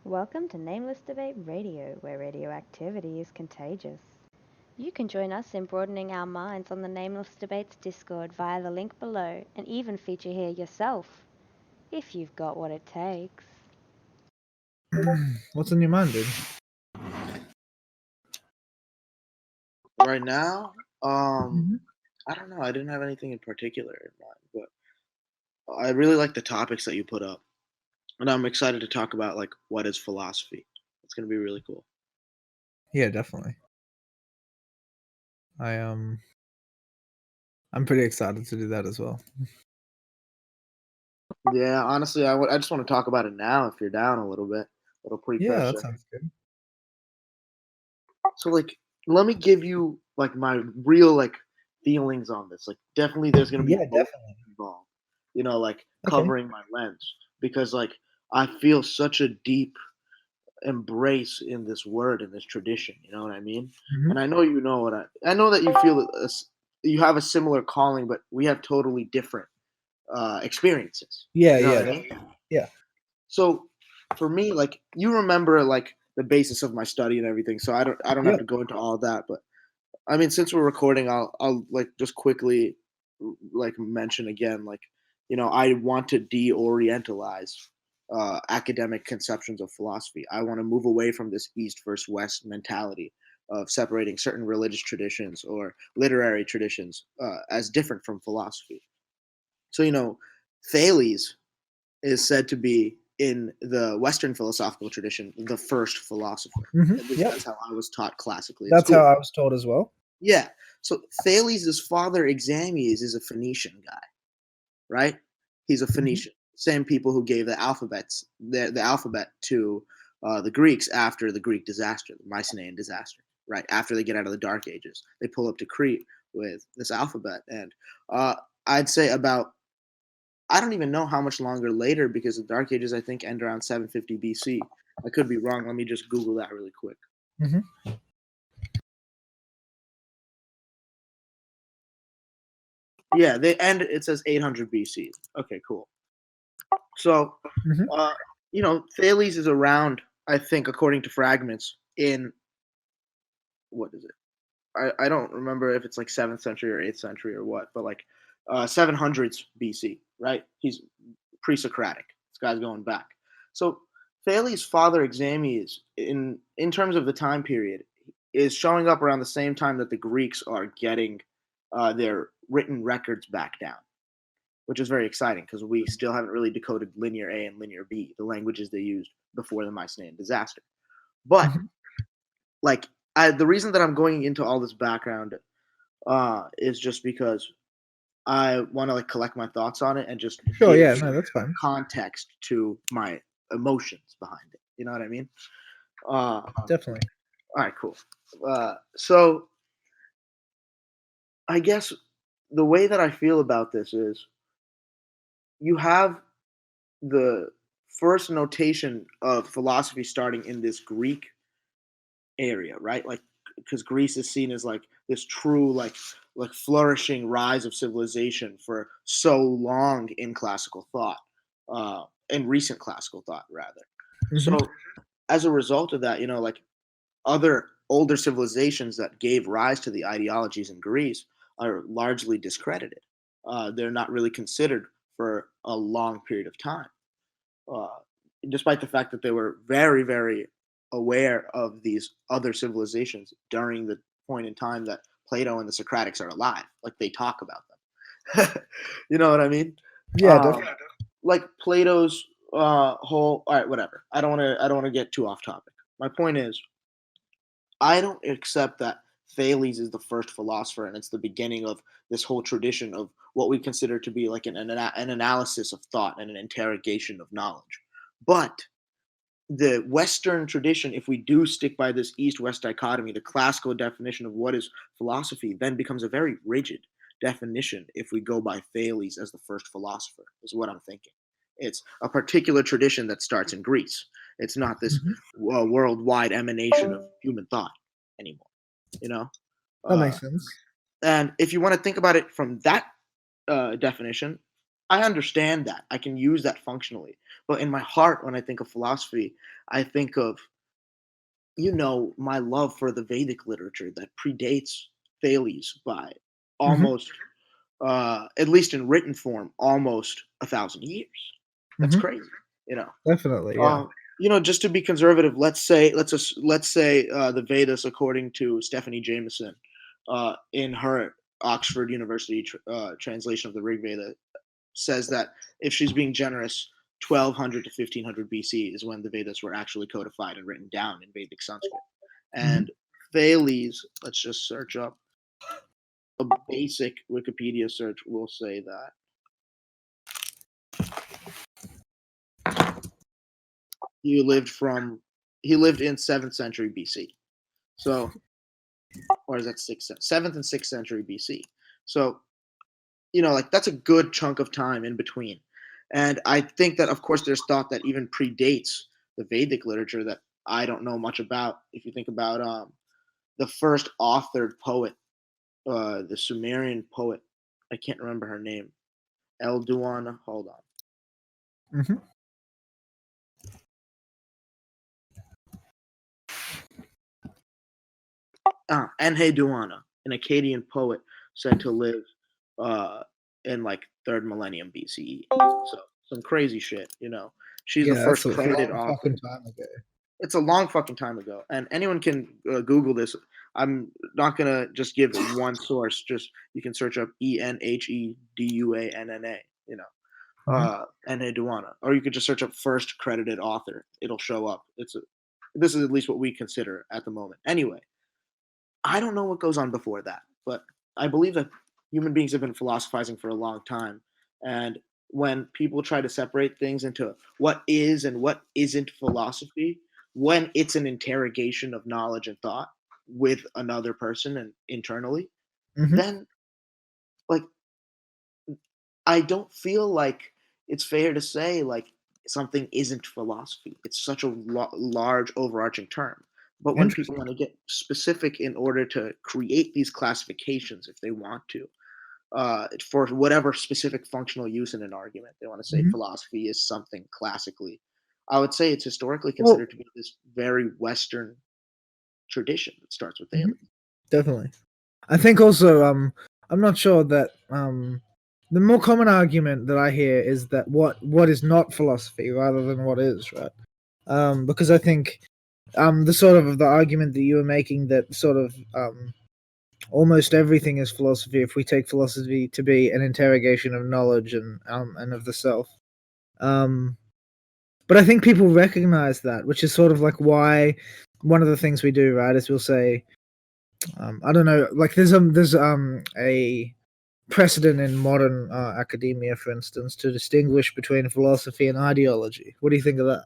Welcome to Nameless Debate Radio, where radioactivity is contagious. You can join us in broadening our minds on the Nameless Debates Discord via the link below and even feature here yourself, if you've got what it takes. What's on your mind, dude? Right now, I don't know. I didn't have anything in particular in mind, but I really like the topics that you put up, and I'm excited to talk about like what is philosophy. It's gonna be really cool. Yeah, definitely. I'm pretty excited to do that as well. Yeah, honestly, I just want to talk about it now. If you're down a little bit, a little Yeah, pre-pressure. that sounds good. So like, let me give you like my real like feelings on this. Like, definitely, there's gonna be Yeah, emotion definitely. involved. Like Okay. covering my lens because like I feel such a deep embrace in this word in this tradition. You know what I mean? Mhm. And I know you know what I know that you feel you have a similar calling, but we have totally different experiences. Yeah, You know yeah, what I mean? yeah. So for me, like you remember like the basis of my study and everything. So I don't have Yeah. to go into all that, but I mean, since we're recording, I'll like just quickly like mention again, like I want to deorientalize academic conceptions of philosophy. I want to move away from this East versus West mentality of separating certain religious traditions or literary traditions as different from philosophy. So Thales is said to be in the Western philosophical tradition the first philosopher. At least Yep. that's how I was taught classically in That's how school. I was told as well. Yeah. So Thales' father, Examius, is a Phoenician guy, right? He's a Mhm. Phoenician. Same people who gave the alphabet to the Greeks after the Greek disaster, the Mycenaean disaster, right? After they get out of the Dark Ages, they pull up to Crete with this alphabet, and uh, I'd say about I don't even know how much longer later because the Dark Ages I think end around 750 BC. I could be wrong. Let me just Google that really quick. Mhm. Yeah, they end. It says 800 BC. Okay, cool. So, Mhm. uh, Thales is around, I think, according to fragments, in what is it? I don't remember if it's like 7th century or 8th century or what, but like 700s BC, right? He's pre-Socratic. This guy's going back. So Thales' father Examius, in terms of the time period, is showing up around the same time that the Greeks are getting their written records back down, which is very exciting because we still haven't really decoded linear A and linear B, the languages they used before the Mycenaean disaster. But Mhm. like, the reason that I'm going into all this background is just because I want to like collect my thoughts on it and just Sure. give Yeah. No, that's fine. context to my emotions behind it. You know what I mean? All Definitely. right, cool. So I guess the way that I feel about this is you have the first notation of philosophy starting in this Greek area, right? Like, because Greece is seen as like this true, like flourishing rise of civilization for so long in classical thought, in recent classical thought, rather. Mhm. So, as a result of that, like other older civilizations that gave rise to the ideologies in Greece are largely discredited. They're not really considered for a long period of time, uh, despite the fact that they were very, very aware of these other civilizations during the point in time that Plato and the Socratics are alive. Like they talk about them. You know what I mean? Yeah. Um, Definitely. like Plato's whole. All right, whatever. I don't want to. I don't want to get too off topic. My point is, I don't accept that Thales is the first philosopher and it's the beginning of this whole tradition of what we consider to be like an analysis of thought and an interrogation of knowledge. But the Western tradition, if we do stick by this East West dichotomy, the classical definition of what is philosophy then becomes a very rigid definition if we go by Thales as the first philosopher, is what I'm thinking. It's a particular tradition that starts in Greece. It's not this Mhm. worldwide emanation of human thought anymore, you know? That Uh, makes sense. and if you want to think about it from that definition, I understand that. I can use that functionally. But in my heart, when I think of philosophy, I think of, my love for the Vedic literature that predates Thales by almost, at least in written form, almost 1,000 years. That's crazy, you know. Definitely, yeah. Just to be conservative, let's say the Vedas, according to Stephanie Jameson, in her Oxford University translation of the Rig Veda, says that if she's being generous, 1200 to 1500 BC is when the Vedas were actually codified and written down in Vedic Sanskrit. And Thales, let's just search up a basic Wikipedia search will say that he lived in 7th century BC. So, or is that 7th and 6th century BC. So, that's a good chunk of time in between. And I think that, of course, there's thought that even predates the Vedic literature that I don't know much about. If you think about the first authored poet, the Sumerian poet, I can't remember her name, Elduana. Hold on. Enheduanna, an Akkadian poet said to live in like 3rd millennium BCE. So some crazy shit, She's the first credited author. It's a long fucking time ago, and anyone can Google this. I'm not gonna just give one source. Just you can search up Enheduanna, Enheduanna, or you could just search up first credited author. It'll show up. This is at least what we consider at the moment. Anyway, I don't know what goes on before that, but I believe that human beings have been philosophizing for a long time, and when people try to separate things into what is and what isn't philosophy, when it's an interrogation of knowledge and thought with another person and internally, then I don't feel like it's fair to say like something isn't philosophy. It's such a large overarching term. But when people want to get specific in order to create these classifications, if they want to, for whatever specific functional use in an argument, they want to say philosophy is something classically. I would say it's historically considered to be this very Western tradition that starts with Thales. Definitely. I think also, I'm not sure that the more common argument that I hear is that what is not philosophy rather than what is, right? Because I think the argument that you were making that sort of almost everything is philosophy if we take philosophy to be an interrogation of knowledge and of the self. But I think people recognize that, which is sort of like why one of the things we do, right, is we'll say, I don't know, like there's a precedent in modern academia, for instance, to distinguish between philosophy and ideology. What do you think of that?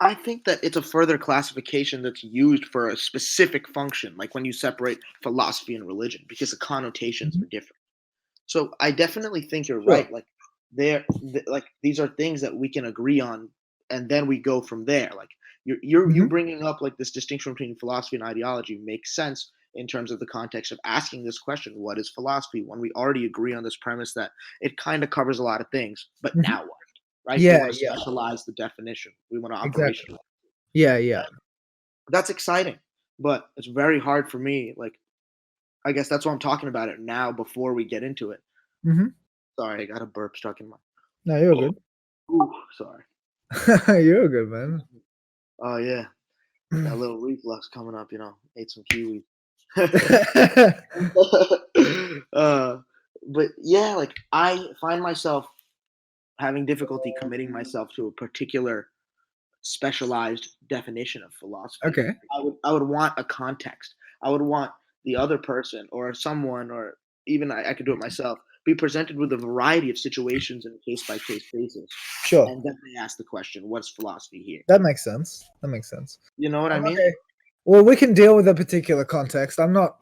I think that it's a further classification that's used for a specific function, like when you separate philosophy and religion, because the connotations are different. So I definitely think you're right. Like these are things that we can agree on, and then we go from there. Like you bringing up like this distinction between philosophy and ideology makes sense in terms of the context of asking this question: what is philosophy? When we already agree on this premise that it kind of covers a lot of things, but now what? Right? Yeah, we want to specialize the definition. We want to operationalize. Yeah. That's exciting, but it's very hard for me. Like, I guess that's why I'm talking about it now before we get into it. Sorry, I got a burp stuck in my. No, you're good. Ooh, sorry. You're good, man. Oh yeah, that little reflux coming up. Ate some kiwi. But yeah, like I find myself having difficulty committing myself to a particular specialized definition of philosophy. Okay. I would want a context. I would want the other person or someone, or even I could do it myself, be presented with a variety of situations in a case-by-case basis. Sure. And then they ask the question, what's philosophy here? That makes sense. You know what I mean? Okay. Well, we can deal with a particular context. I'm not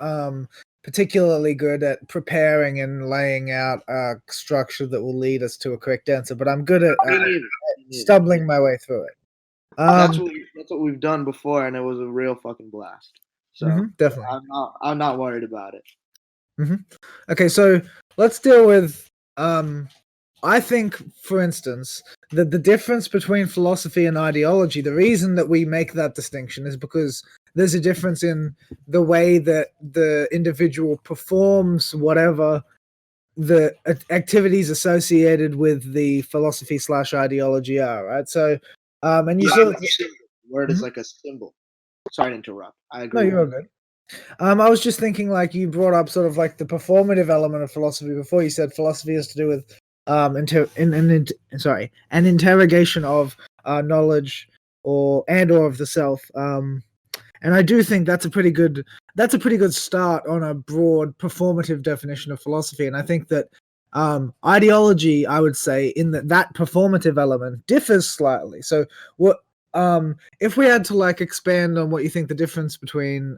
particularly good at preparing and laying out a structure that will lead us to a correct answer, but I'm good at stumbling my way through it. That's what we've done before, and it was a real fucking blast. So definitely, I'm not worried about it. Okay, so let's deal with I think, for instance, that the difference between philosophy and ideology, the reason that we make that distinction is because there's a difference in the way that the individual performs whatever the activities associated with the philosophy / ideology are, right? So, and you Yeah, sort like of... a symbol. Word is like a symbol. Sorry to interrupt. I No, agree. you're all good. I was just thinking, like, you brought up sort of like the performative element of philosophy before. You said philosophy has to do with an interrogation of knowledge or of the self. And I do think that's a pretty good start on a broad performative definition of philosophy. And I think that ideology, I would say, in that performative element differs slightly. So what if we had to like expand on what you think the difference between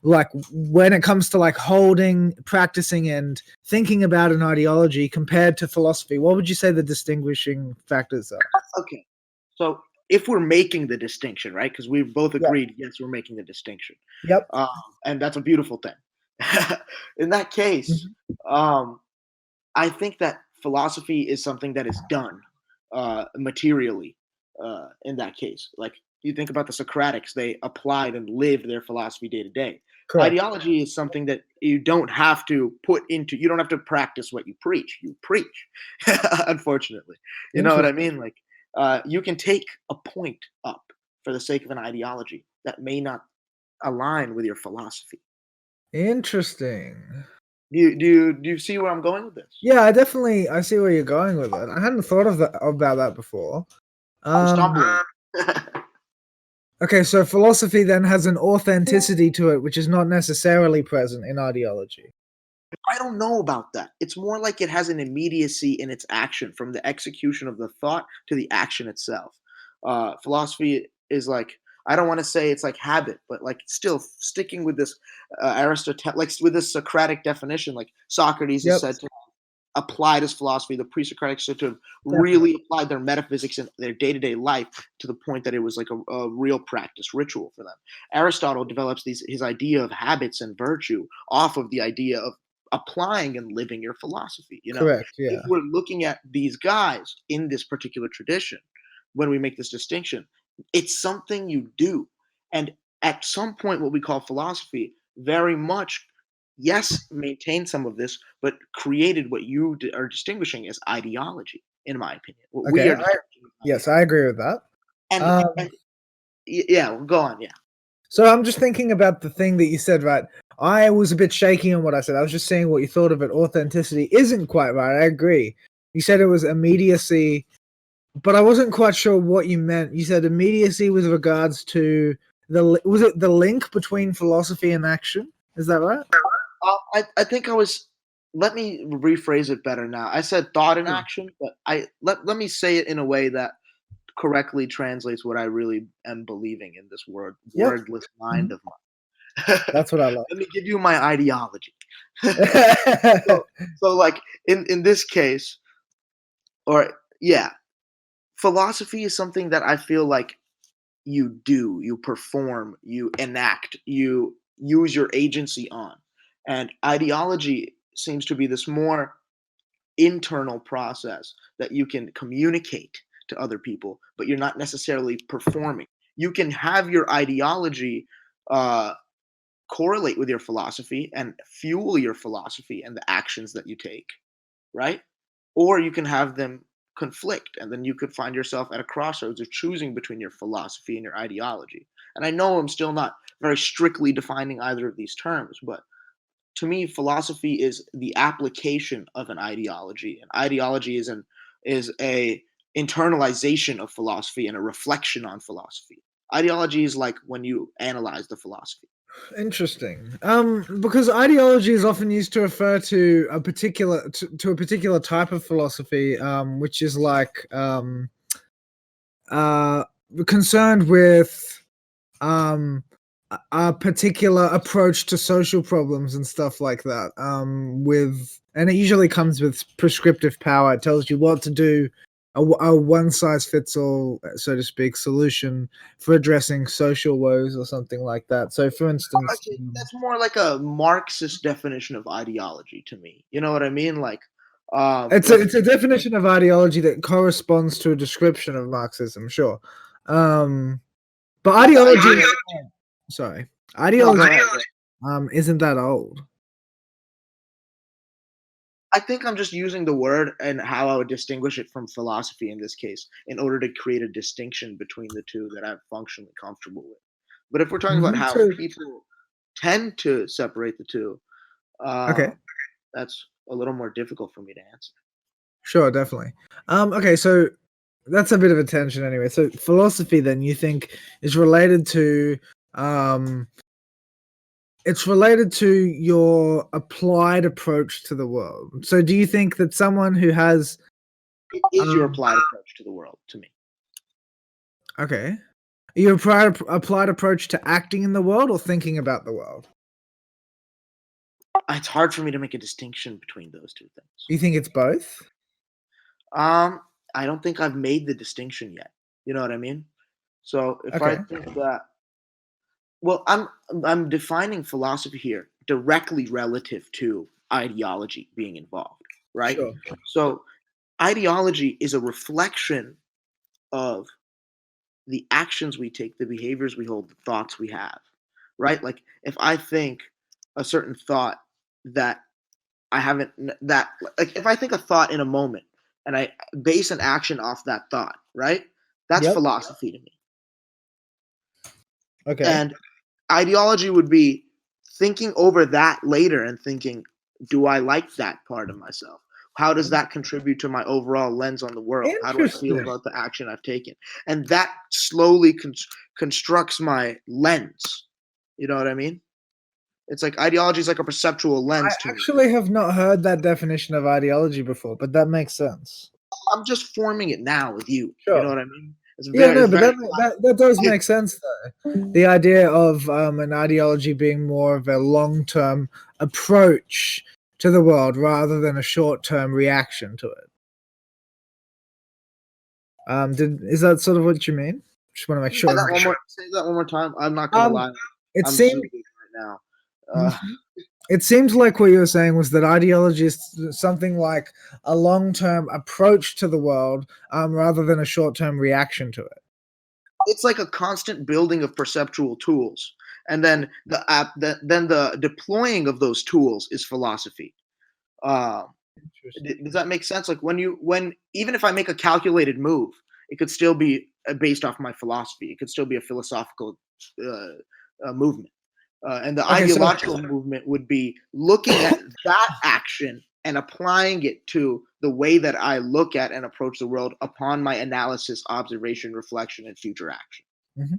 like when it comes to like holding, practicing, and thinking about an ideology compared to philosophy, what would you say the distinguishing factors are? Okay. So if we're making the distinction, right? Because we've both agreed, yes, we're making the distinction. Yep. And that's a beautiful thing. In that case, I think that philosophy is something that is done materially in that case. Like you think about the Socratics, they applied and lived their philosophy day to day. Correct. Ideology is something that you don't have to you don't have to practice what you preach. You preach, unfortunately. You know what I mean? Like you can take a point up for the sake of an ideology that may not align with your philosophy. Interesting. Do you see where I'm going with this? Yeah, I see where you're going with it. I hadn't thought about that before. I'm stumbling. Okay, so philosophy then has an authenticity to it, which is not necessarily present in ideology. I don't know about that. It's more like it has an immediacy in its action, from the execution of the thought to the action itself. Philosophy is like, I don't want to say it's like habit, but like still sticking with this Aristotle, like with this Socratic definition, like Socrates is said to have applied his philosophy. The pre-Socratics said to have really applied their metaphysics in their day-to-day life to the point that it was like a real practice, ritual for them. Aristotle develops his idea of habits and virtue off of the idea of applying and living your philosophy. You know, Correct. Yeah. if we're looking at these guys in this particular tradition, when we make this distinction, it's something you do. And at some point, what we call philosophy very much, yes, maintained some of this, but created what you are distinguishing as ideology, in my opinion. What we are yes, I agree with that. and yeah, go on, yeah. So I'm just thinking about the thing that you said, right? I was a bit shaky on what I said. I was just saying what you thought of it. Authenticity isn't quite right. I agree. You said it was immediacy, but I wasn't quite sure what you meant. You said immediacy with regards to was it the link between philosophy and action? Is that right? I think I was. Let me rephrase it better now. I said thought and action, but let me say it in a way that correctly translates what I really am believing in this wordless mind of mine. That's what I like. Let me give you my ideology. so like in this case, or yeah, philosophy is something that I feel like you do, you perform, you enact, you use your agency on. And ideology seems to be this more internal process that you can communicate to other people, but you're not necessarily performing. You can have your ideology correlate with your philosophy and fuel your philosophy and the actions that you take, right? Or you can have them conflict, and then you could find yourself at a crossroads of choosing between your philosophy and your ideology. And I know I'm still not very strictly defining either of these terms, but to me, philosophy is the application of an ideology. An ideology is a internalization of philosophy and a reflection on philosophy. Ideology is like when you analyze the philosophy. Interesting. Because ideology is often used to refer to a particular type of philosophy, which is like concerned with a particular approach to social problems and stuff like that. And it usually comes with prescriptive power. It tells you what to do. A one-size-fits-all, so to speak, solution for addressing social woes or something like that. So, for instance, That's more like a Marxist definition of ideology to me. You know what I mean? Like It's a definition of ideology that corresponds to a description of Marxism, sure. But ideology, sorry, ideology, isn't that old. I think I'm just using the word and how I would distinguish it from philosophy in this case in order to create a distinction between the two that I'm functionally comfortable with. But if we're talking about how people tend to separate the two, that's a little more difficult for me to answer. Sure, definitely. Okay, so that's a bit of a tension anyway. So philosophy, then, you think is related to it's related to your applied approach to the world. So do you think that someone who has it is your applied approach to the world to me? Okay. Your applied approach to acting in the world or thinking about the world? It's hard for me to make a distinction between those two things. You think it's both? I don't think I've made the distinction yet. You know what I mean? So if I think that, well, I'm defining philosophy here directly relative to ideology being involved, right? Sure. So ideology is a reflection of the actions we take, the behaviors we hold, the thoughts we have, right? Like if I think a certain thought that I haven't, that like if I think a thought in a moment and I base an action off that thought, right? That's philosophy to me. Okay. And ideology would be thinking over that later and thinking, do I like that part of myself? How does that contribute to my overall lens on the world? How do I feel about the action I've taken? And that slowly constructs my lens. You know what I mean? It's like ideology is like a perceptual lens to me. I actually have not heard that definition of ideology before, but that makes sense. I'm just forming it now with you. Sure. You know what I mean? That does make sense, though. The idea of an ideology being more of a long-term approach to the world rather than a short-term reaction to it. Is that sort of what you mean? Just want to make sure. Say that one more time. I'm not gonna lie. It seems right now. It seems like what you were saying was that ideology is something like a long-term approach to the world, rather than a short-term reaction to it. It's like a constant building of perceptual tools, and then the deploying of those tools is philosophy. Does that make sense? Like when even if I make a calculated move, it could still be based off my philosophy. It could still be a philosophical movement. And the ideological movement would be looking at that action and applying it to the way that I look at and approach the world upon my analysis, observation, reflection, and future action. Mm-hmm.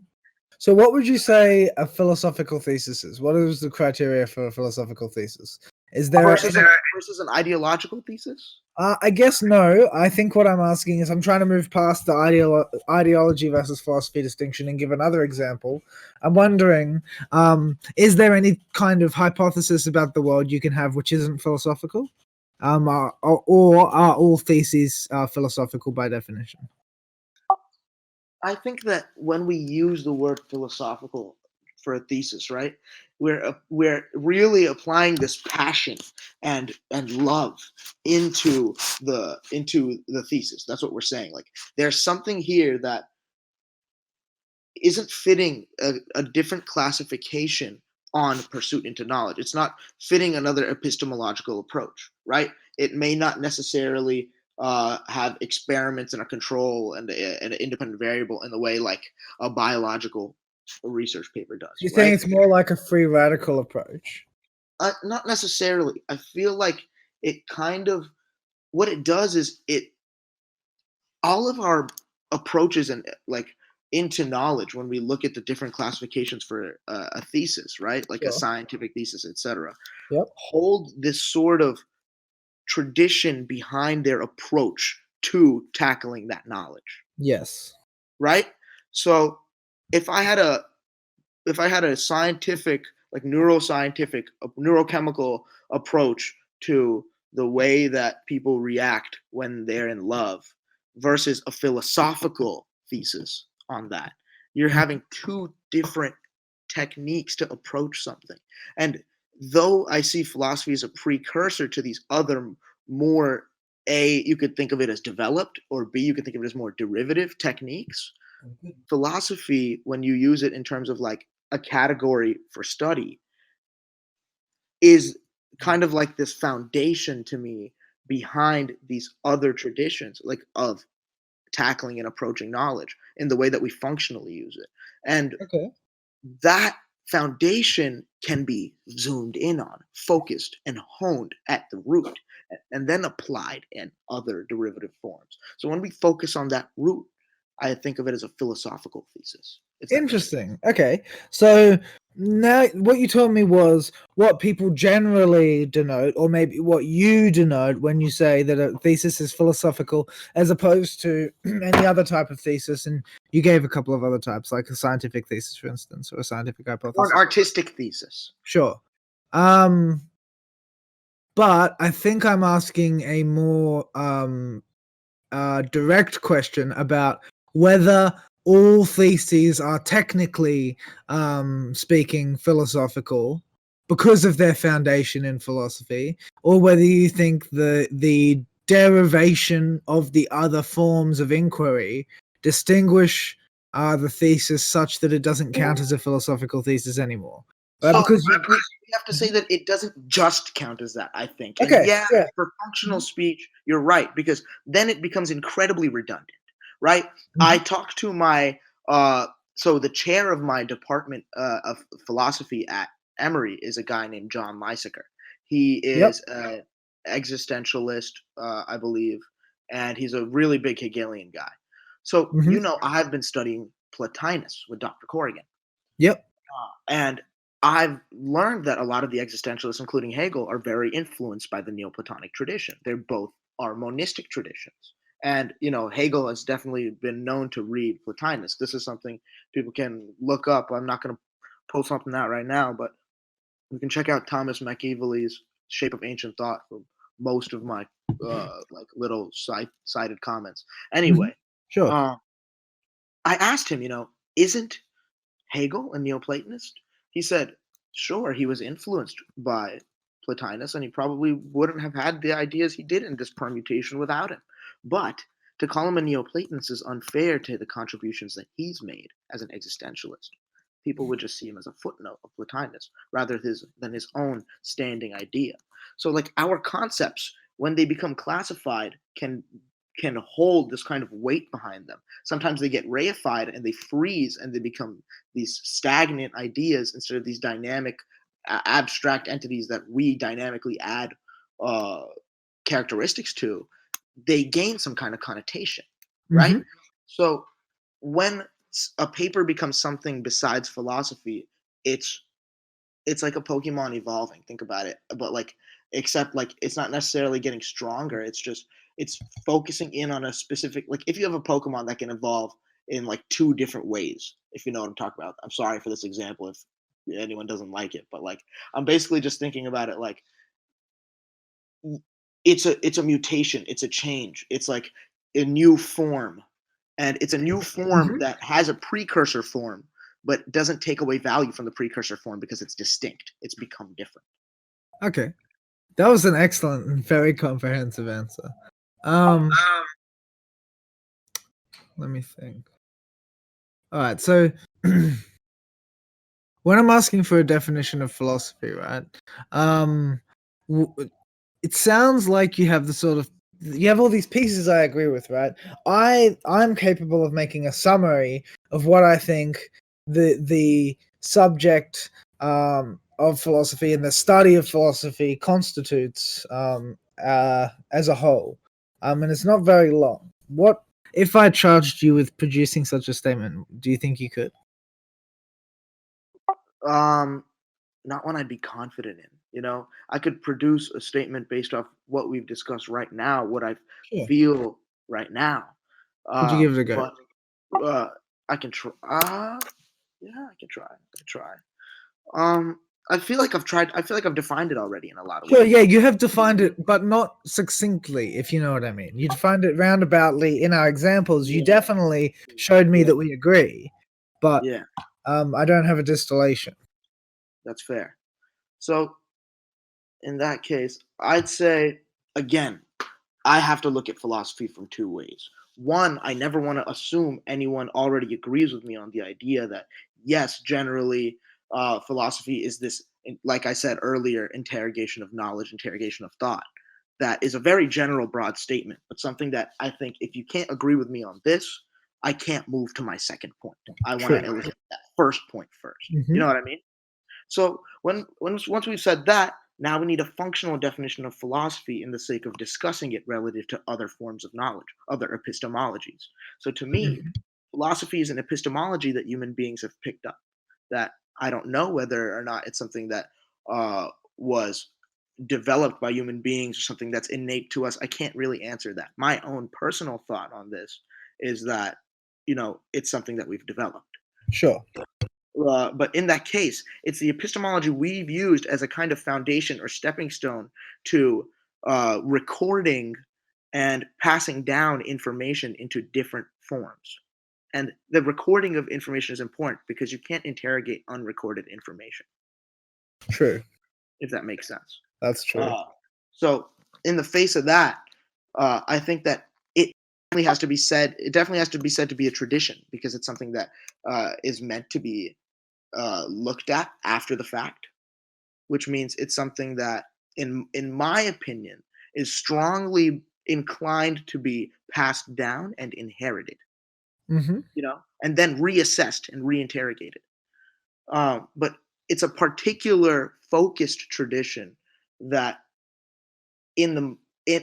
So what would you say a philosophical thesis is? What is the criteria for a philosophical thesis? Is there versus an ideological thesis? I guess no. I think what I'm asking is I'm trying to move past the ideology versus philosophy distinction and give another example. I'm wondering, is there any kind of hypothesis about the world you can have which isn't philosophical? Or are all theses philosophical by definition? I think that when we use the word philosophical for a thesis, right, we're really applying this passion and love into the thesis. That's what we're saying. Like there's something here that isn't fitting a different classification on pursuit into knowledge. It's not fitting another epistemological approach, right? It may not necessarily have experiments and a control and an independent variable in the way like a biological research paper does. You're saying it's more like a free radical approach? Not necessarily. I feel like it kind of, what it does is all of our approaches and like into knowledge when we look at the different classifications for a thesis, right? Like a scientific thesis, etc. Hold this sort of tradition behind their approach to tackling that knowledge. Yes. Right? So if I had a scientific, like neuroscientific, neurochemical approach to the way that people react when they're in love versus a philosophical thesis on that, you're having two different techniques to approach something. And though I see philosophy as a precursor to these other more A, you could think of it as developed, or B, you could think of it as more derivative techniques. Philosophy, when you use it in terms of like a category for study, is kind of like this foundation to me behind these other traditions, like of tackling and approaching knowledge in the way that we functionally use it. And Okay. that foundation can be zoomed in on, focused, and honed at the root, and then applied in other derivative forms. So when we focus on that root, I think of it as a philosophical thesis. Interesting. Okay. So now what you told me was what people generally denote, or maybe what you denote when you say that a thesis is philosophical, as opposed to any other type of thesis. And you gave a couple of other types, like a scientific thesis, for instance, or a scientific hypothesis. Or an artistic thesis. Sure. But I think I'm asking a more direct question about whether all theses are technically speaking philosophical because of their foundation in philosophy, or whether you think the derivation of the other forms of inquiry distinguish the thesis such that it doesn't count as a philosophical thesis anymore. Because we have to say that it doesn't just count as that, I think. And Okay, yeah, yeah. for functional speech, you're right, because then it becomes incredibly redundant, right? I talked to my so the chair of my department of philosophy at Emory is a guy named John Lysaker. He is an existentialist, I believe, and he's a really big Hegelian guy. So, you know, I've been studying Plotinus with Dr. Corrigan. Yep. And I've learned that a lot of the existentialists, including Hegel, are very influenced by the Neoplatonic tradition. They're both are monistic traditions. And, you know, Hegel has definitely been known to read Plotinus. This is something people can look up. I'm not going to pull something out right now, but you can check out Thomas Machiavelli's Shape of Ancient Thought for most of my like little cited comments. Anyway, Sure. I asked him, you know, isn't Hegel a Neoplatonist? He said, sure, he was influenced by Plotinus, and he probably wouldn't have had the ideas he did in this permutation without him. But to call him a Neoplatonist is unfair to the contributions that he's made as an existentialist. People would just see him as a footnote of Plotinus rather than his own standing idea. So, like, our concepts, when they become classified, can hold this kind of weight behind them. Sometimes they get reified and they freeze and they become these stagnant ideas instead of these dynamic, abstract entities that we dynamically add characteristics to. They gain some kind of connotation, right? So when a paper becomes something besides philosophy, it's like a Pokemon evolving. Think about it, but like, except like it's not necessarily getting stronger. It's focusing in on a specific, like if you have a Pokemon that can evolve in like two different ways, if you know what I'm talking about. I'm sorry for this example if anyone doesn't like it, but like I'm basically just thinking about it like it's a mutation, it's a change, it's like a new form, and it's a new form that has a precursor form but doesn't take away value from the precursor form because it's distinct. It's become different. Okay. That was an excellent and very comprehensive answer. Let me think. All right, so when I'm asking for a definition of philosophy, right? It sounds like you have all these pieces I agree with, right? I'm capable of making a summary of what I think the subject of philosophy and the study of philosophy constitutes as a whole. And it's not very long. What if I charged you with producing such a statement? Do you think you could? Not one I'd be confident in. You know, I could produce a statement based off what we've discussed right now, what I feel right now. Would you give it a go? But I can try. Yeah, I can try. I feel like I've tried. I feel like I've defined it already in a lot of ways. Sure, yeah, you have defined it, but not succinctly, if you know what I mean. You defined it roundaboutly in our examples. You definitely showed me that we agree, but I don't have a distillation. That's fair. So, in that case, I'd say, again, I have to look at philosophy from two ways. One, I never want to assume anyone already agrees with me on the idea that, yes, generally, philosophy is this, like I said earlier, interrogation of knowledge, interrogation of thought. That is a very general, broad statement, but something that I think if you can't agree with me on this, I can't move to my second point. I want to illustrate that first point first. You know what I mean? So once we've said that, now we need a functional definition of philosophy in the sake of discussing it relative to other forms of knowledge, other epistemologies. So to me, philosophy is an epistemology that human beings have picked up. That I don't know whether or not it's something that was developed by human beings or something that's innate to us. I can't really answer that. My own personal thought on this is that, it's something that we've developed. Sure. But in that case, it's the epistemology we've used as a kind of foundation or stepping stone to recording and passing down information into different forms. And the recording of information is important because you can't interrogate unrecorded information. True. If that makes sense. That's true. So in the face of that, I think that it definitely has to be said. It definitely has to be said to be a tradition because it's something that is meant to be looked at after the fact, which means it's something that, in my opinion, is strongly inclined to be passed down and inherited. And then reassessed and reinterrogated. But it's a particular focused tradition that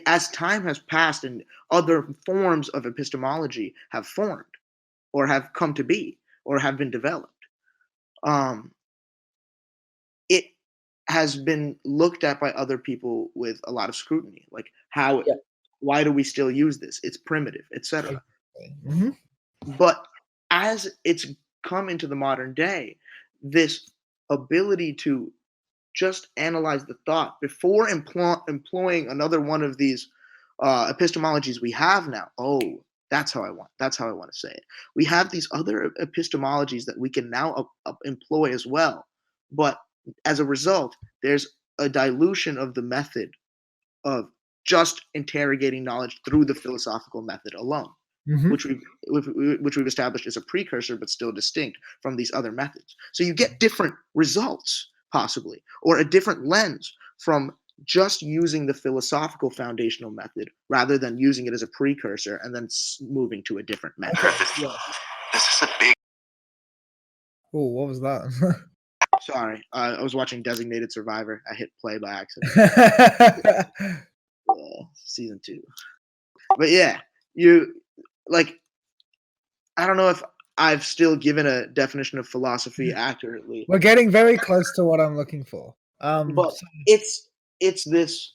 as time has passed and other forms of epistemology have formed or have come to be or have been developed, it has been looked at by other people with a lot of scrutiny, like why do we still use this? It's primitive, etc. But as it's come into the modern day, this ability to just analyze the thought before employing another one of these epistemologies we have now. That's how I want to say it. We have these other epistemologies that we can now employ as well. But as a result, there's a dilution of the method of just interrogating knowledge through the philosophical method alone. Which we've established is a precursor but still distinct from these other methods. So you get different results, possibly, or a different lens from just using the philosophical foundational method rather than using it as a precursor and then moving to a different method. This is a big. Oh, what was that? Sorry, I was watching Designated Survivor. I hit play by accident. Season 2. But yeah, I don't know if I've still given a definition of philosophy accurately. We're getting very close to what I'm looking for. But it's this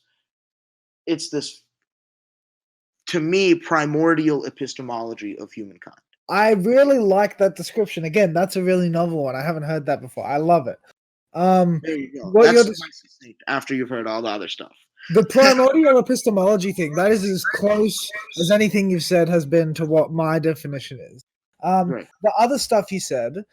to me primordial epistemology of humankind. I really like that description. Again, that's a really novel one. I haven't heard that before. I love it. There you go. That's my succinct after you've heard all the other stuff. The primordial epistemology thing, that is as close as anything you've said has been to what my definition is. Right. The other stuff you said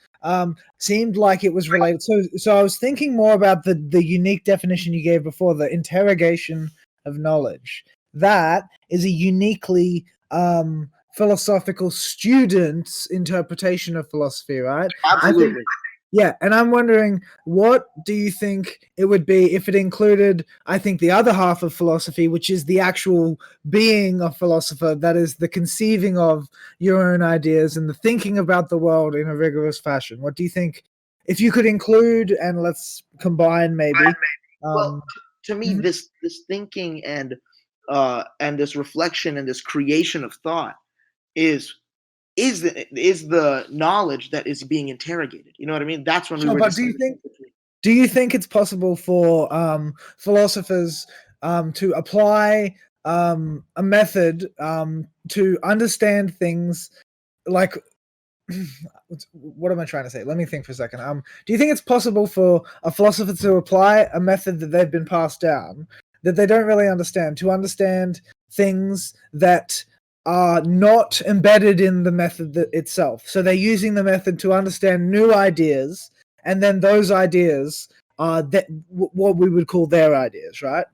seemed like it was related. So I was thinking more about the unique definition you gave before, the interrogation of knowledge. That is a uniquely philosophical student's interpretation of philosophy, right? Absolutely. Yeah, and I'm wondering, what do you think it would be if it included, I think, the other half of philosophy, which is the actual being of philosopher, that is the conceiving of your own ideas and the thinking about the world in a rigorous fashion? What do you think, if you could include, and let's combine maybe? Well, to me, this thinking and this reflection and this creation of thought is the knowledge that is being interrogated. You know what I mean? That's when we were. But do you think it's possible for philosophers to apply a method to understand things like? What am I trying to say? Let me think for a second. Do you think it's possible for a philosopher to apply a method that they've been passed down that they don't really understand, to understand things that are not embedded in the method itself? So they're using the method to understand new ideas, and then those ideas are what we would call their ideas, right?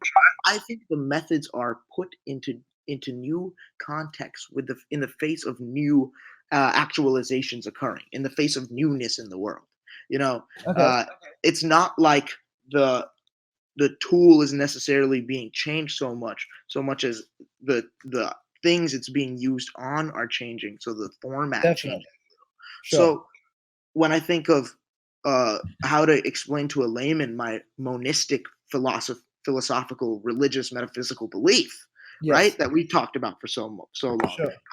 I think the methods are put into into new contexts in the face of new actualizations occurring, in the face of newness in the world. Okay. It's not like the tool is necessarily being changed so much as the things it's being used on are changing, so the format Definitely. changes. Sure. So when I think of how to explain to a layman my monistic philosophical, religious, metaphysical belief, Yes. right, that we talked about for so long, Sure.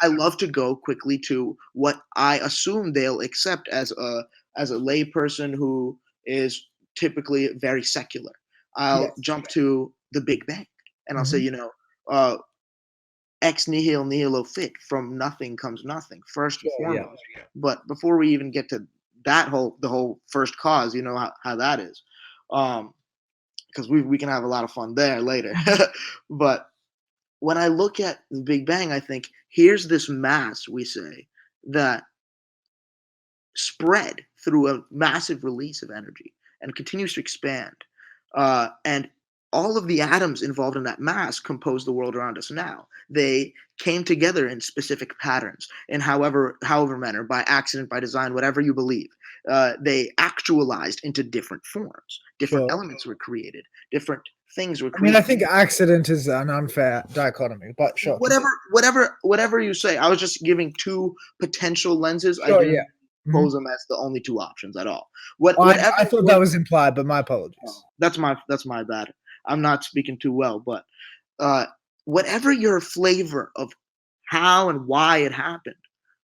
I love to go quickly to what I assume they'll accept as a layperson who is typically very secular. I'll Yes. jump to the Big Bang, and I'll say, ex nihilo nihilo fit, from nothing comes nothing, first and Sure, yeah. foremost. But before we even get to the whole first cause, you know how that is, because we can have a lot of fun there later. But when I look at the Big Bang, I think here's this mass, we say, that spread through a massive release of energy and continues to expand. And all of the atoms involved in that mass compose the world around us now. They came together in specific patterns, in however manner, by accident, by design, whatever you believe. They actualized into different forms. Different elements were created. Different things were I mean, created. I think accident is an unfair dichotomy, but sure. Whatever you say. I was just giving two potential lenses. Sure, I didn't yeah. pose them as the only two options at all. I thought that was implied, but my apologies. That's my bad. I'm not speaking too well, but whatever your flavor of how and why it happened,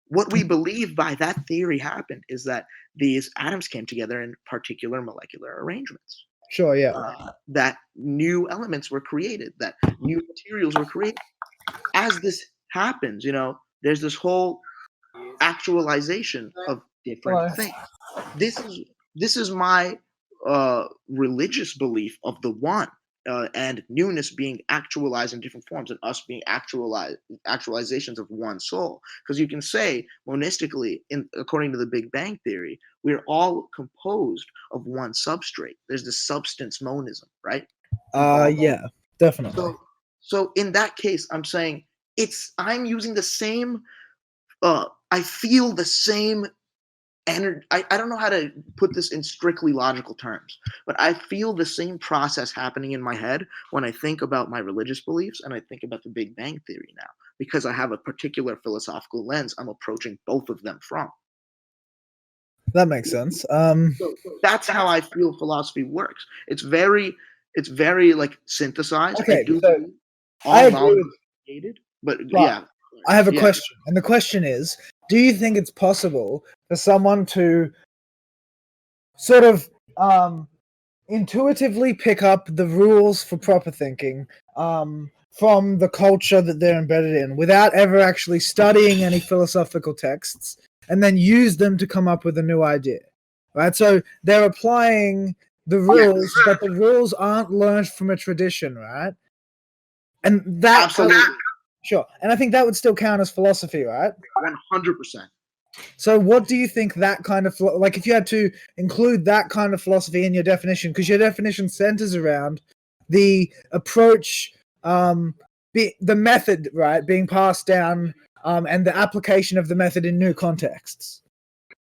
what we believe by that theory happened is that these atoms came together in particular molecular arrangements. Sure, yeah. That new elements were created, that new materials were created. As this happens, there's this whole actualization of different things. This is my religious belief of the one, and newness being actualized in different forms, and us being actualizations of one soul. Because you can say monistically, according to the Big Bang theory, we're all composed of one substrate. There's the substance monism, right? Yeah, definitely. So in that case, I'm saying I'm using the same. I feel the same energy. I don't know how to put this in strictly logical terms, but I feel the same process happening in my head when I think about my religious beliefs and I think about the Big Bang theory now, because I have a particular philosophical lens I'm approaching both of them from. That makes sense. So that's how I feel philosophy works. It's very like synthesized. Okay, I do so believe I all agree knowledge with is created, but But yeah. I have a Yeah. question, and the question is, do you think it's possible for someone to sort of intuitively pick up the rules for proper thinking from the culture that they're embedded in without ever actually studying any philosophical texts, and then use them to come up with a new idea, right? So they're applying the rules, but the rules aren't learned from a tradition, right? And that Absolutely. Sure, and I think that would still count as philosophy, right? 100%. So what do you think that kind of, like if you had to include that kind of philosophy in your definition, because your definition centers around the approach, the method, right, being passed down, and the application of the method in new contexts.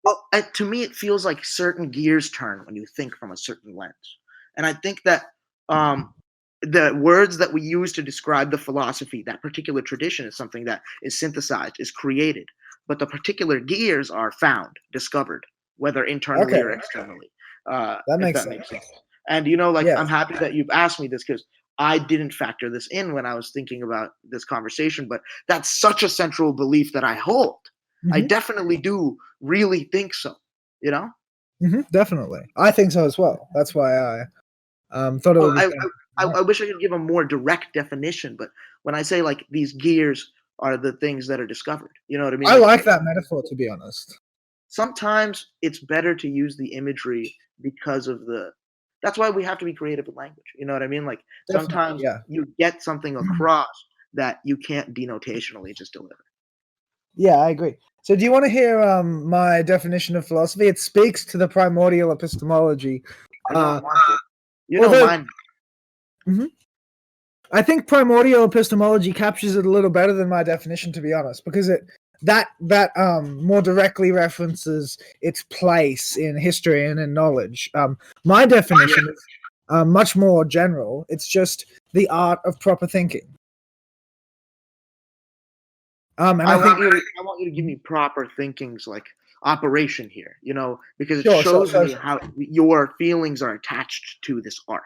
Well, to me, it feels like certain gears turn when you think from a certain lens. And I think that the words that we use to describe the philosophy, that particular tradition, is something that is synthesized, is created. But the particular gears are found, discovered, whether internally or externally. That makes sense. And, I'm Yes. happy that you've asked me this, because I didn't factor this in when I was thinking about this conversation, but that's such a central belief that I hold. I definitely do really think so, Definitely. I think so as well. That's why I thought it would be I wish I could give a more direct definition, but when I say like these gears are the things that are discovered, you know what I mean? I like that metaphor, to be honest. Sometimes it's better to use the imagery because of that's why we have to be creative with language. You know what I mean? Like sometimes you get something across that you can't denotationally just deliver. Yeah, I agree. So do you want to hear my definition of philosophy? It speaks to the primordial epistemology. I don't want to. You don't mind. I think primordial epistemology captures it a little better than my definition, to be honest, because that more directly references its place in history and in knowledge. My definition is much more general. It's just the art of proper thinking. And I want you to give me proper thinking's like operation here, because it shows me how your feelings are attached to this art.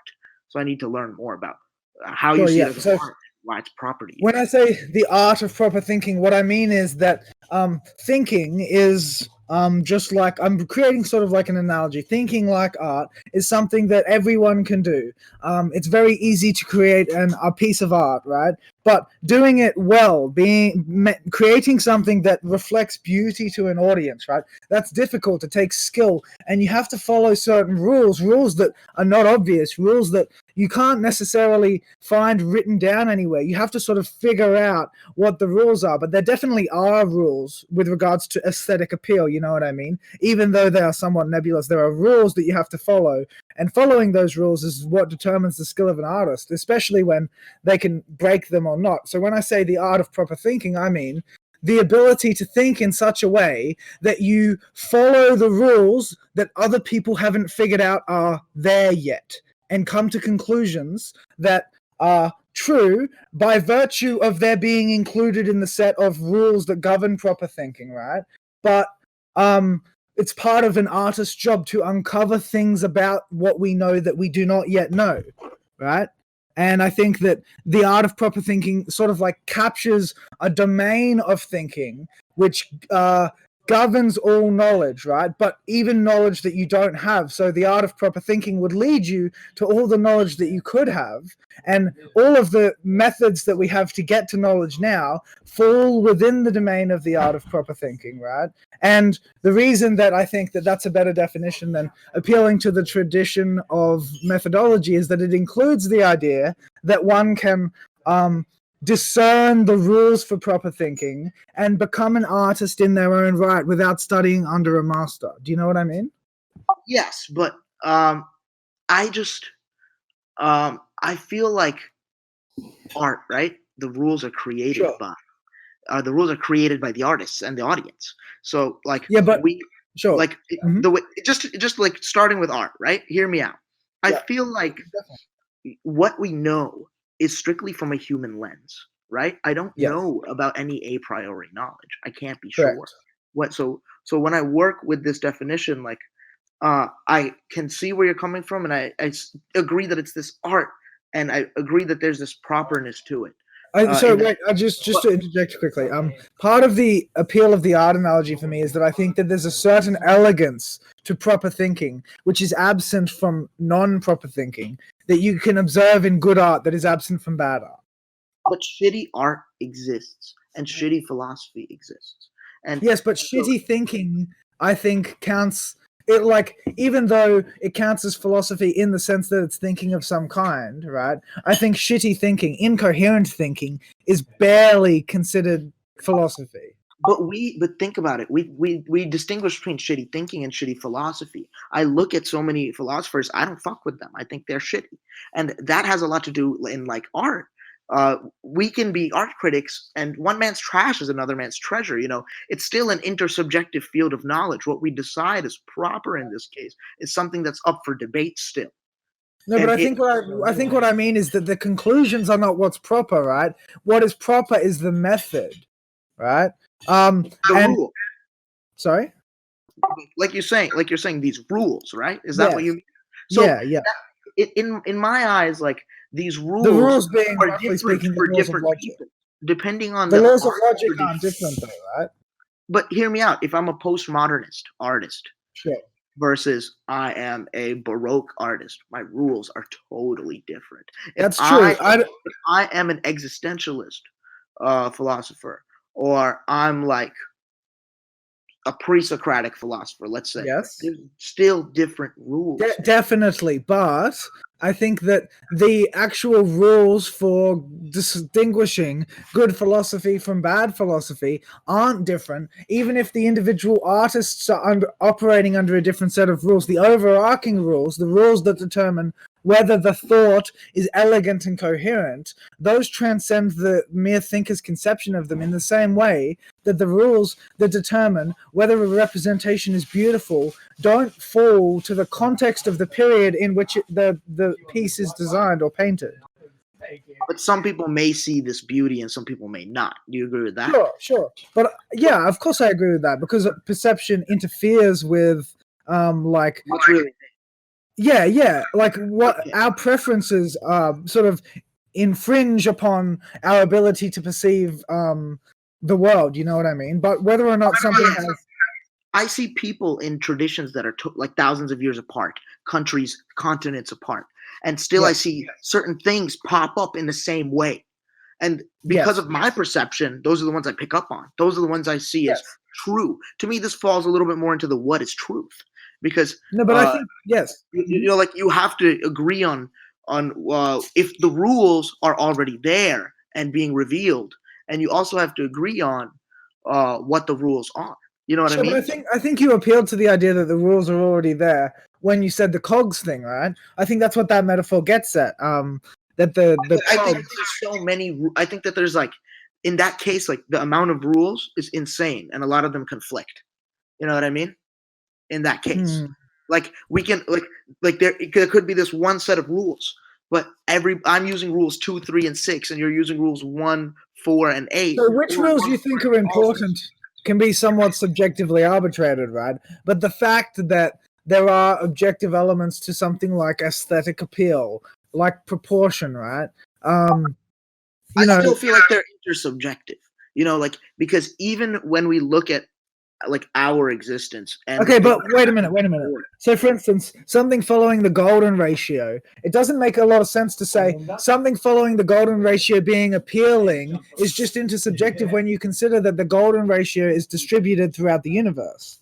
So I need to learn more about how you see it as an art, why it's proper to you. When I say the art of proper thinking, what I mean is that thinking is just like, I'm creating sort of like an analogy. Thinking like art is something that everyone can do. It's very easy to create a piece of art, right? But doing it well, creating something that reflects beauty to an audience, right? That's difficult. It takes skill, and you have to follow certain rules that are not obvious, rules that you can't necessarily find written down anywhere. You have to sort of figure out what the rules are, but there definitely are rules with regards to aesthetic appeal, you know what I mean? Even though they are somewhat nebulous, there are rules that you have to follow, and following those rules is what determines the skill of an artist, especially when they can break them or not. So when I say the art of proper thinking, I mean the ability to think in such a way that you follow the rules that other people haven't figured out are there yet, and come to conclusions that are true by virtue of their being included in the set of rules that govern proper thinking, right? But it's part of an artist's job to uncover things about what we know that we do not yet know, right? And I think that the art of proper thinking sort of like captures a domain of thinking which governs all knowledge, right? But even knowledge that you don't have. So the art of proper thinking would lead you to all the knowledge that you could have. And all of the methods that we have to get to knowledge now fall within the domain of the art of proper thinking, right? And the reason that I think that that's a better definition than appealing to the tradition of methodology is that it includes the idea that one can discern the rules for proper thinking and become an artist in their own right without studying under a master. Do you know what I mean? Yes, but I just I feel like art, right? The rules are created by the artists and the audience. So like the way just like starting with art, right? Hear me out. I feel like what we know is strictly from a human lens, right? I don't know about any a priori knowledge. I can't be sure. So when I work with this definition, like I can see where you're coming from, and I agree that it's this art, and I agree that there's this properness to it. Just to interject quickly, part of the appeal of the art analogy for me is that I think that there's a certain elegance to proper thinking, which is absent from non-proper thinking, that you can observe in good art that is absent from bad art. But shitty art exists, and shitty philosophy exists. And yes, but shitty thinking, I think, counts. It like, even though it counts as philosophy in the sense that it's thinking of some kind, right? I think shitty thinking, incoherent thinking, is barely considered philosophy. But think about it. We distinguish between shitty thinking and shitty philosophy. I look at so many philosophers, I don't fuck with them. I think they're shitty. And that has a lot to do in like art. We can be art critics, and one man's trash is another man's treasure. It's still an intersubjective field of knowledge. What we decide is proper in this case is something that's up for debate still. No, but I think what I mean is that the conclusions are not what's proper, right? What is proper is the method, right? Rule. Sorry? Like you're saying these rules, right? Is that what you mean? So in my eyes, like these rules, the rules being are different for different people, depending on the laws of logic aren't different, though, right? But hear me out. If I'm a postmodernist artist, sure, versus I am a Baroque artist, my rules are totally different. That's true. If I am an existentialist philosopher, or I'm like a pre-Socratic philosopher, let's say, yes, there's still different rules. Definitely, but I think that the actual rules for distinguishing good philosophy from bad philosophy aren't different, even if the individual artists are operating under a different set of rules. The overarching rules, the rules that determine whether the thought is elegant and coherent, those transcend the mere thinker's conception of them in the same way that the rules that determine whether a representation is beautiful don't fall to the context of the period in which the piece is designed or painted. But some people may see this beauty and some people may not. Do you agree with that? Sure. But yeah, of course I agree with that, because perception interferes with like What's really yeah, like what our preferences sort of infringe upon our ability to perceive the world, you know what I mean? But whether or not something has... I see people in traditions that are like thousands of years apart, countries, continents apart, and still I see certain things pop up in the same way. And because of my perception, those are the ones I pick up on. Those are the ones I see as true. To me, this falls a little bit more into the what is truth. Because no, but I think you know, like you have to agree on if the rules are already there and being revealed, and you also have to agree on what the rules are. You know what I mean? But I think you appealed to the idea that the rules are already there when you said the cogs thing, right? I think that's what that metaphor gets at. That the I think there's so many. I think that there's like, in that case, like the amount of rules is insane, and a lot of them conflict. You know what I mean? In that case, like we can like there could be this one set of rules, but I'm using rules 2, 3, and 6, and you're using rules 1, 4, and 8. So which rules you think are important can be somewhat subjectively arbitrated, right? But the fact that there are objective elements to something like aesthetic appeal, like proportion, right? I still feel like they're intersubjective. You know, like because even when we look at like our existence. And okay, but wait a minute. So, for instance, something following the golden ratio, it doesn't make a lot of sense to say something following the golden ratio being appealing is just intersubjective when you consider that the golden ratio is distributed throughout the universe.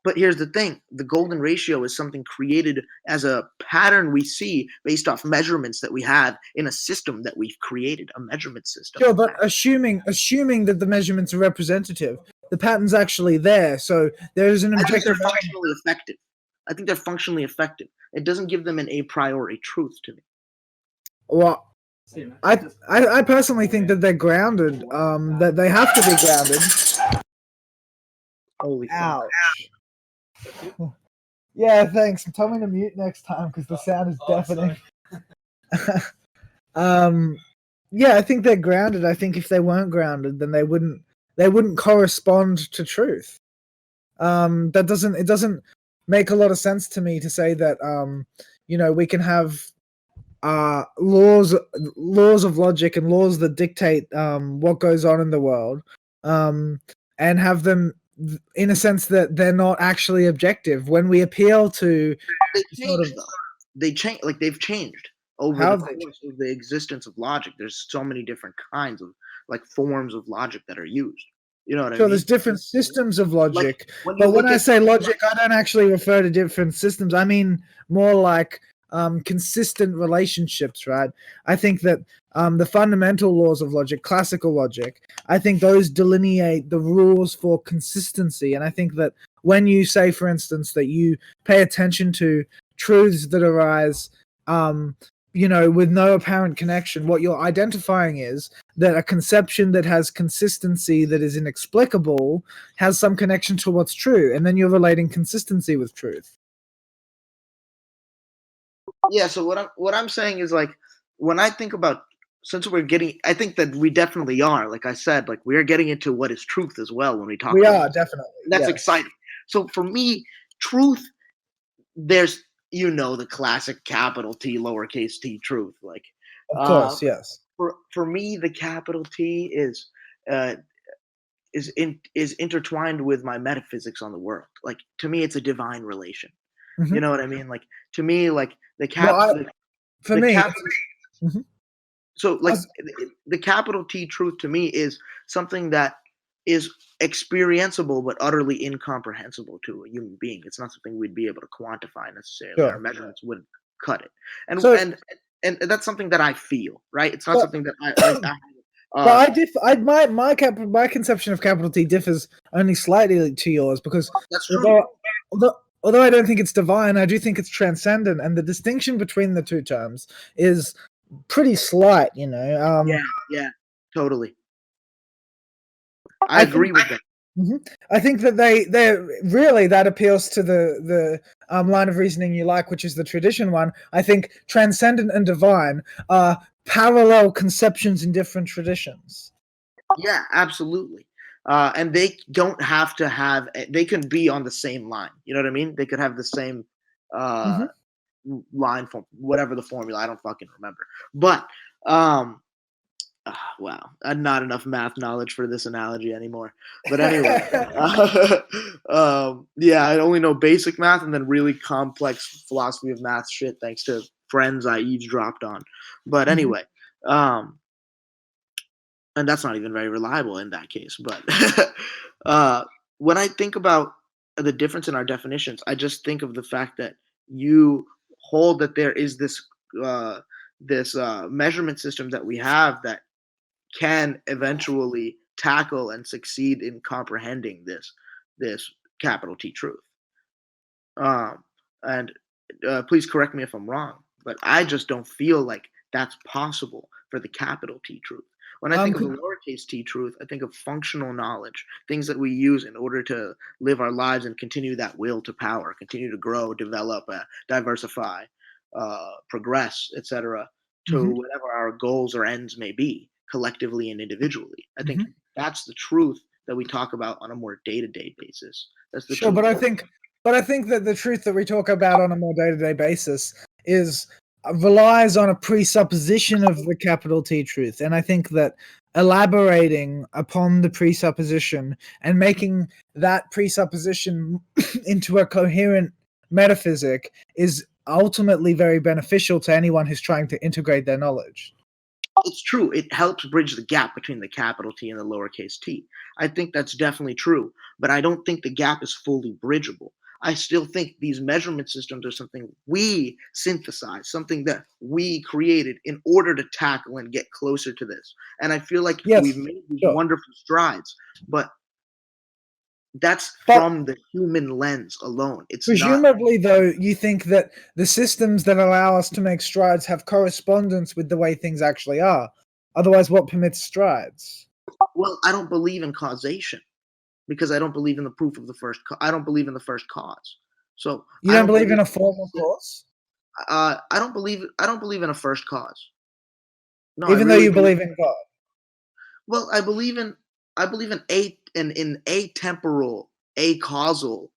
But here's the thing. The golden ratio is something created as a pattern we see based off measurements that we have in a system that we've created, a measurement system. Sure, but assuming that the measurements are representative, the pattern's actually there, so there's an objective... I think they're functionally effective. It doesn't give them an a priori truth to me. Well, I personally think that they're grounded, that they have to be grounded. Holy ouch. Yeah, thanks. Tell me to mute next time because the sound is deafening. Yeah, I think they're grounded. I think if they weren't grounded, then they wouldn't correspond to truth. It doesn't make a lot of sense to me to say that we can have laws of logic and laws that dictate what goes on in the world, and have them in a sense that they're not actually objective. When we appeal to they've changed over the course of the existence of logic. There's so many different kinds of like forms of logic that are used. You know what I mean? There's different systems of logic, but when I say logic, I don't actually refer to different systems. I mean more like consistent relationships, right? I think that the fundamental laws of logic, classical logic, I think those delineate the rules for consistency. And I think that when you say, for instance, that you pay attention to truths that arise with no apparent connection, what you're identifying is that a conception that has consistency that is inexplicable has some connection to what's true, and then you're relating consistency with truth. Yeah, so what I'm saying is, like, when I think about, since I think that we definitely are, like I said, like we are getting into what is truth as well when we talk about it. Definitely. That's exciting. So for me, truth, there's the classic capital T, lowercase t truth. Like, of course, yes. For me, the capital T is intertwined with my metaphysics on the world. Like, to me, it's a divine relation. Mm-hmm. You know what I mean? Like, to me, like the capital. So, like, the capital T truth to me is something that is experienceable but utterly incomprehensible to a human being. It's not something we'd be able to quantify necessarily. Sure. Our measurements wouldn't cut it. And So- and that's something that I feel, right? It's not But- something that I But my conception of capital T differs only slightly to yours, because that's true. although I don't think it's divine, I do think it's transcendent, and the distinction between the two terms is pretty slight, you know. Yeah, totally. I agree with that. I think that they really, that appeals to the line of reasoning you like, which is the tradition one. I think transcendent and divine are parallel conceptions in different traditions. Yeah, absolutely. And they don't have to have. They can be on the same line. You know what I mean? They could have the same line from whatever the formula. I don't fucking remember. But wow, not enough math knowledge for this analogy anymore. But anyway, yeah, I only know basic math and then really complex philosophy of math shit, thanks to friends I eavesdropped on. But anyway, and that's not even very reliable in that case. But when I think about the difference in our definitions, I just think of the fact that you hold that there is this measurement system that we have that can eventually tackle and succeed in comprehending this capital T truth. And please correct me if I'm wrong, but I just don't feel like that's possible for the capital T truth. When I think of the lowercase t truth, I think of functional knowledge, things that we use in order to live our lives and continue that will to power, continue to grow, develop, diversify, progress, etc., to whatever our goals or ends may be, collectively and individually. I think that's the truth that we talk about on a more day-to-day basis. That's the truth. But I think that the truth that we talk about on a more day-to-day basis is relies on a presupposition of the capital T truth, and I think that elaborating upon the presupposition and making that presupposition into a coherent metaphysic is ultimately very beneficial to anyone who's trying to integrate their knowledge. It's true. It helps bridge the gap between the capital T and the lowercase t. I think that's definitely true, but I don't think the gap is fully bridgeable. I still think these measurement systems are something we synthesize, something that we created in order to tackle and get closer to this. And I feel like we've made these wonderful strides, but that's from the human lens alone. It's presumably, though, you think that the systems that allow us to make strides have correspondence with the way things actually are. Otherwise, what permits strides? Well, I don't believe in causation because I don't believe in the proof of the first. I don't believe in the first cause. So you don't believe in a formal cause. I don't believe in a first cause. No, even though you believe in God. Well, I believe in atemporal, acausal.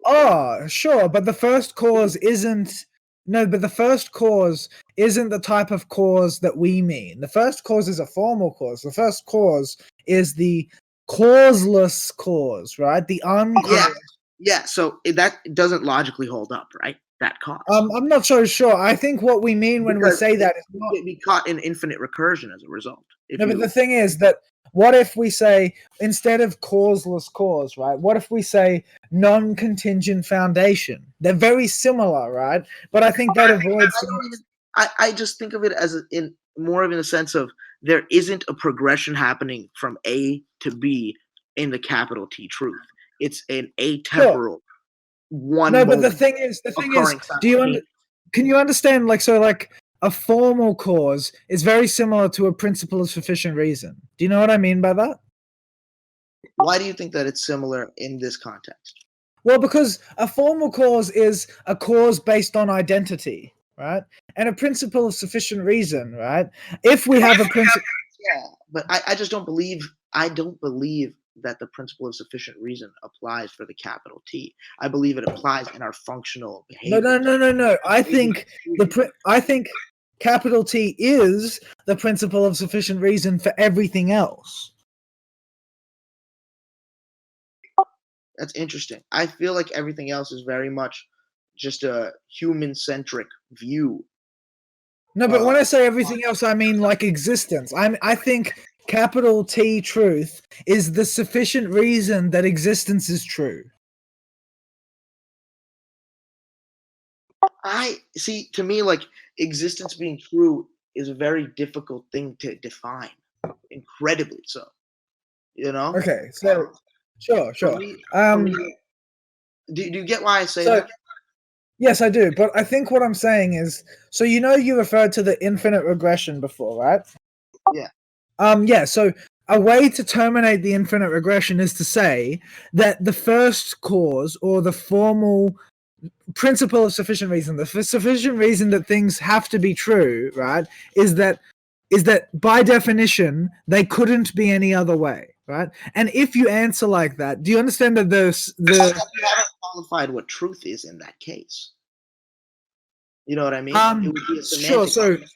Oh, sure, but the first cause isn't. No, but the first cause isn't the type of cause that we mean. The first cause is a formal cause. The first cause is the causeless cause, right? The uncaused. Yeah. So that doesn't logically hold up, right? That cause. I'm not so sure. I think what we mean when we say that is not be caught in infinite recursion as a result. No, but the thing is that what if we say instead of causeless cause, right? What if we say non-contingent foundation? They're very similar, right? But I think that avoids. I just think of it as in a sense of there isn't a progression happening from A to B in the capital T truth. It's an atemporal. One. No, but the thing is, can you understand? A formal cause is very similar to a principle of sufficient reason. Do you know what I mean by that? Why do you think that it's similar in this context? Well, because a formal cause is a cause based on identity, right? And a principle of sufficient reason, right? If we have a principle. Yeah, but I just don't believe. I don't believe that the principle of sufficient reason applies for the capital T. I believe it applies in our functional behavior. No. I think capital T is the principle of sufficient reason for everything else. That's interesting. I feel like everything else is very much just a human-centric view. No, but when I say everything else, I mean like existence. I think capital T truth is the sufficient reason that existence is true. I see. To me, like existence being true is a very difficult thing to define. Incredibly so. You know. Okay, so sure. For me, do you get why I say So that? yes, I do. But I think what I'm saying is, so you referred to the infinite regression before, right? Yeah. Yeah. So a way to terminate the infinite regression is to say that the first cause or the formal principle of sufficient reason, the sufficient reason that things have to be true, right, is that by definition they couldn't be any other way, right? And if you answer like that, do you understand that You haven't qualified what truth is in that case. You know what I mean? It would be a sure. semantic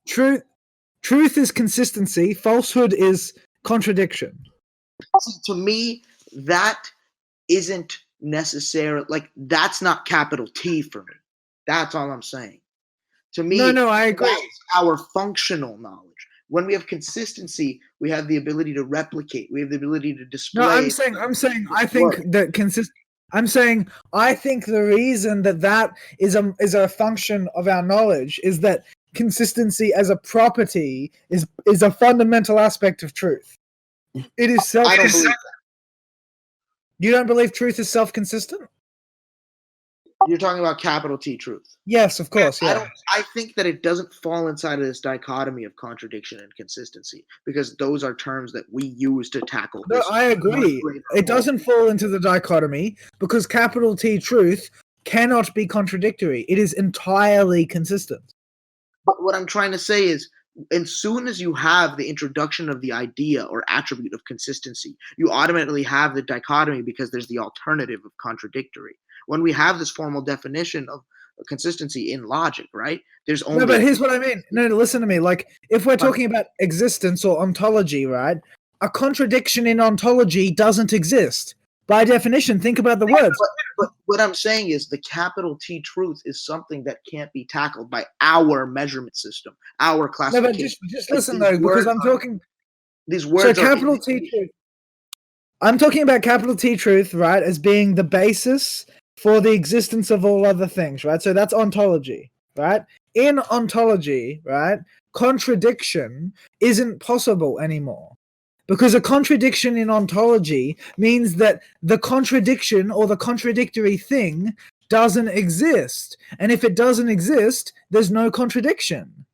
So truth is consistency, falsehood is contradiction. See, to me, that isn't necessarily like that's not capital T for me. That's all I'm saying. To me, No, I agree. that's our functional knowledge. When we have consistency, we have the ability to replicate. We have the ability to display. No, I'm saying I think that I'm saying I think the reason that is a function of our knowledge is that consistency as a property is a fundamental aspect of truth. It is self. I don't believe that. You don't believe truth is self-consistent? You're talking about capital T truth. Yes, of course. Yeah. I think that it doesn't fall inside of this dichotomy of contradiction and consistency because those are terms that we use to tackle. No, I agree. It doesn't fall into the dichotomy because capital T truth cannot be contradictory. It is entirely consistent. But what I'm trying to say is, as soon as you have the introduction of the idea or attribute of consistency, you automatically have the dichotomy because there's the alternative of contradictory. When we have this formal definition of consistency in logic, right? There's only. No, but here's what I mean. No, listen to me. Like, if we're talking about existence or ontology, right? A contradiction in ontology doesn't exist. By definition, think about the words. But what I'm saying is the capital T truth is something that can't be tackled by our measurement system, our classification. No, but just listen though, because I'm talking. These words. So capital T truth. I'm talking about capital T truth, right, as being the basis for the existence of all other things, right? So that's ontology, right? In ontology, right, contradiction isn't possible anymore. Because a contradiction in ontology means that the contradiction or the contradictory thing doesn't exist. And if it doesn't exist, there's no contradiction.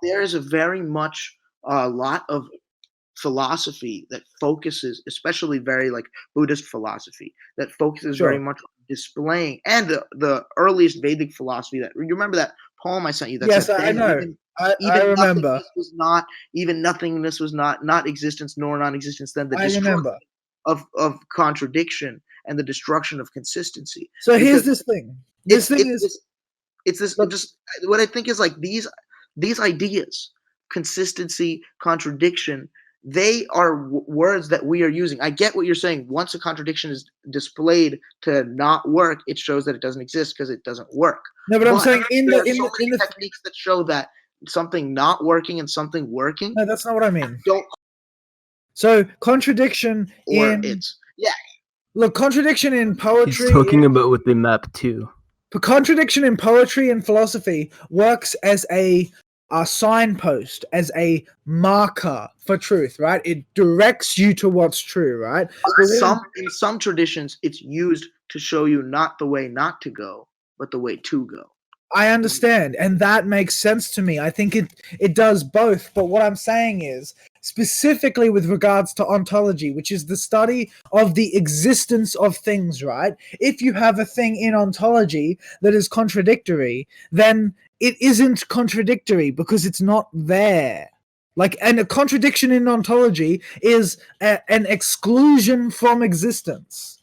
There is a very much a lot of philosophy that focuses, especially very like Buddhist philosophy, that focuses very much on displaying, and the earliest Vedic philosophy that, you remember that poem I sent you? That yes, said, I know. I remember. Nothingness was not existence nor non-existence. Then the destruction of contradiction and the destruction of consistency. So here's this thing. What I think is like these ideas, consistency, contradiction, they are words that we are using. I get what you're saying. Once a contradiction is displayed to not work, it shows that it doesn't exist because it doesn't work. No, but I'm saying in the techniques that show that something not working and something working. No, that's not what I mean. So contradiction Look, contradiction in poetry. He's talking about what they map to. Contradiction in poetry and philosophy works as a signpost, as a marker for truth, right? It directs you to what's true, right? In some traditions, it's used to show you not the way not to go, but the way to go. I understand, and that makes sense to me. I think it does both, but what I'm saying is, specifically with regards to ontology, which is the study of the existence of things, right? If you have a thing in ontology that is contradictory, then it isn't contradictory because it's not there. And a contradiction in ontology is an exclusion from existence.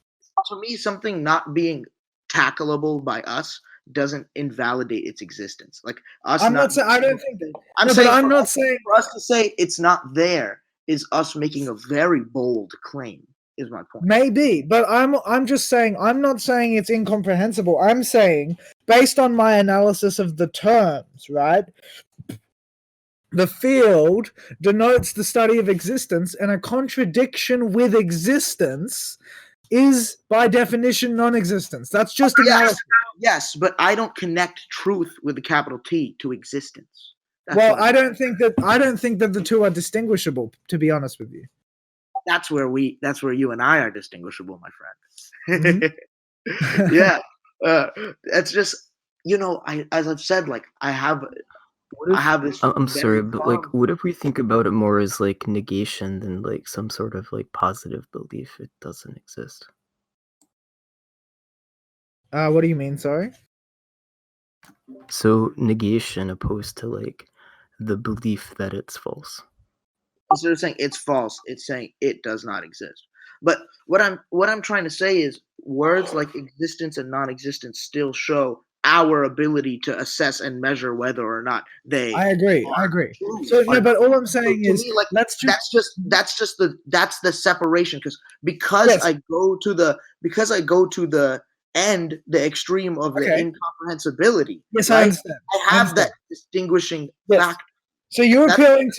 To me, something not being tackleable by us doesn't invalidate its existence. Like us, I'm not saying. I don't think that. I'm not saying for us to say it's not there is us making a very bold claim. Is my point. Maybe, but I'm just saying. I'm not saying it's incomprehensible. I'm saying, based on my analysis of the terms, right? The field denotes the study of existence, and a contradiction with existence is by definition non-existence. That's just analysis. Yes, but I don't connect truth with the capital T to existence. That's Well, what I don't think that the two are distinguishable, to be honest with you. that's where you and I are distinguishable, my friend. Mm-hmm. Yeah, it's just as I've said, like I have this. I'm sorry, very but like, strong- what if we think about it more as like negation than like some sort of like positive belief it doesn't exist? What do you mean? Sorry. So negation opposed to like the belief that it's false. Instead of saying it's false, it's saying it does not exist. But what I'm trying to say is words like existence and non-existence still show our ability to assess and measure whether or not they. I agree. true. So no, but all I'm So saying to is me, like let's just that's the separation because Yes. I go to the end, the extreme of the Okay. incomprehensibility. Yes, right? I understand. I have that distinguishing Yes. factor. So you're That's- appealing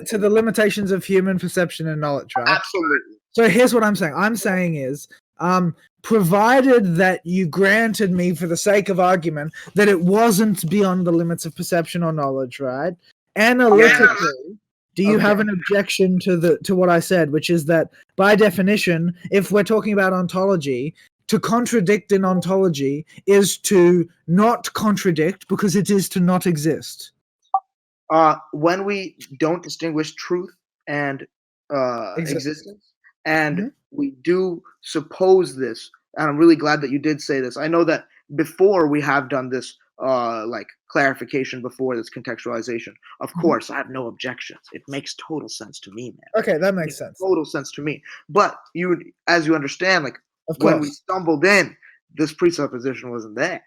to the limitations of human perception and knowledge, right? Absolutely. So here's what I'm saying. I'm saying is, provided that you granted me, for the sake of argument, that it wasn't beyond the limits of perception or knowledge, right? Analytically, do you have an objection to what I said, which is that by definition, if we're talking about ontology, to contradict in ontology is to not contradict because it is to not exist. When we don't distinguish truth and existence, and we do suppose this, and I'm really glad that you did say this. I know that before we have done this, like clarification before this contextualization. Of course, I have no objections. It makes total sense to me, man. Okay, that makes sense. Total sense to me. But as you understand, like Of when we course. stumbled in, this presupposition wasn't there.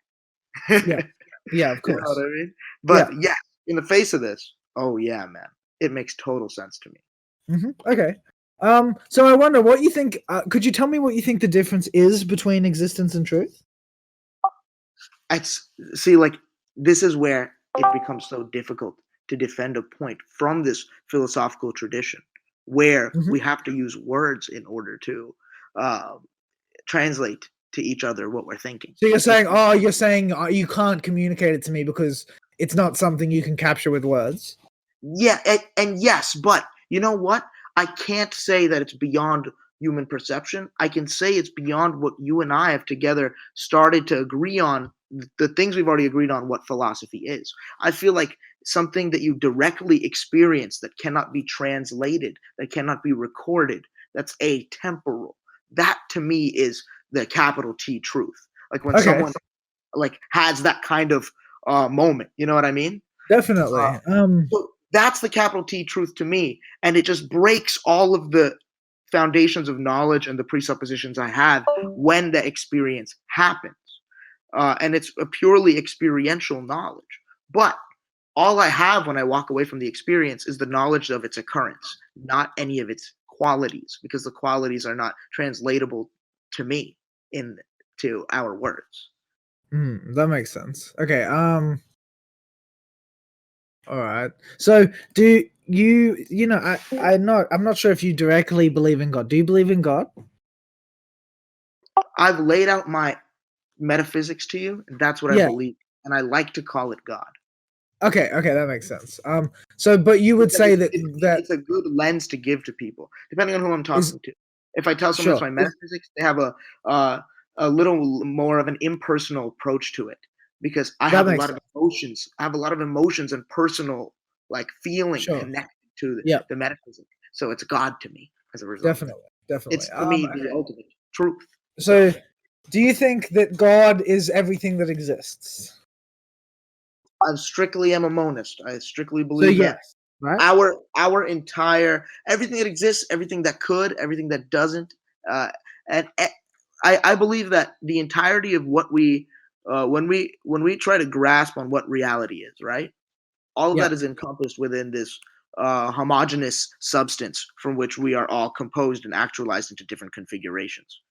Yeah, of You know course. what I mean? But yeah, in the face of this, oh yeah, man, it makes total sense to me. Okay. So I wonder what you think. Could you tell me what you think the difference is between existence and truth? See, like this is where it becomes so difficult to defend a point from this philosophical tradition, where we have to use words in order to translate to each other what we're thinking. So you're saying you can't communicate it to me because it's not something you can capture with words. Yeah, and yes, but you know what? I can't say that it's beyond human perception. I can say it's beyond what you and I have together started to agree on, the things we've already agreed on what philosophy is. I feel like something that you directly experience that cannot be translated, that cannot be recorded, that's atemporal. That to me is the capital T truth. Like when someone like has that kind of moment, you know what I mean? Definitely. So that's the capital T truth to me, and it just breaks all of the foundations of knowledge and the presuppositions I have when the experience happens. And it's a purely experiential knowledge. But all I have when I walk away from the experience is the knowledge of its occurrence, not any of its qualities, because the qualities are not translatable to me into our words. That makes sense. Okay. All right. So do I'm not sure if you directly believe in God. Do you believe in God? I've laid out my metaphysics to you, and that's what I believe, and I like to call it God. Okay, that makes sense. So but you would say that it's a good lens to give to people, depending on who I'm talking to. If I tell someone it's my metaphysics, they have a little more of an impersonal approach to it, because I have a lot of emotions. I have a lot of emotions and personal like feeling connected to the metaphysics. So it's God to me as a result. Definitely. It's to me the ultimate truth. So do you think that God is everything that exists? I strictly am a monist. I strictly believe that right? our entire everything that exists, everything that could, everything that doesn't, and I believe that the entirety of what we when we try to grasp on what reality is, right? All of that is encompassed within this homogeneous substance from which we are all composed and actualized into different configurations.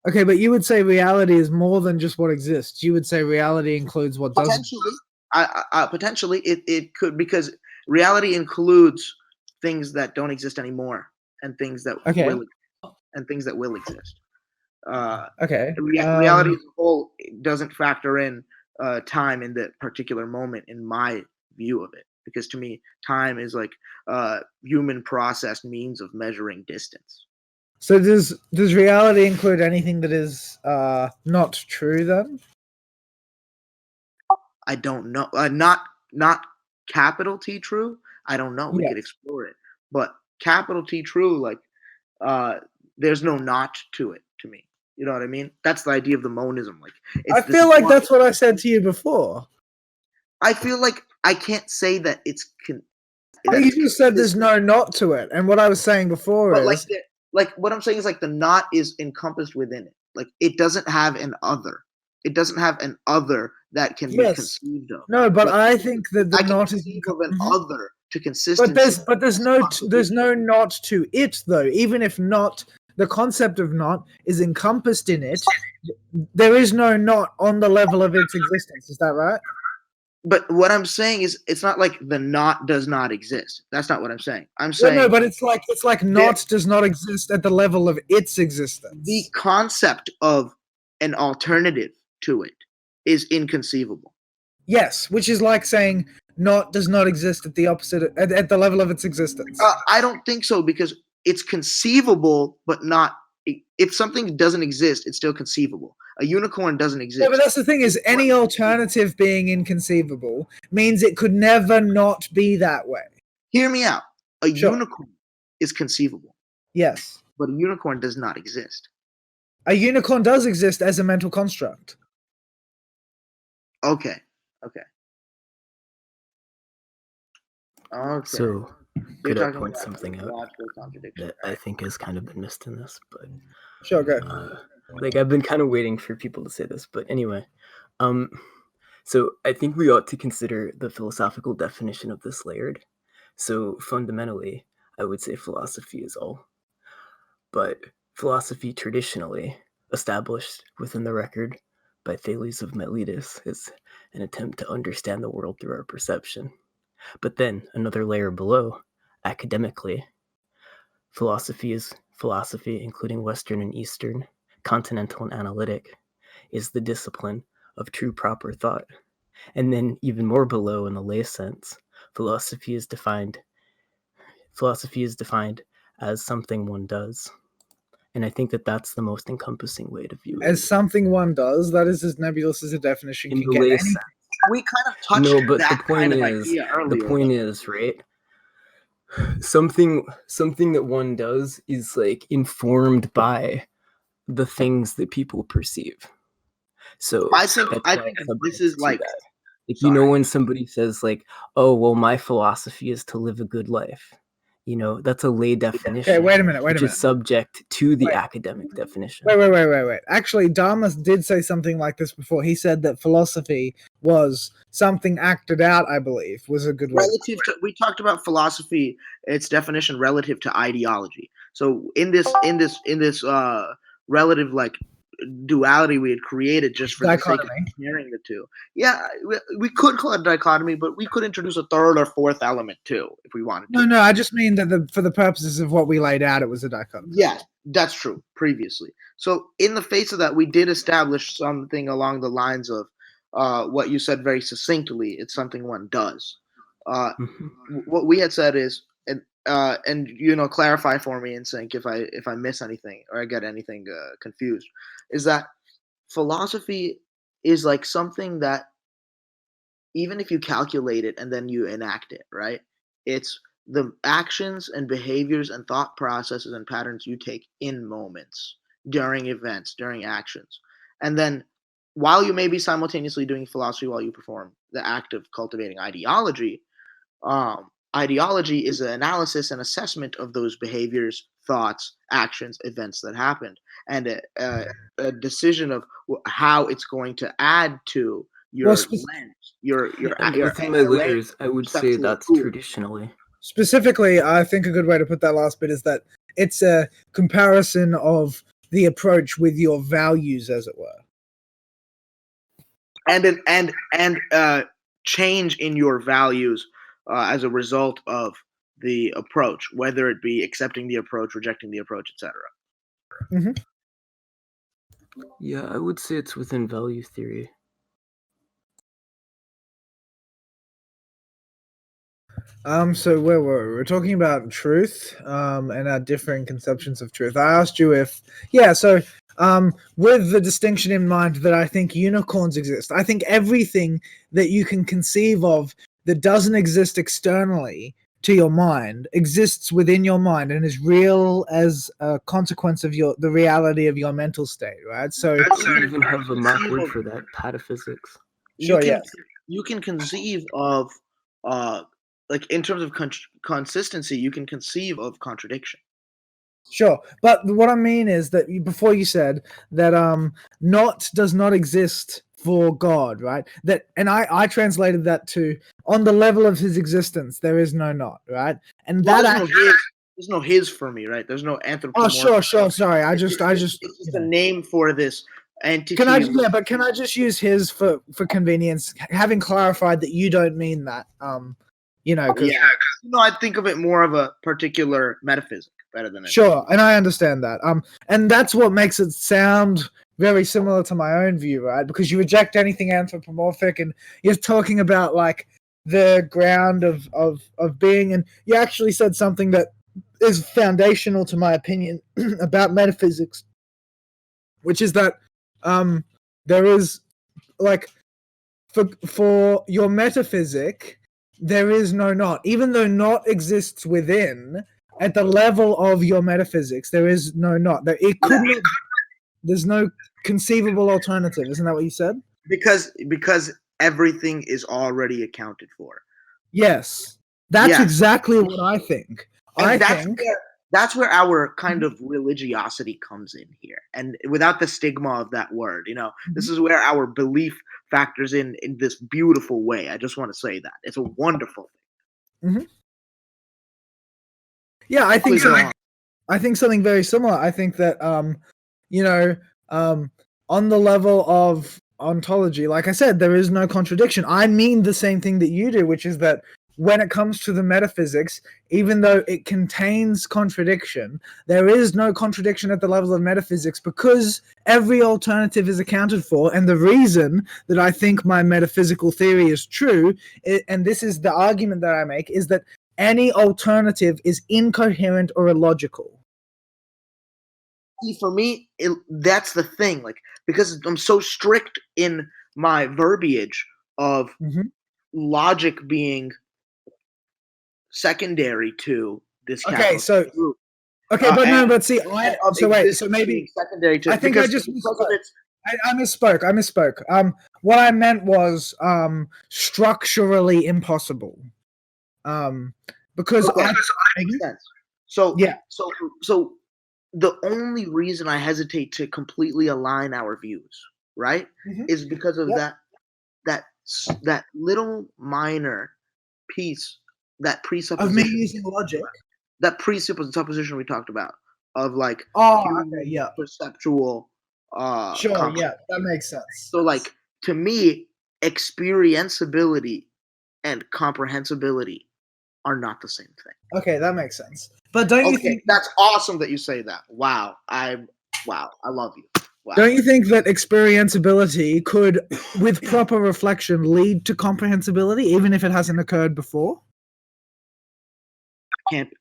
Okay, but you would say reality is more than just what exists. You would say reality includes what doesn't. Potentially, it could, because reality includes things that don't exist anymore and things that will exist. Okay. Reality as a whole doesn't factor in time in the particular moment in my view of it, because to me time is like human processed means of measuring distance. So does reality include anything that is not true then? I don't know. Not capital T true. I don't know. We could explore it, but capital T true, like there's no not to it to me. You know what I mean? That's the idea of the monism. Like I feel like that's what I said to you before. I feel like I can't say that it's. You just said there's no not to it, and what I was saying before is like what I'm saying is like the not is encompassed within it. Like it doesn't have an other. It doesn't have an other that can be conceived of. No, but I think that the not is of an other to consistency. But there's no not to it though. Even if not, the concept of not is encompassed in it. There is no not on the level of its existence. Is that right? But what I'm saying is, it's not like the not does not exist. That's not what I'm saying. I'm saying no, but it's like not does not exist at the level of its existence. The concept of an alternative to it is inconceivable. Yes, which is like saying not does not exist at the opposite at the level of its existence. I don't think so, because it's conceivable, but not. If something doesn't exist, it's still conceivable. A unicorn doesn't exist. Yeah, but that's the thing is, any alternative being inconceivable means it could never not be that way. Hear me out. A unicorn is conceivable. Yes. But a unicorn does not exist. A unicorn does exist as a mental construct. Okay. So, could I point something out that I think has kind of been missed in this? But sure, go. Like I've been kind of waiting for people to say this, but anyway, so I think we ought to consider the philosophical definition of this layered. So fundamentally, I would say philosophy is all, but philosophy traditionally established within the record by Thales of Miletus is an attempt to understand the world through our perception. But then another layer below, academically, philosophy is philosophy, including Western and Eastern, continental and analytic, is the discipline of true proper thought. And then even more below in the lay sense, philosophy is defined as something one does. And I think that that's the most encompassing way to view it. As something one does, that is as nebulous as a definition in can the get. lay sense. We kind of touched that kind of idea earlier. The point is, right? Something that one does is like informed by the things that people perceive. So I think this is like you know, when somebody says like, oh well, my philosophy is to live a good life, you know, that's a lay definition. Okay, wait a minute. Which is subject to the academic definition. Wait. Actually, Dharma did say something like this before. He said that philosophy was something acted out, I believe, was a good way. We talked about philosophy, its definition relative to ideology. So in this relative like duality we had created just for dichotomy. The sake of comparing the two. Yeah, we could call it a dichotomy, but we could introduce a third or fourth element too if we wanted to. No, I just mean that for the purposes of what we laid out, it was a dichotomy. Yeah, that's true, previously. So in the face of that, we did establish something along the lines of what you said very succinctly. It's something one does. What we had said is, and you know, clarify for me and think if I miss anything or I get anything confused, is that philosophy is like something that even if you calculate it and then you enact it, right? It's the actions and behaviors and thought processes and patterns you take in moments, during events, during actions. And then while you may be simultaneously doing philosophy while you perform the act of cultivating ideology, ideology is an analysis and assessment of those behaviors, thoughts, actions, events that happened, and a decision of how it's going to add to your lens, within my layers, I would say that's traditionally. Specifically, I think a good way to put that last bit is that it's a comparison of the approach with your values, as it were, and change in your values as a result of the approach, whether it be accepting the approach, rejecting the approach, etc. Yeah, I would say it's within value theory. So where were we? We're talking about truth, and our differing conceptions of truth. I asked you if, with the distinction in mind that I think unicorns exist. I think everything that you can conceive of that doesn't exist externally to your mind exists within your mind and is real as a consequence of the reality of your mental state, right? So, We even have a Mac word for that, pataphysics. Sure, yeah. You can conceive of, like in terms of consistency, you can conceive of contradiction. Sure, but what I mean is that before you said that not does not exist for God, right? That, and I translated that to on the level of his existence there is no not, right? And Well, that there's no his for me, right? There's no oh anthropomorphic. sure, sorry, It's just a name for this entity. Can I just use his for convenience, having clarified that you don't mean that, I think of it more of a particular metaphysic better than sure, and I understand that. And that's what makes it sound very similar to my own view, right? Because you reject anything anthropomorphic, and you're talking about like the ground of being, and you actually said something that is foundational to my opinion about metaphysics, which is that there is like for your metaphysic there is no not, even though not exists within. At the level of your metaphysics, there is no not. There's no conceivable alternative. Isn't that what you said? Because everything is already accounted for. Yes, that's exactly what I think. And that's where our kind of religiosity comes in here, and without the stigma of that word, this is where our belief factors in this beautiful way. I just want to say that it's a wonderful thing. Mm-hmm. Yeah, I think something very similar. I think that on the level of ontology, like I said, there is no contradiction. I mean the same thing that you do, which is that when it comes to the metaphysics, even though it contains contradiction, there is no contradiction at the level of metaphysics because every alternative is accounted for. And the reason that I think my metaphysical theory is true, and this is the argument that I make, is that any alternative is incoherent or illogical. For me, that's the thing. Like, because I'm so strict in my verbiage of logic being secondary to this. Okay, so group. but see, maybe secondary to. I think I just I misspoke. What I meant was structurally impossible. Because makes sense. So yeah. So the only reason I hesitate to completely align our views, right, is because of that little minor piece, that presupposition of me using logic, that presupposition we talked about of like perceptual. Sure, that makes sense. So like to me, experienceability and comprehensibility are not the same thing. Okay, that makes sense. But don't you think that's awesome that you say that? Wow, I love you. Wow. Don't you think that experienceability could, with proper reflection, lead to comprehensibility, even if it hasn't occurred before?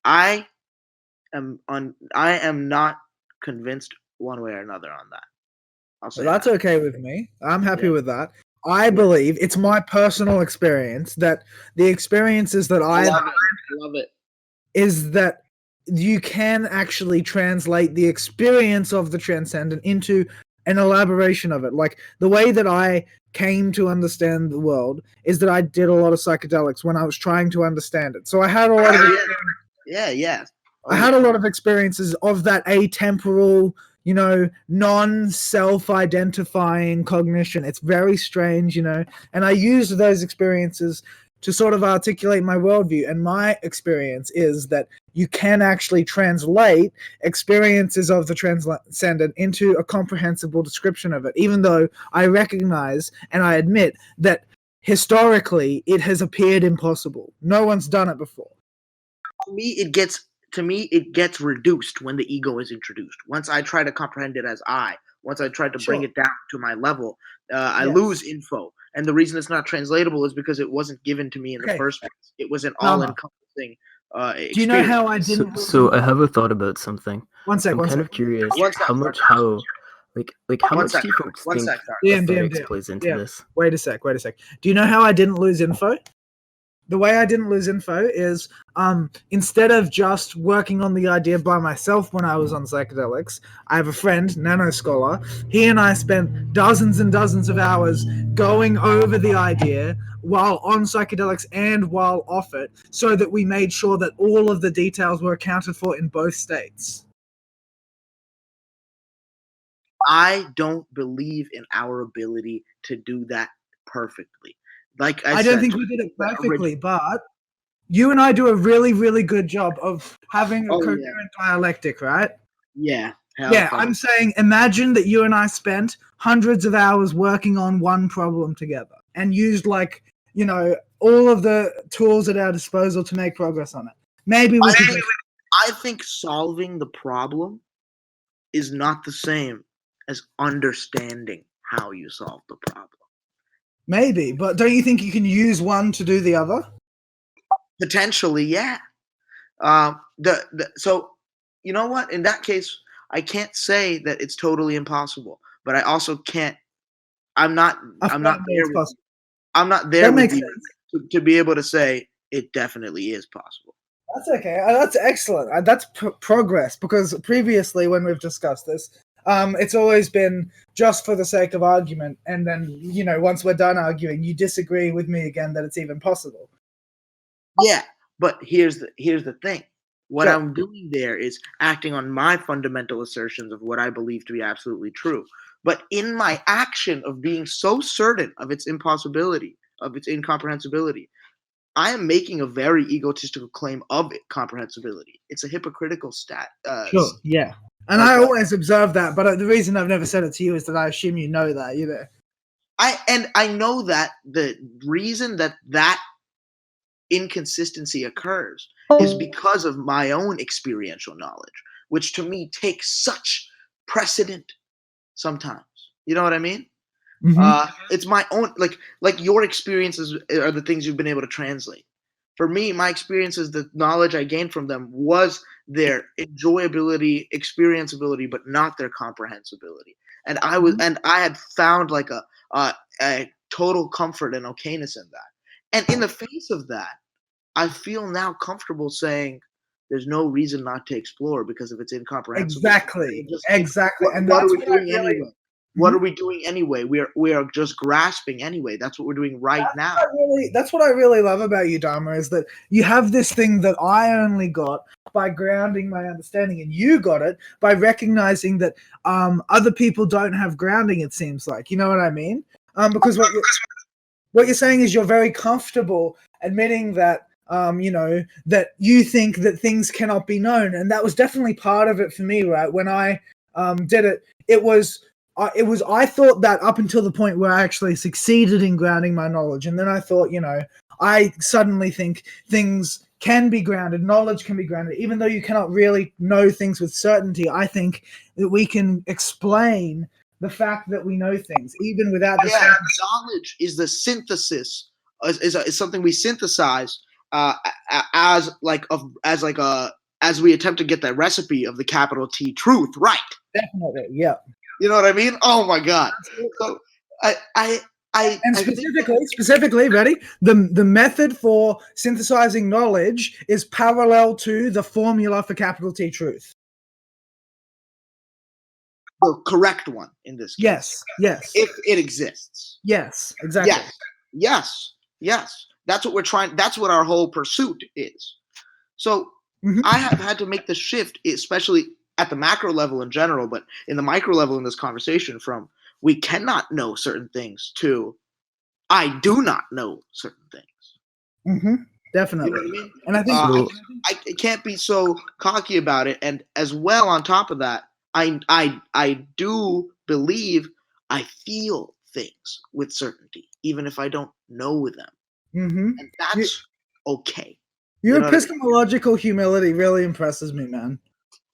I am not convinced one way or another on that. I'll say that's okay with me. I'm happy with that. I believe it's my personal experience that the experiences that I love it is that you can actually translate the experience of the transcendent into an elaboration of it. Like the way that I came to understand the world is that I did a lot of psychedelics when I was trying to understand it. So I had a lot of I had a lot of experiences of that atemporal, non-self-identifying cognition. It's very strange, and I used those experiences to sort of articulate my worldview. And my experience is that you can actually translate experiences of the transcendent into a comprehensible description of it, even though I recognize and I admit that historically it has appeared impossible. No one's done it before. To me, it gets reduced when the ego is introduced. Once I try to comprehend it as I, Once I tried to bring Sure. it down to my level, I Yes. lose info. And the reason it's not translatable is because it wasn't given to me in the Okay. first place. It was an Dharma. all-encompassing Do you know experience. how I So, didn't? so I have a thought about something. One sec. I'm One kind sec. of curious One sec, how sorry. how One much sec, do you folks one think sec, sorry. DM. aesthetics plays into DM. this? Wait a sec. Do you know how I didn't lose info? The way I didn't lose info is instead of just working on the idea by myself when I was on psychedelics, I have a friend, Nano Scholar. He and I spent dozens and dozens of hours going over the idea while on psychedelics and while off it, so that we made sure that all of the details were accounted for in both states. I don't believe in our ability to do that perfectly. Like I I don't said, think we did it perfectly, but you and I do a really, really good job of having a Oh, yeah. coherent dialectic, right? Yeah. Yeah, I'm saying imagine that you and I spent hundreds of hours working on one problem together and used, like, you know, all of the tools at our disposal to make progress on it. Maybe we could. I think solving the problem is not the same as understanding how you solve the problem. Maybe, but don't you think you can use one to do the other? Potentially, yeah. So you know what? In that case, I can't say that it's totally impossible, but I also can't. I'm not there. With, I'm not there That with makes you sense. to be able to say it definitely is possible. That's okay. That's excellent. That's progress, because previously when we've discussed this, it's always been just for the sake of argument, and then, you know, once we're done arguing, you disagree with me again that it's even possible. Yeah, but here's the thing. What Sure. I'm doing there is acting on my fundamental assertions of what I believe to be absolutely true. But in my action of being so certain of its impossibility, of its incomprehensibility, I am making a very egotistical claim of comprehensibility. It's a hypocritical Sure, yeah. And I always observe that, but the reason I've never said it to you is that I assume you know that, you know. I know that the reason that inconsistency occurs is because of my own experiential knowledge, which to me takes such precedent sometimes. You know what I mean? Mm-hmm. It's my own, like your experiences are the things you've been able to translate. For me, my experiences, the knowledge I gained from them was their enjoyability, experienceability, but not their comprehensibility. And I had found like a total comfort and okayness in that. And in the face of that, I feel now comfortable saying there's no reason not to explore because of its incomprehensible. Exactly. And what are that's we what doing I really, anyway? What are we doing anyway? We are just grasping anyway. That's what we're doing right now. That's what I really love about you, Dharma, is that you have this thing that I only got by grounding my understanding, and you got it by recognizing that other people don't have grounding, it seems like. You know what I mean? Because what you're saying is you're very comfortable admitting that you know, that you think that things cannot be known, and that was definitely part of it for me, right? When I did it, I thought that up until the point where I actually succeeded in grounding my knowledge, and then I thought, you know, I suddenly think things can be grounded, knowledge can be grounded, even though you cannot really know things with certainty. I think that we can explain the fact that we know things, even without the knowledge is the synthesis, is something we synthesize as we attempt to get that recipe of the capital T truth right. Definitely, yeah. You know what I mean? Oh my God! So specifically, ready? The method for synthesizing knowledge is parallel to the formula for capital T truth. The correct one in this case. Yes. If it exists. Yes, exactly. Yes. That's what we're trying. That's what our whole pursuit is. So I have had to make the shift, especially at the macro level in general, but in the micro level in this conversation, from we cannot know certain things to I do not know certain things. Definitely. You know what I mean? And I think I can't be so cocky about it. And as well, on top of that, I do believe I feel things with certainty, even if I don't know them. And that's okay. Your epistemological humility really impresses me, man.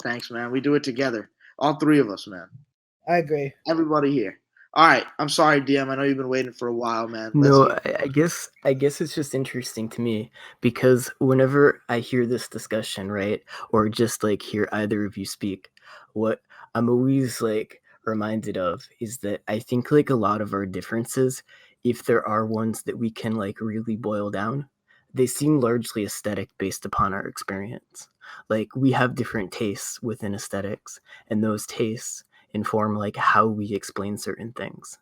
Thanks, man. We do it together. All three of us, man. I agree. Everybody here. All right. I'm sorry, DM. I know you've been waiting for a while, man. No, I guess it's just interesting to me because whenever I hear this discussion, right, or just like hear either of you speak, what I'm always like reminded of is that I think like a lot of our differences, if there are ones that we can like really boil down, they seem largely aesthetic based upon our experience. Like we have different tastes within aesthetics, and those tastes inform like how we explain certain things.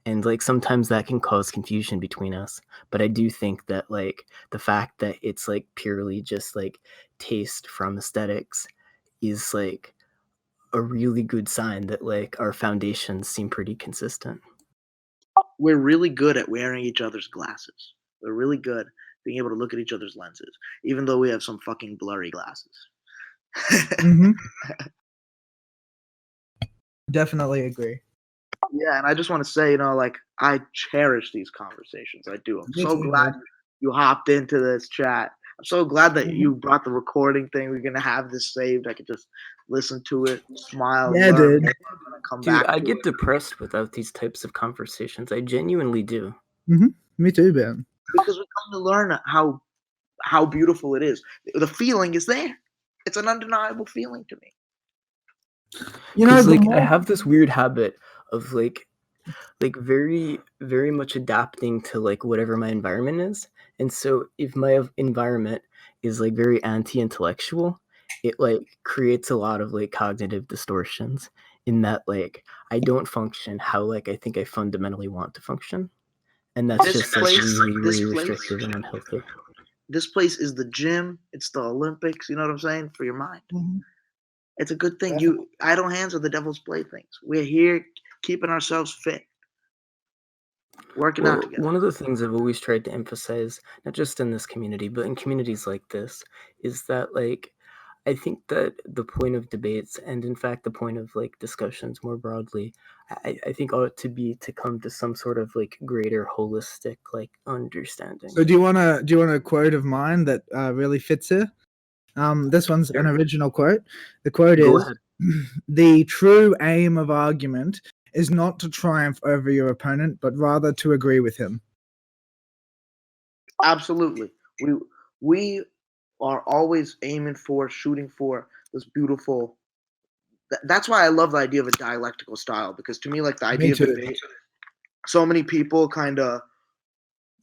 And like sometimes that can cause confusion between us, but I do think that like the fact that it's like purely just like taste from aesthetics is like a really good sign that like our foundations seem pretty consistent. We're really good at wearing each other's glasses. We're really good being able to look at each other's lenses, even though we have some fucking blurry glasses. Mm-hmm. Definitely agree. Yeah, and I just want to say, like, I cherish these conversations. I do. I'm Me so too, glad man. you hopped into this chat. I'm so glad that Mhm. you brought the recording thing. We're gonna have this saved. I could just listen to it, smile, Yeah, learn dude. more, come Dude, back I to get it. depressed without these types of conversations. I genuinely do. Me too, Ben. Because we come to learn how beautiful it is. The feeling is there. It's an undeniable feeling to me. You know, Because the like I more have this weird habit of like very very much adapting to like whatever my environment is. And so if my environment is like very anti-intellectual, it like creates a lot of like cognitive distortions in that like I don't function how like I think I fundamentally want to function. And that's This just like place, really restrictive and unhealthy. this place is the gym. It's the Olympics. You know what I'm saying? For your mind. Mhm. It's a good thing. Definitely. Idle hands are the devil's playthings. We're here keeping ourselves fit, working out Well, together. one of the things I've always tried to emphasize, not just in this community, but in communities like this, is that like I think that the point of debates and in fact the point of like discussions more broadly, I think ought to be to come to some sort of like greater holistic like understanding. So do you want a quote of mine that really fits here? This one's an Sure. original quote. The quote Go is, ahead. "The true aim of argument is not to triumph over your opponent, but rather to agree with him." Absolutely. We are always aiming for, shooting for this beautiful. That's why I love the idea of a dialectical style, because to me, like, the Me idea of too. debate, so many people kind of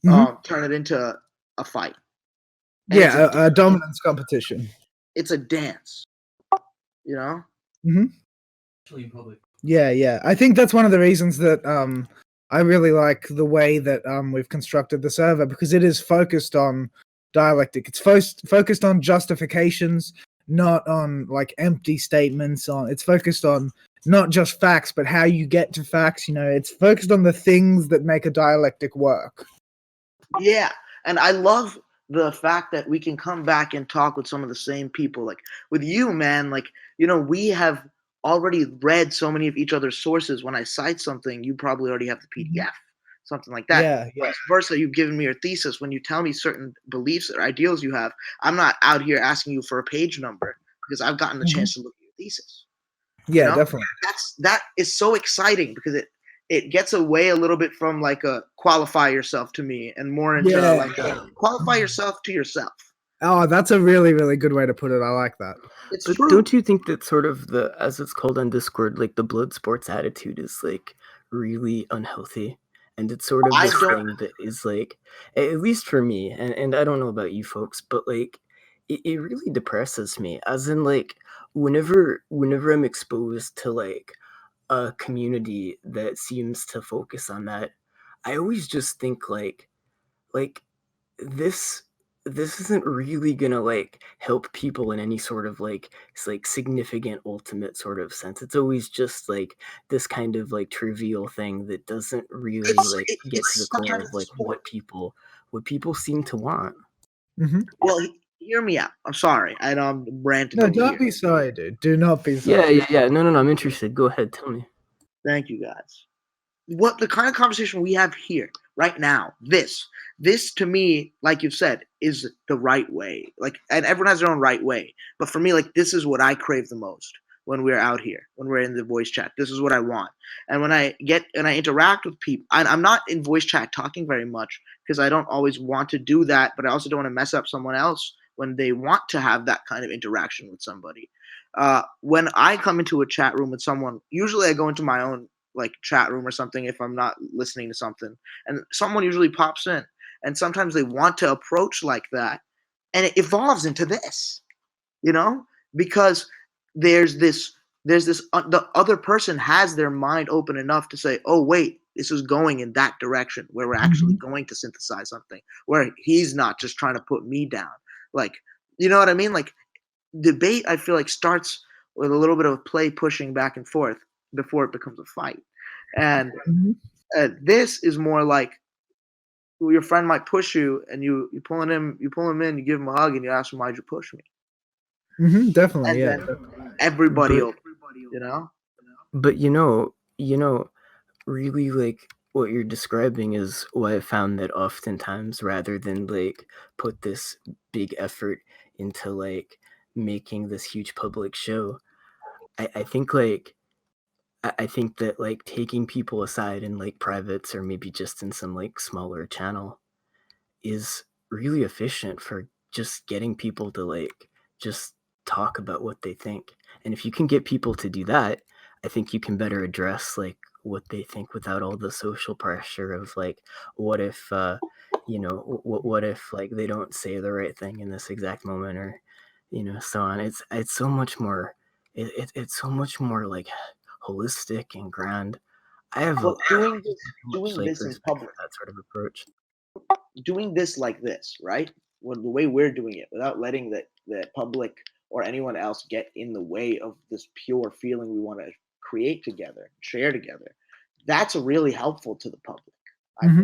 Mhm. turn it into a fight, and Yeah, a dominance competition. it's a dance. You know. Yeah. I think that's one of the reasons that I really like the way that we've constructed the server, because it is focused on dialectic. It's focused on justifications, not on like empty statements. It's focused on not just facts, but how you get to facts. You know, it's focused on the things that make a dialectic work. Yeah, and I love the fact that we can come back and talk with some of the same people. Like with you, man, like, we have already read so many of each other's sources. When I cite something, you probably already have the PDF, something like that. Yeah. Vice versa, you've given me your thesis. When you tell me certain beliefs or ideals you have, I'm not out here asking you for a page number because I've gotten the chance to look at your thesis. Yeah, definitely. That is so exciting because it gets away a little bit from like a qualify yourself to me and more into like a qualify yourself to yourself. Oh, that's a really, really good way to put it. I like that. It's But true. don't you think that sort of the, as it's called on Discord, like the blood sports attitude is like really unhealthy? And it's sort of I this don't. thing that is like, at least for me, and I don't know about you folks, but like it really depresses me. As in like whenever I'm exposed to like a community that seems to focus on that, I always just think like this isn't really gonna like help people in any sort of like significant ultimate sort of sense. It's always just like this kind of like trivial thing that doesn't really like get to the core of like what people seem to want. Well, hear me out. I'm sorry. I know I'm ranting No, over don't here. be sorry, dude. Do not be sorry. Yeah. No, I'm interested. Go ahead, tell me. Thank you, guys. What the kind of conversation we have here right now, this to me, like you've said, is the right way. Like, and everyone has their own right way. But for me, like, this is what I crave the most. when we're out here, when we're in the voice chat. This is what I want. And when I interact with people, I'm not in voice chat talking very much because I don't always want to do that, but I also don't want to mess up someone else when they want to have that kind of interaction with somebody. When I come into a chat room with someone, usually I go into my own like chat room or something if I'm not listening to something, and someone usually pops in, and sometimes they want to approach like that, and it evolves into this, because there's this the other person has their mind open enough to say, oh wait, this is going in that direction where we're actually going to synthesize something, where he's not just trying to put me down. Like, you know what I mean? Like, debate, I feel like, starts with a little bit of play pushing back and forth before it becomes a fight. And this is more like your friend might push you, and you pull him in, you give him a hug, and you ask him, why'd you push me? Definitely, And yeah. then everybody But opens, you know? but really, like, what you're describing is why I found that oftentimes, rather than like put this big effort into like making this huge public show, I think like I think that like taking people aside in like privates or maybe just in some like smaller channel is really efficient for just getting people to like just talk about what they think. And if you can get people to do that, I think you can better address like what they think without all the social pressure of like, what if what if like they don't say the right thing in this exact moment, or so on. It's so much more it's so much more like holistic and grand. I have But doing much like this in respect public, for that sort of approach. doing this like this, right? When the way we're doing it, without letting the public or anyone else get in the way of this pure feeling we want to create together, share together, that's really helpful to the public, I think.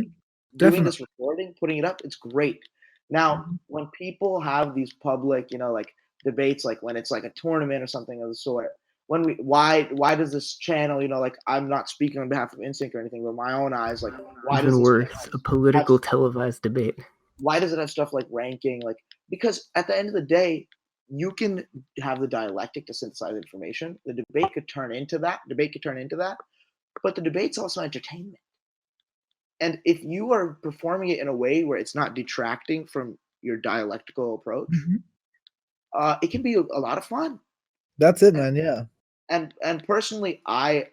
Doing Definitely. this recording, putting it up, it's great. Now, when people have these public, like debates, like when it's like a tournament or something of the sort, why does this channel, like, I'm not speaking on behalf of Instinct or anything, but my own eyes, like, why does Even this worse, a have political televised debate. why does it have stuff like ranking? Like, because at the end of the day, you can have the dialectic to synthesize information. The debate could turn into that. But the debate's also entertainment. And if you are performing it in a way where it's not detracting from your dialectical approach, it can be a lot of fun. That's it, man. Yeah. And personally, I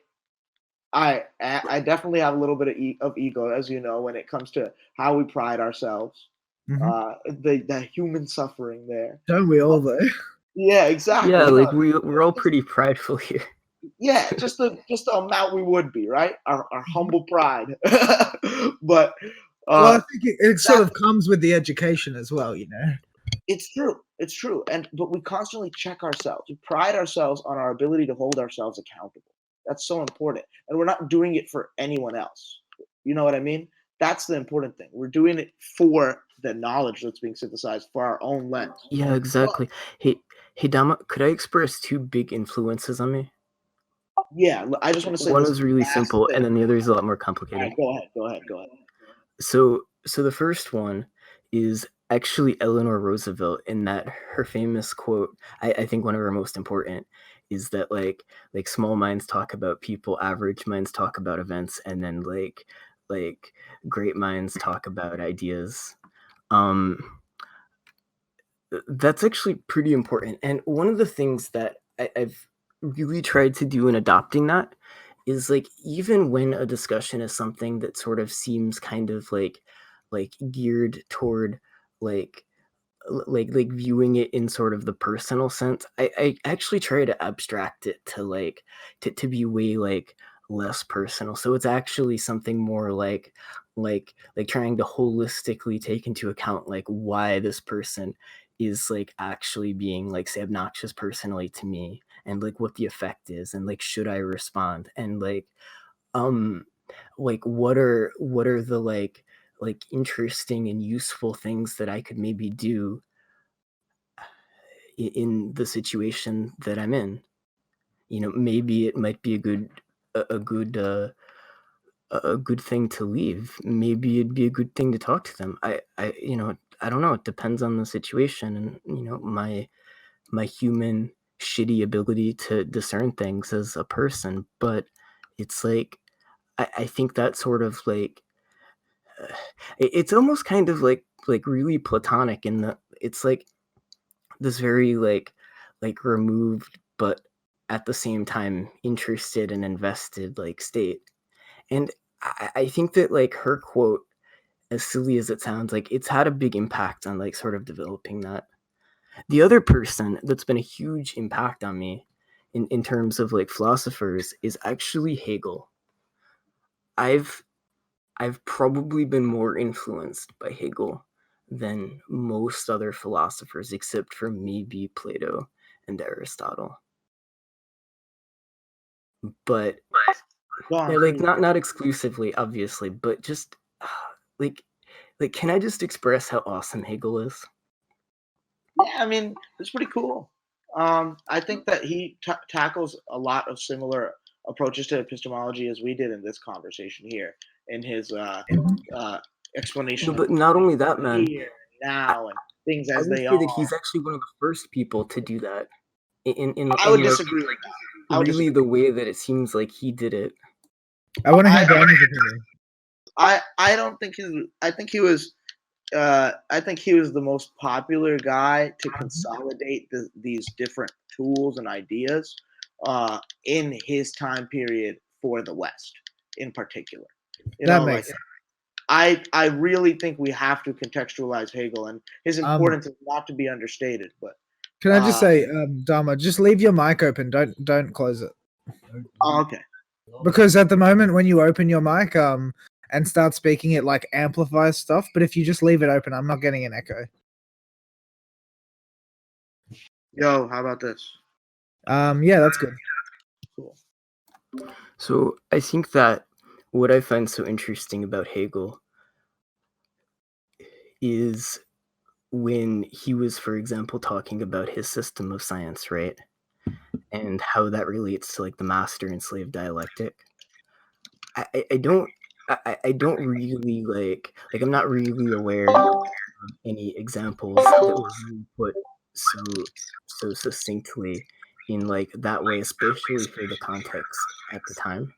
definitely have a little bit of ego, as you know, when it comes to how we pride ourselves. The human suffering there. Don't we all, though? Yeah, exactly. Yeah, No, like we're all pretty prideful here. yeah, just the amount we would be, right? Our humble pride. But Well, I think it sort that, of comes with the education as well, it's true. But we constantly check ourselves. We pride ourselves on our ability to hold ourselves accountable. That's so important. And we're not doing it for anyone else. You know what I mean? That's the important thing. We're doing it for the knowledge that's being synthesized, for our own lens. Yeah, exactly. Hey, Dama, could I express two big influences on me? Yeah, I just want to say One this was really last simple, thing. and then the other is a lot more All complicated. right, go ahead. So the first one is actually Eleanor Roosevelt, in that her famous quote, I think one of her most important, is that like small minds talk about people, average minds talk about events, and then like great minds talk about ideas. That's actually pretty important. And one of the things that I've really tried to do in adopting that is like, even when a discussion is something that sort of seems kind of like geared toward like viewing it in sort of the personal sense, I actually try to abstract it to like to be way like less personal, so it's actually something more like trying to holistically take into account like why this person is like actually being like, say, obnoxious personally to me, and like what the effect is, and like should I respond, and um what are the like interesting and useful things that I could maybe do in the situation that I'm in. Maybe it might be a good a good thing to leave. Maybe it'd be a good thing to talk to them. I don't know. It depends on the situation, and my human shitty ability to discern things as a person, but it's like I think that sort of like it's almost kind of like really platonic in that it's like this very like removed but at the same time interested and invested like state. And I think that like her quote, as silly as it sounds, like it's had a big impact on like sort of developing that. The other person that's been a huge impact on me in terms of like philosophers is actually Hegel. I've probably been more influenced by Hegel than most other philosophers, except for maybe Plato and Aristotle. But Go on, like please. not exclusively, obviously, but just like can I just express how awesome Hegel is? Yeah, I mean, it's pretty cool. I think that he tackles a lot of similar approaches to epistemology as we did in this conversation here, in his explanation No, of but not only that, man. here, now, and things I as would they say are. that he's actually one of the first people to do that. I would like, disagree with that. I would really disagree. the way that it seems like he did it. I want to hear Danny's opinion. I don't think I think he was the most popular guy to consolidate these different tools and ideas in his time period for the West, in particular. That makes sense. I really think we have to contextualize Hegel, and his importance is not to be understated. But Can I just say, Dharma, just leave your mic open. Don't close it. okay. Because at the moment, when you open your mic, and start speaking, it like amplifies stuff. But if you just leave it open, I'm not getting an echo. Yo, how about this? Yeah, that's good. Cool. So I think that what I find so interesting about Hegel is when he was, for example, talking about his system of science, right? And how that relates to like the master and slave dialectic. I don't really like I'm not really aware of any examples that were really put so succinctly in like that way, especially for the context at the time.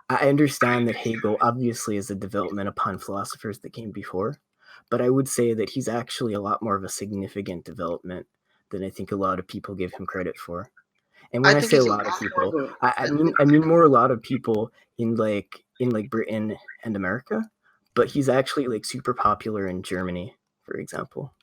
I understand that Hegel obviously is a development upon philosophers that came before, but I would say that he's actually a lot more of a significant development than I think a lot of people give him credit for. And when I say a lot of people, I mean more a lot of people in Britain and America, but he's actually like super popular in Germany, for example,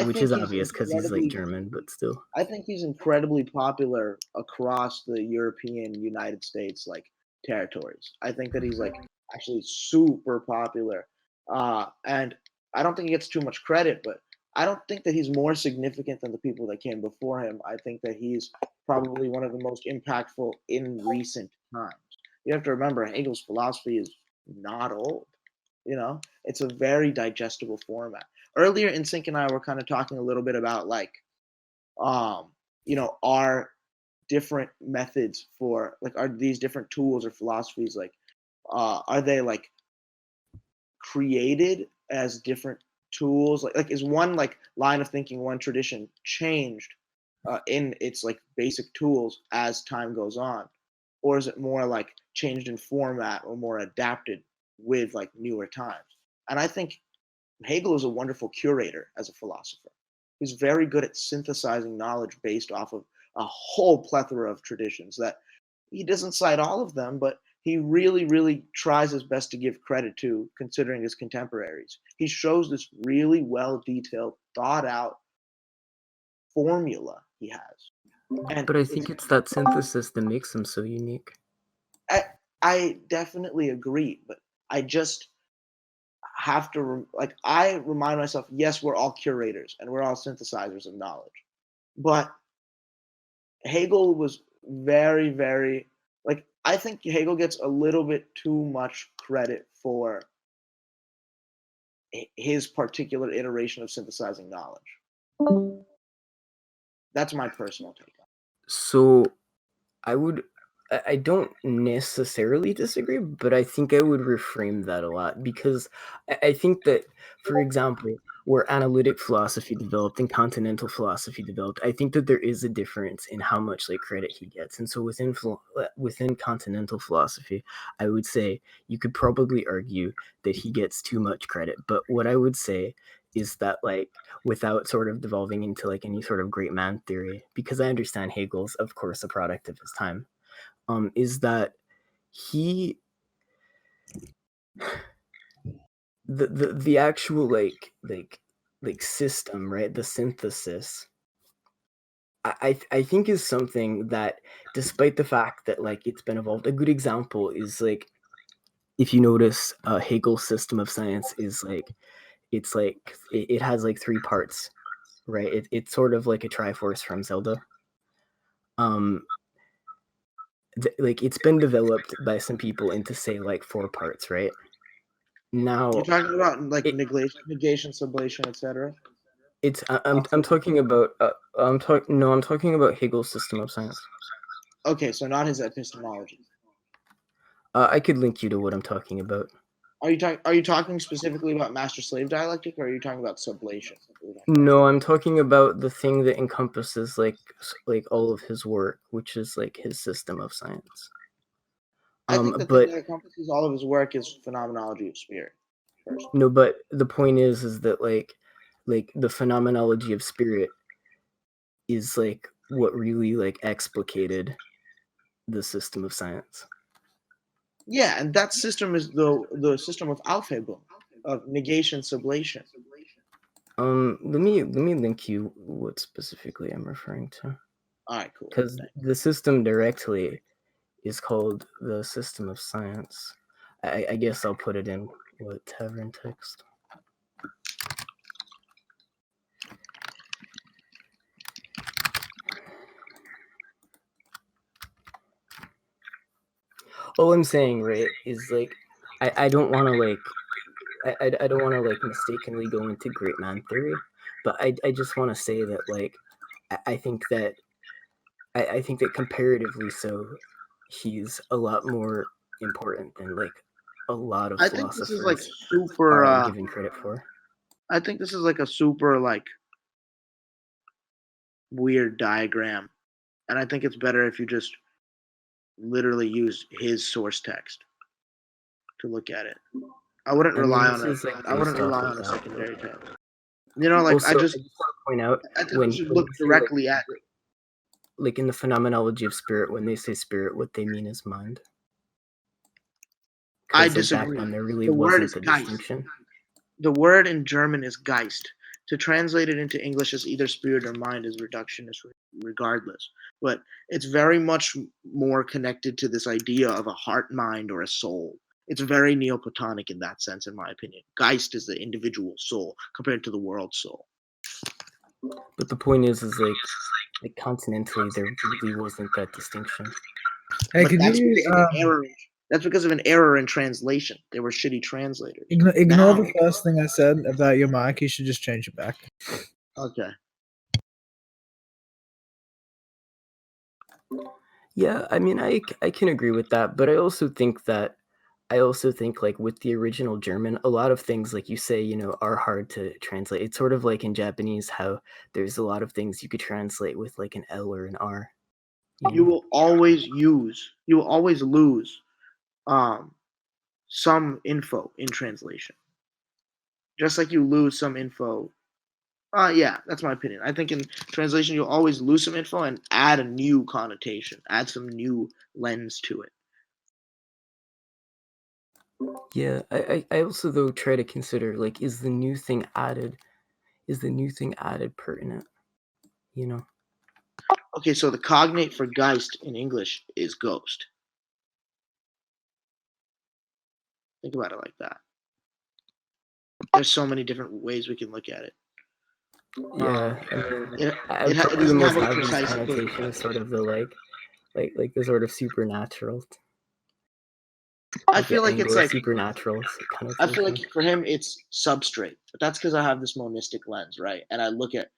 which is obvious because he's like German, but still. I think he's incredibly popular across the European United States like territories. I think that he's like actually super popular, and I don't think he gets too much credit, but I don't think that he's more significant than the people that came before him. I think that he's probably one of the most impactful in recent times. You have to remember, Hegel's philosophy is not old. It's a very digestible format. Earlier, Insync and I were kind of talking a little bit about like, are different methods for like, are these different tools or philosophies like, are they like created as different tools? Like is one like line of thinking, one tradition changed in its like basic tools as time goes on, or is it more like changed in format or more adapted with like newer times? And I think Hegel is a wonderful curator as a philosopher. He's very good at synthesizing knowledge based off of a whole plethora of traditions that he doesn't cite all of them, but he really, really tries his best to give credit to, considering his contemporaries. He shows this really well detailed, thought out formula he has. But I think it's that synthesis that makes him so unique. I definitely agree, but I just have to I remind myself, yes, we're all curators and we're all synthesizers of knowledge, but Hegel was very, very like, I think Hegel gets a little bit too much credit for his particular iteration of synthesizing knowledge. That's my personal take on it. So I would I don't necessarily disagree, but I think I would reframe that a lot because I think that, for example, where analytic philosophy developed and continental philosophy developed, I think that there is a difference in how much like credit he gets. And so within continental philosophy, I would say you could probably argue that he gets too much credit. But what I would say is that like without sort of devolving into like any sort of great man theory, because I understand Hegel's of course a product of his time, is that he the actual like system, right, the synthesis, I think is something that despite the fact that like it's been evolved, a good example is like if you notice Hegel's system of science is like it's like it has like three parts, right? It's sort of like a Triforce from Zelda. Like it's been developed by some people into say like four parts, right? Now You're talking about like it, negation, sublation, etc. it's I'm talking about I'm talking about Hegel's system of science. Okay, so not his epistemology. I could link you to what I'm talking about. Are you talking specifically about master-slave dialectic, or are you talking about sublation? No, I'm talking about the thing that encompasses like all of his work, which is like his system of science. I think the But thing that encompasses all of his work is phenomenology of spirit. First. no, but the point is that like the phenomenology of spirit is like what really like explicated the system of science. Yeah, and that system is the system of Aufhebung, of negation, sublation. Let me link you what specifically I'm referring to. All right, cool. Because the system directly is called the system of science. I guess I'll put it in what tavern text. All I'm saying, right, is like I don't want to like I don't want to like mistakenly go into great man theory, but I just want to say that like I think that comparatively so he's a lot more important than like a lot of I think this is like philosophers super. are given credit for. I think this is like a super like weird diagram, and I think it's better if you just literally use his source text to look at it. I wouldn't rely on it. Like I wouldn't rely on a secondary text. You know, like also, I just want to point out I think when we should look directly at it. Like in the phenomenology of spirit, when they say spirit, what they mean is mind. I disagree. Back then, there really The word wasn't is a Geist. distinction. The word in German is Geist. To translate it into English as either spirit or mind is reductionist regardless. But it's very much more connected to this idea of a heart, mind, or a soul. It's very Neoplatonic in that sense, in my opinion. Geist is the individual soul compared to the world soul. But the point is like continentally, there really wasn't that distinction. Hey, But could you that's because of an error in translation. They were shitty translators. ignore the first thing I said about your mic? You should just change it back. Okay. Yeah, I mean, I can agree with that, but I also think like with the original German, a lot of things, like you say, you know, are hard to translate. It's sort of like in Japanese how there's a lot of things you could translate with like an L or an R. You will always lose some info in translation. Just like you lose some info. Yeah, that's my opinion. I think in translation you'll always lose some info and add a new connotation, add some new lens to it. Yeah, I also though try to consider like is the new thing added pertinent? You know. Okay, so the cognate for Geist in English is ghost. Think about it like that. There's so many different ways we can look at it. Yeah, it doesn't have a precise connotation is sort of the like the sort of supernatural. I feel like it's like supernatural kind of. I feel like for him it's substrate, but that's because I have this monistic lens, right? And I look at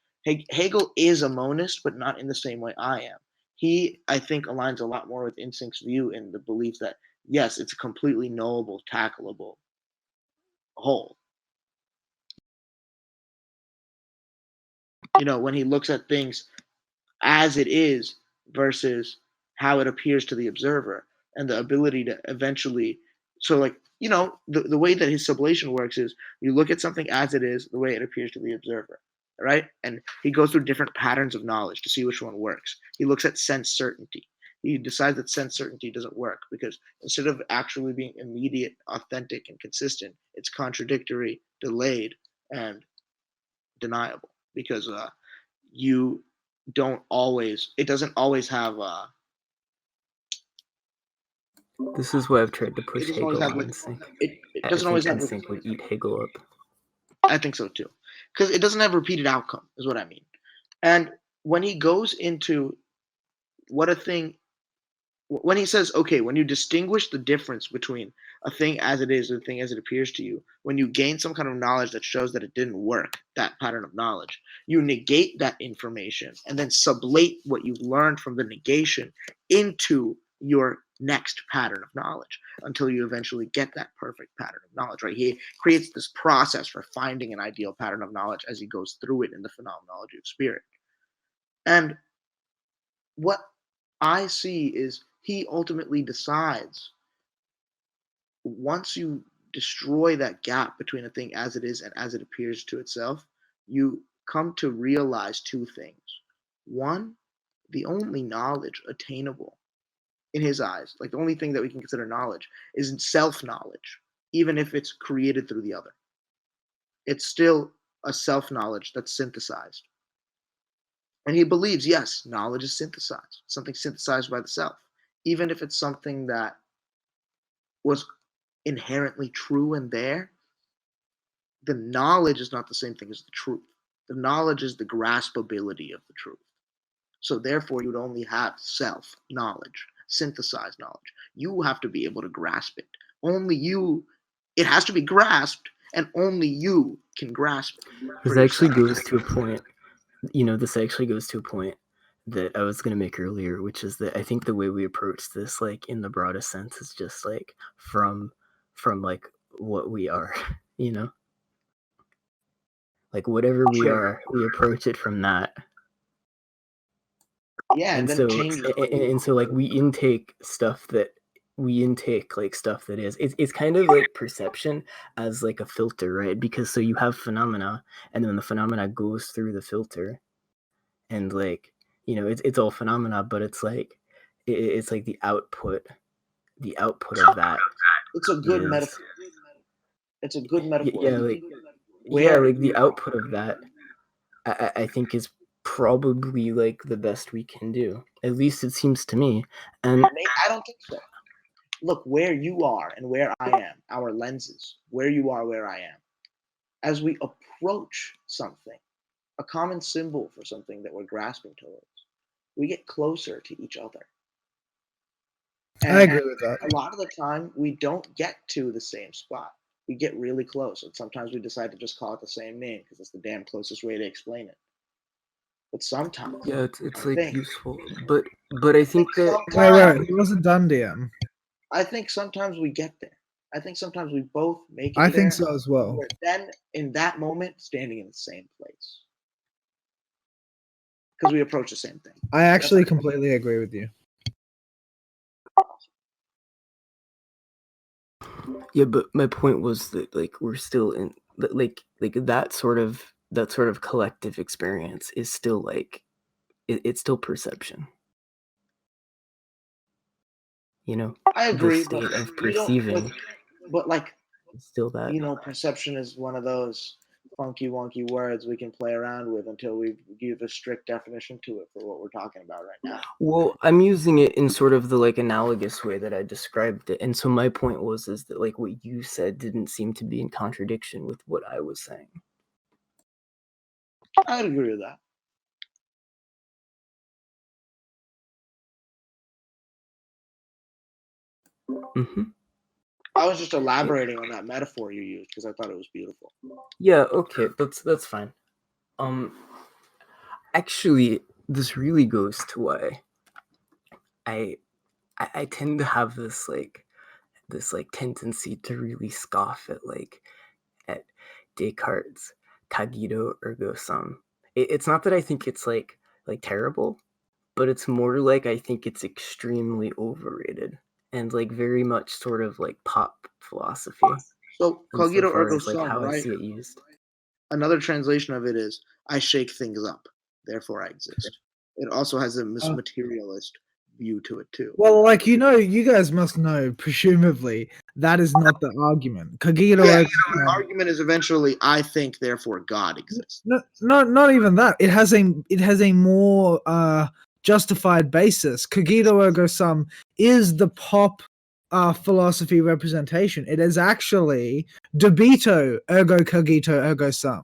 Hegel is a monist, but not in the same way I am. he, I think, aligns a lot more with Instinct's view in the belief that, yes, it's a completely knowable, tackleable whole. When he looks at things as it is versus how it appears to the observer, and the ability to eventually, so like, the way that his sublation works is you look at something as it is, the way it appears to the observer, right? And he goes through different patterns of knowledge to see which one works. He looks at sense certainty. He decides that sense certainty doesn't work because instead of actually being immediate, authentic, and consistent, it's contradictory, delayed, and deniable because you don't always, it doesn't always have This is why I've tried to it push doesn't always Hegel have on like Instinct. it I doesn't think always have Instinct would eat Hegel up. I think so too, because it doesn't have repeated outcome is what I mean. And when he goes into what a thing, when he says, okay, when you distinguish the difference between a thing as it is and a thing as it appears to you, when you gain some kind of knowledge that shows that it didn't work, that pattern of knowledge, you negate that information and then sublate what you've learned from the negation into your next pattern of knowledge until you eventually get that perfect pattern of knowledge, right? He creates this process for finding an ideal pattern of knowledge as he goes through it in the phenomenology of spirit. And what I see is he ultimately decides, once you destroy that gap between a thing as it is and as it appears to itself, you come to realize two things. One, the only knowledge attainable in his eyes, like the only thing that we can consider knowledge, is self-knowledge, even if it's created through the other. It's still a self-knowledge that's synthesized. And he believes, yes, knowledge is synthesized, something synthesized by the self, even if it's something that was inherently true and there. The knowledge is not the same thing as the truth. The knowledge is the graspability of the truth. So therefore, you would only have self-knowledge, synthesized knowledge. You have to be able to grasp it. Only you, it has to be grasped, and only you can grasp it. This actually goes to a point, this actually goes to a point that I was going to make earlier, which is that I think the way we approach this, like in the broadest sense, is just like from like what we are, like whatever we are, we approach it from that. Yeah, and so like we intake stuff that is, it's kind of like perception as like a filter, right? Because so you have phenomena, and then the phenomena goes through the filter, and like it's all phenomena, but it's like it's like the output of that. It's a good metaphor. It's a good metaphor. Like the output of that, I think is probably like the best we can do. At least it seems to me. And I don't think so. Look where you are and where I am, our lenses, where you are, where I am. As we approach something, a common symbol for something that we're grasping towards, we get closer to each other. And I agree with that. A lot of the time, we don't get to the same spot. We get really close, and sometimes we decide to just call it the same name because it's the damn closest way to explain it. But sometimes, it's like useful. But I think that wait, he wasn't done, DM. I think sometimes we get there. I think sometimes we both make it. I think so as well. We're then, in that moment, standing in the same place because we approach the same thing. I actually completely agree with you. Yeah, but my point was that like we're still in like that sort of collective experience is still like it's still perception. I agree, the state of perceiving, but like still that. Perception is one of those funky wonky words we can play around with until we give a strict definition to it for what we're talking about right now. Well, I'm using it in sort of the like analogous way that I described it, and so my point is that like what you said didn't seem to be in contradiction with what I was saying. I'd agree with that. Mm-hmm. I was just elaborating on that metaphor you used because I thought it was beautiful. Yeah, okay, that's fine. Actually, this really goes to why I tend to have this tendency to really scoff at Descartes' cogito ergo sum. It's not that I think it's like terrible, but it's more like I think it's extremely overrated and like very much sort of like pop philosophy So cogito insofar ergo as like sum, how I right? see it used. Another translation of it is I shake things up, therefore I exist. It also has a materialist view to it too. Well, like, you guys must know, presumably, that is not the argument. Cogito Yeah, ergo the argument is eventually I think, therefore God exists. not even that. It has a more justified basis. Cogito ergo sum is the pop philosophy representation. It is actually debito ergo cogito ergo sum,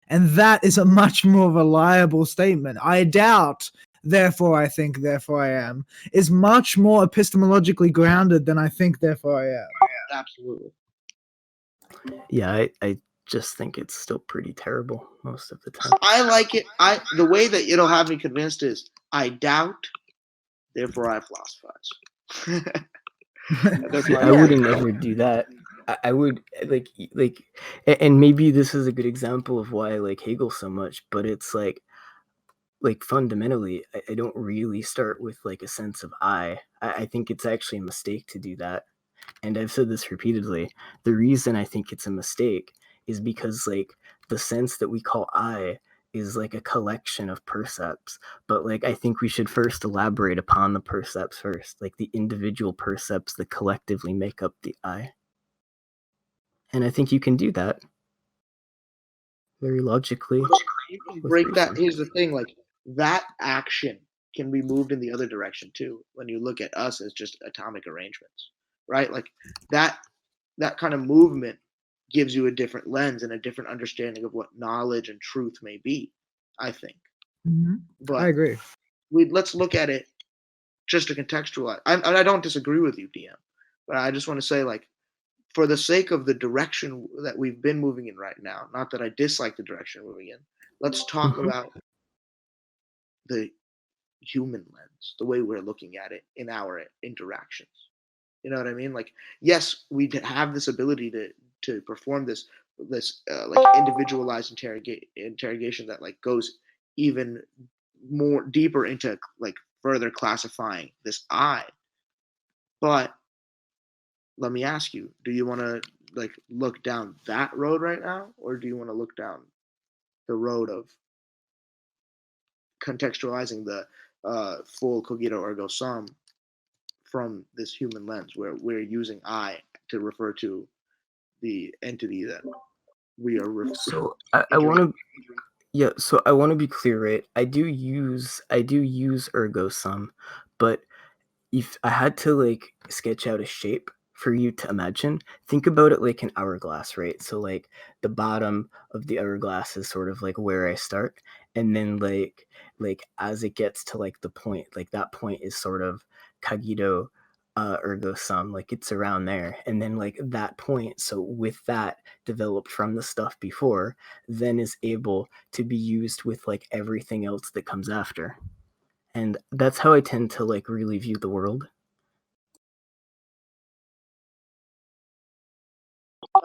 and that is a much more reliable statement. I doubt, therefore I think, therefore I am, is much more epistemologically grounded than I think, therefore I am. Absolutely. Yeah, I just think it's still pretty terrible most of the time. I like it. The way that it'll have me convinced is I doubt, therefore I philosophize. That's my I wouldn't ever do that. I would and maybe this is a good example of why I like Hegel so much, but it's like fundamentally, I don't really start with like a sense of I think it's actually a mistake to do that. And I've said this repeatedly. The reason I think it's a mistake is because like the sense that we call I is like a collection of percepts, but like I think we should first elaborate upon the percepts first, like the individual percepts that collectively make up the I. And I think you can do that very logically. You can break that. Here's the thing, like that action can be moved in the other direction too when you look at us as just atomic arrangements, right? Like that kind of movement gives you a different lens and a different understanding of what knowledge and truth may be, I think. But I agree. Let's look at it just to contextualize. I don't disagree with you, DM, but I just want to say, like, for the sake of the direction that we've been moving in right now, not that I dislike the direction we're moving in, let's talk about the human lens, the way we're looking at it in our interactions. You know what I mean? Like, yes, we have this ability to perform this like individualized interrogation that like goes even more deeper into like further classifying this I. But let me ask you, do you want to like look down that road right now, or do you want to look down the road of contextualizing the full cogito ergo sum from this human lens, where we're using I to refer to the entity that we are referring to? So I want to so I want to be clear, right? I do use ergo sum, but if I had to like sketch out a shape for you to imagine, think about it like an hourglass, right? So like the bottom of the hourglass is sort of like where I start, and then like as it gets to like the point, like that point is sort of cogito ergo sum, like it's around there, and then like that point, so with that developed from the stuff before, then is able to be used with like everything else that comes after. And that's how I tend to like really view the world.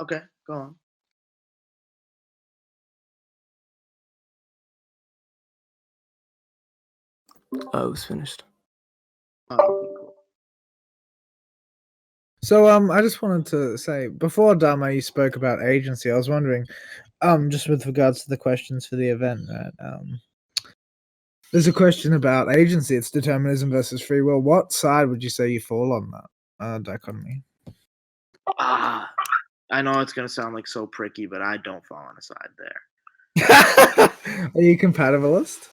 Okay, go on. Oh, it was finished. Okay, cool. So I just wanted to say, before Dharma you spoke about agency, I was wondering, just with regards to the questions for the event, right? There's a question about agency. It's determinism versus free will. What side would you say you fall on that dichotomy? I know it's gonna sound like so pricky, but I don't fall on a side there. Are you compatibilist?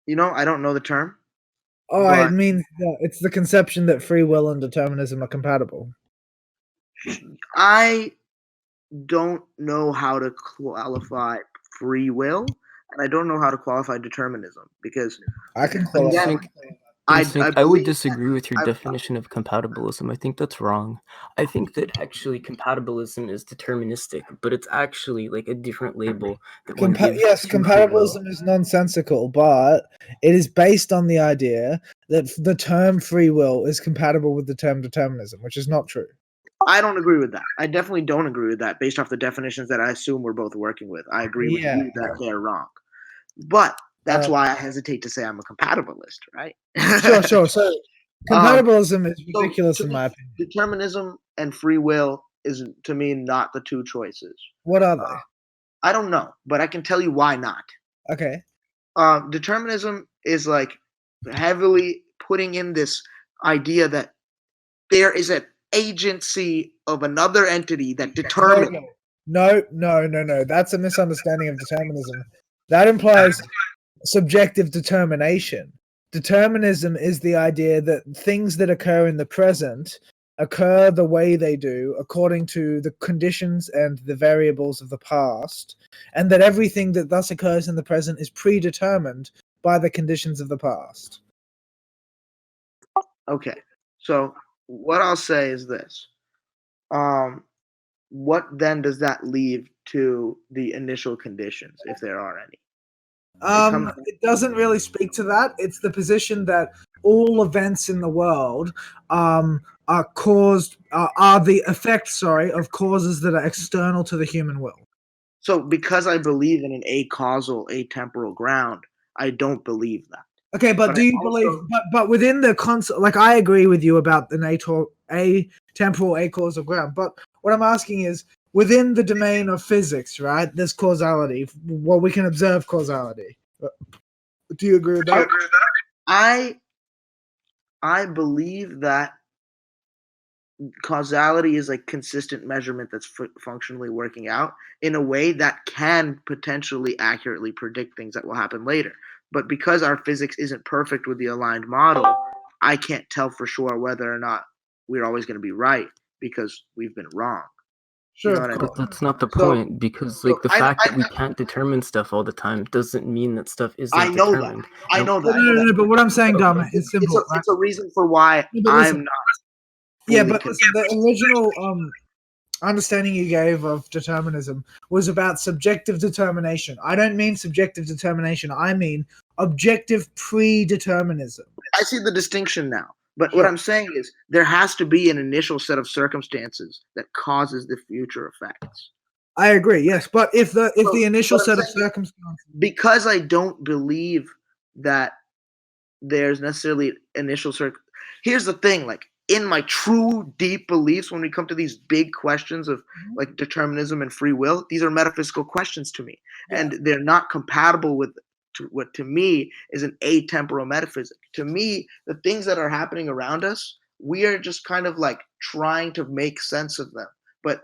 You know, I don't know the term. Oh, but it means that it's the conception that free will and determinism are compatible. I don't know how to qualify free will, and I don't know how to qualify determinism, because I can again, qualify. Instinct, I would believe disagree with your I- definition of compatibilism. I think that's wrong. I think that actually compatibilism is deterministic, but it's actually like a different label that one gives Yes, to free will. compatibilism is nonsensical, but it is based on the idea that the term free will is compatible with the term determinism, which is not true. I don't agree with that. I definitely don't agree with that based off the definitions that I assume we're both working with. I agree with you that they're wrong. But that's why I hesitate to say I'm a compatibilist, right? Sure. So compatibilism is ridiculous so in my opinion. Determinism and free will is, to me, not the two choices. What are they? I don't know, but I can tell you why not. Okay. Determinism is like heavily putting in this idea that there is an agency of another entity that determines. No. That's a misunderstanding of determinism. That implies subjective determination. Determinism is the idea that things that occur in the present occur the way they do according to the conditions and the variables of the past, and that everything that thus occurs in the present is predetermined by the conditions of the past. Okay, so what I'll say is this. What then does that leave to the initial conditions, if there are any? It doesn't really speak to that. It's the position that all events in the world are the effects, of causes that are external to the human will. So because I believe in an acausal, atemporal ground, I don't believe that. Okay, but do you believe? But within the concept, like I agree with you about an atemporal, acausal ground. But what I'm asking is, within the domain of physics, right? There's causality. Well, we can observe causality. Do you agree with that? I believe that causality is like consistent measurement that's functionally working out in a way that can potentially accurately predict things that will happen later. But because our physics isn't perfect with the aligned model, I can't tell for sure whether or not we're always going to be right because we've been wrong. Sure, you know what I mean? But that's not the point, because like the fact that we can't determine stuff all the time doesn't mean that stuff isn't determined. I know that. No, but what I'm saying, Dharma, is simple. It's a reason for why I'm not. Yeah, but listen, the original understanding you gave of determinism was about subjective determination. I don't mean subjective determination. I mean objective predeterminism. I see the distinction now. But what I'm saying is there has to be an initial set of circumstances that causes the future effects. I agree, yes. But if the initial set of circumstances... Because I don't believe that there's necessarily initial here's the thing, like in my true deep beliefs, when we come to these big questions of like determinism and free will, these are metaphysical questions to me. Yeah. And they're not compatible with what to me is an atemporal metaphysic. To me, the things that are happening around us, we are just kind of like trying to make sense of them. But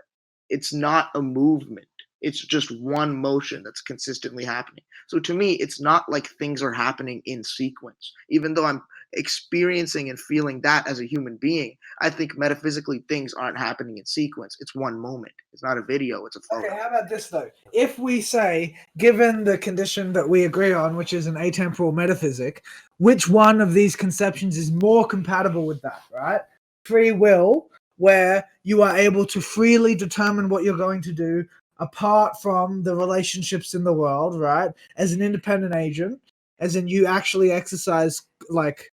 it's not a movement. It's just one motion that's consistently happening. So to me, it's not like things are happening in sequence. Even though I'm experiencing and feeling that as a human being, I think metaphysically things aren't happening in sequence. It's one moment. It's not a video. It's a photo. Okay, how about this though? If we say, given the condition that we agree on, which is an atemporal metaphysic, which one of these conceptions is more compatible with that, right? Free will, where you are able to freely determine what you're going to do apart from the relationships in the world, right? As an independent agent, as in you actually exercise like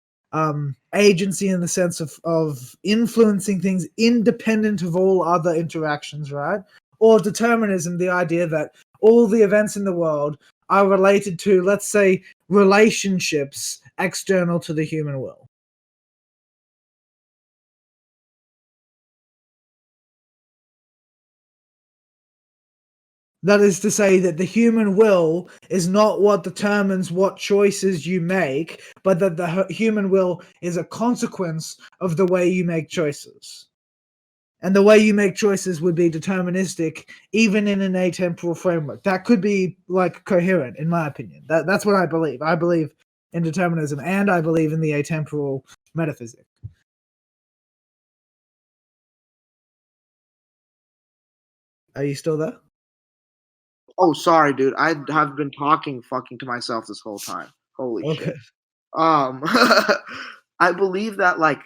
agency in the sense of influencing things independent of all other interactions, right? Or determinism, the idea that all the events in the world are related to, let's say, relationships external to the human will. That is to say that the human will is not what determines what choices you make, but that the human will is a consequence of the way you make choices. And the way you make choices would be deterministic, even in an atemporal framework. That could be like coherent, in my opinion. That's what I believe. I believe in determinism, and I believe in the atemporal metaphysic. Are you still there? Oh, sorry, dude. I have been talking fucking to myself this whole time. Holy shit. I believe that like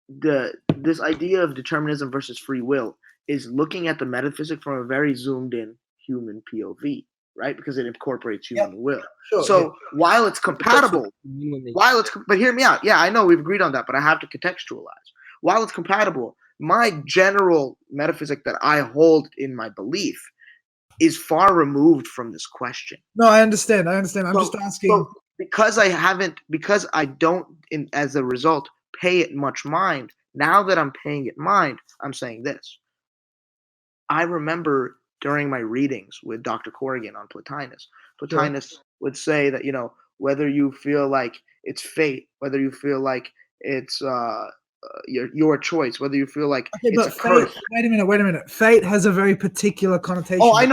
this idea of determinism versus free will is looking at the metaphysic from a very zoomed in human POV, right? Because it incorporates human will. Sure, So while it's compatible, Genuinely- but hear me out. Yeah, I know we've agreed on that, but I have to contextualize. While it's compatible, my general metaphysic that I hold in my belief is far removed from this question. No, I understand. I'm just So- asking. So because I don't, as a result, pay it much mind. Now that I'm paying it mind, I'm saying this. I remember during my readings with Dr. Corrigan on Plotinus would say that, whether you feel like it's fate, whether you feel like it's your choice, whether you feel like Okay, it's but a curse. wait a minute. Fate has a very particular connotation. Oh, I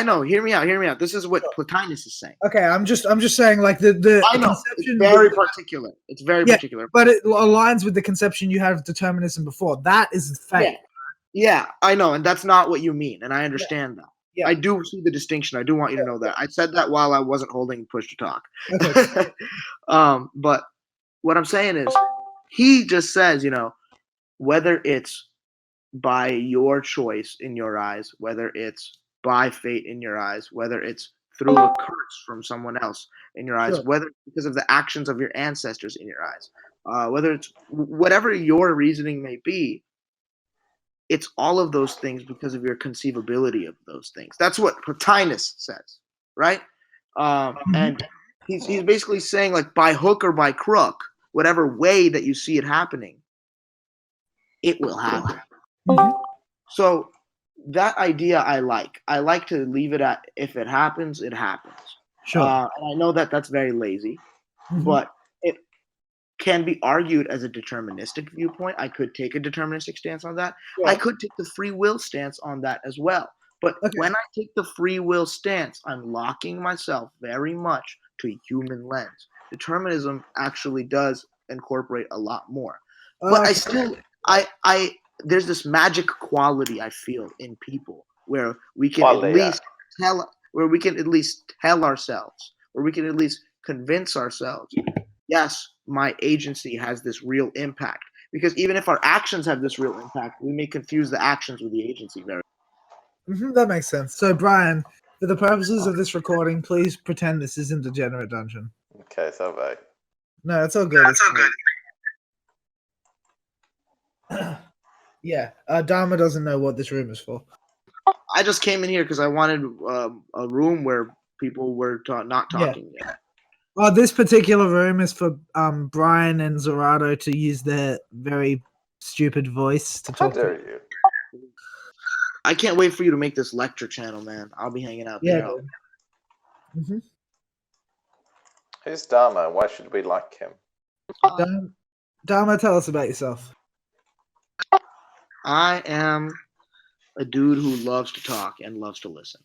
know. Hear me out. This is what Plotinus is saying. Okay, I'm just saying, like the I know. conception. It's very particular. It's very particular. But it aligns with the conception you had of determinism before. That is fate. Yeah, I know, and that's not what you mean, and I understand that. Yeah. I do see the distinction. I do want you to know that. I said that while I wasn't holding push to talk. Okay. But what I'm saying is, he just says, whether it's by your choice in your eyes, whether it's by fate in your eyes, whether it's through a curse from someone else in your eyes, Sure. whether it's because of the actions of your ancestors in your eyes, whether it's whatever your reasoning may be, it's all of those things because of your conceivability of those things. That's what Plotinus says, right? And he's basically saying, like, by hook or by crook, whatever way that you see it happening, it will happen. So that idea I like. I like to leave it at, if it happens, it happens. Sure. And I know that that's very lazy, Mhm. but it can be argued as a deterministic viewpoint. I could take a deterministic stance on that. Yeah. I could take the free will stance on that as well. But Okay. when I take the free will stance, I'm locking myself very much to a human lens. Determinism actually does incorporate a lot more. But I still, there's this magic quality I feel in people where we can at least tell ourselves, where we can at least convince ourselves, yes, my agency has this real impact. Because even if our actions have this real impact, we may confuse the actions with the agency very. That makes sense. So, Brian, for the purposes of this recording, please pretend this isn't Degenerate Dungeon. Okay, so bad. No, it's all good. Yeah, Dharma doesn't know what this room is for. I just came in here because I wanted a room where people were not talking yet. Well, this particular room is for Brian and Zorado to use their very stupid voice to How talk. dare you? I can't wait for you to make this lecture channel, man. I'll be hanging out there. Yeah. Who's Dharma? Why should we like him? Dharma, tell us about yourself. I am a dude who loves to talk and loves to listen.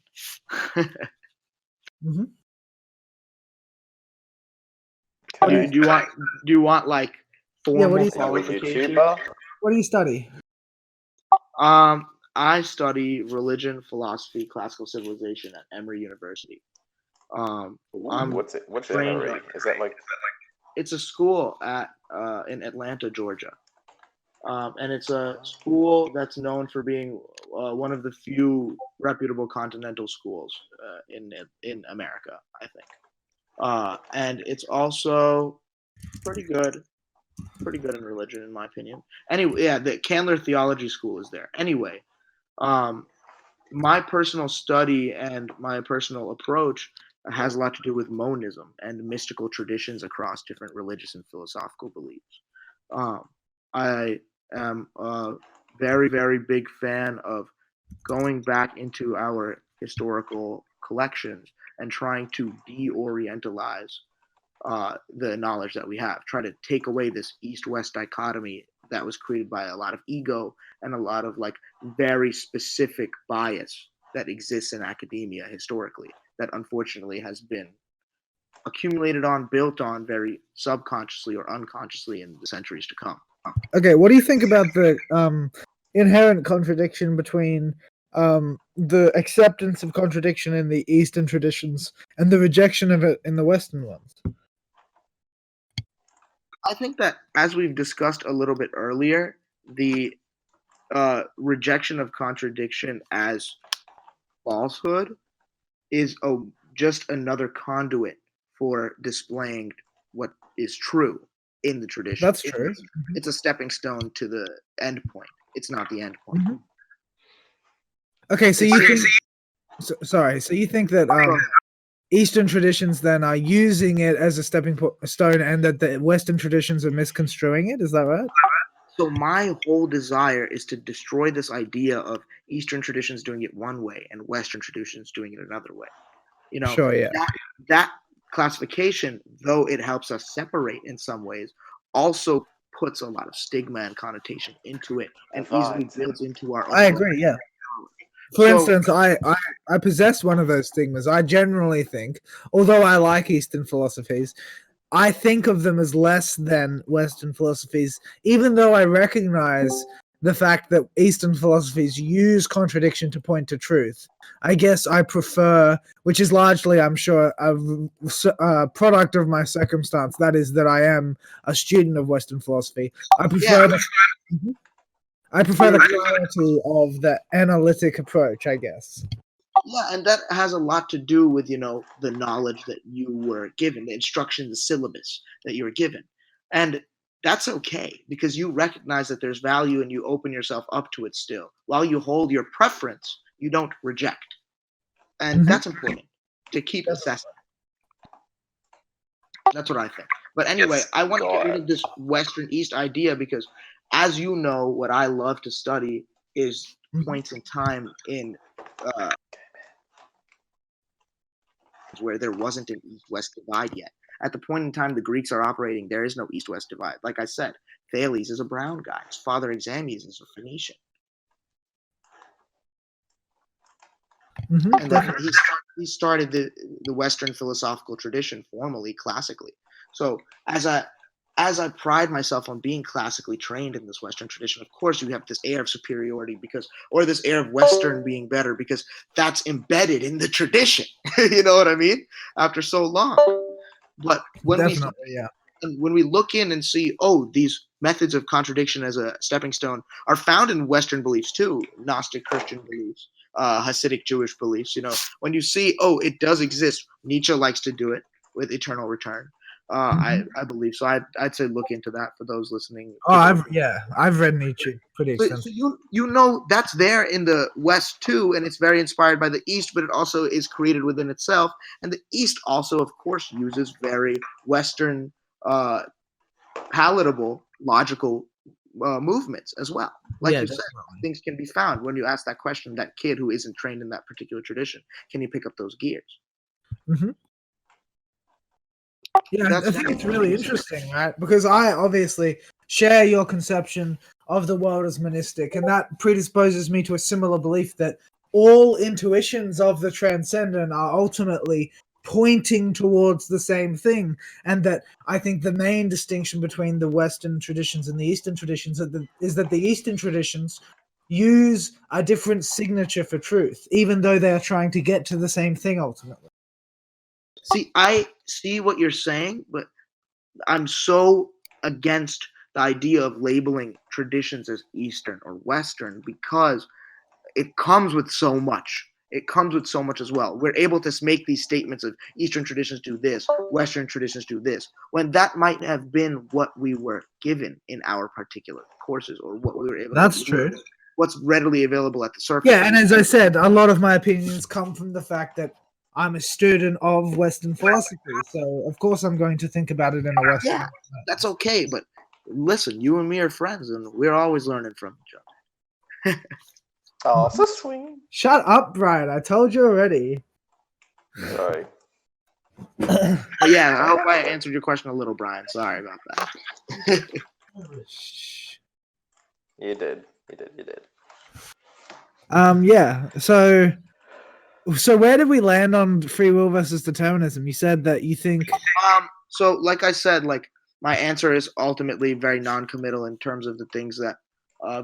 Do you want like formal what do you Is he a qualifications? YouTuber? What do you study? I study religion, philosophy, classical civilization at Emory University. What's trained- Emory? Is that like It's a school in Atlanta, Georgia, and it's a school that's known for being one of the few reputable continental schools in America, I think. And it's also pretty good in religion, in my opinion. Anyway, yeah, the Candler Theology School is there. Anyway, my personal study and my personal approach has a lot to do with monism and mystical traditions across different religious and philosophical beliefs. I am a very, very big fan of going back into our historical collections and trying to de-orientalize the knowledge that we have. Try to take away this East-West dichotomy that was created by a lot of ego and a lot of like very specific bias that exists in academia historically that unfortunately has been accumulated on, built on very subconsciously or unconsciously in the centuries to come. Okay, what do you think about the inherent contradiction between the acceptance of contradiction in the Eastern traditions and the rejection of it in the Western ones? I think that, as we've discussed a little bit earlier, the rejection of contradiction as falsehood is just another conduit for displaying what is true in the tradition. That's true. It's a stepping stone to the end point. It's not the end point. Mhm. Okay, so you think? So you think that Eastern traditions then are using it as a stepping stone, and that the Western traditions are misconstruing it? Is that right? So my whole desire is to destroy this idea of Eastern traditions doing it one way and Western traditions doing it another way. Sure, yeah. That classification, though it helps us separate in some ways, also puts a lot of stigma and connotation into it and easily builds into our own. I agree, yeah. For instance, I possess one of those stigmas. I generally think, although I like Eastern philosophies, I think of them as less than Western philosophies, even though I recognize the fact that Eastern philosophies use contradiction to point to truth. I guess I prefer, which is largely, I'm sure, a product of my circumstance, that is that I am a student of Western philosophy. I prefer the clarity of the analytic approach, I guess. Yeah, and that has a lot to do with, the knowledge that you were given, the instruction, the syllabus that you were given. And that's okay, because you recognize that there's value and you open yourself up to it still. While you hold your preference, you don't reject. And that's important to keep assessing. That's what I think. But anyway, I want to get rid of this Western East idea because, as you know, what I love to study is points in time in where there wasn't an East-West divide yet. At the point in time the Greeks are operating, there is no East-West divide. Like I said, Thales is a brown guy. His father Examines is a Phoenician. And then he started the Western philosophical tradition formally, classically. So as I pride myself on being classically trained in this Western tradition, of course you have this air of superiority or this air of Western being better because that's embedded in the tradition. You know what I mean? After so long. But when we look in and see, these methods of contradiction as a stepping stone are found in Western beliefs too, Gnostic Christian beliefs, Hasidic Jewish beliefs. When you see, it does exist. Nietzsche likes to do it with eternal return. I believe so. I'd say look into that for those listening. I've read Nietzsche pretty extensively. So you know that's there in the West too, and it's very inspired by the East, but it also is created within itself. And the East also, of course, uses very Western, palatable, logical movements as well. Like you said, things can be found when you ask that question. That kid who isn't trained in that particular tradition, can he pick up those gears? Mm-hmm. Yeah, I think it's really interesting, right? Because I obviously share your conception of the world as monistic, and that predisposes me to a similar belief that all intuitions of the transcendent are ultimately pointing towards the same thing, and that I think the main distinction between the Western traditions and the Eastern traditions is that the Eastern traditions use a different signature for truth, even though they are trying to get to the same thing ultimately. See, I see what you're saying, but I'm so against the idea of labeling traditions as Eastern or Western because it comes with so much. It comes with so much as well. We're able to make these statements of Eastern traditions do this, Western traditions do this, when that might have been what we were given in our particular courses or what we were able to do. That's true. What's readily available at the surface. Yeah, and as I said, a lot of my opinions come from the fact that I'm a student of Western philosophy, so of course I'm going to think about it in a Western. Yeah, that's okay, but listen, you and me are friends, and we're always learning from each other. Oh, so sweet. Shut up, Brian. I told you already. Sorry. Yeah, I hope I answered your question a little, Brian. Sorry about that. You did. Yeah, so where did we land on free will versus determinism? You said that you think... So like I said, my answer is ultimately very non-committal in terms of the things that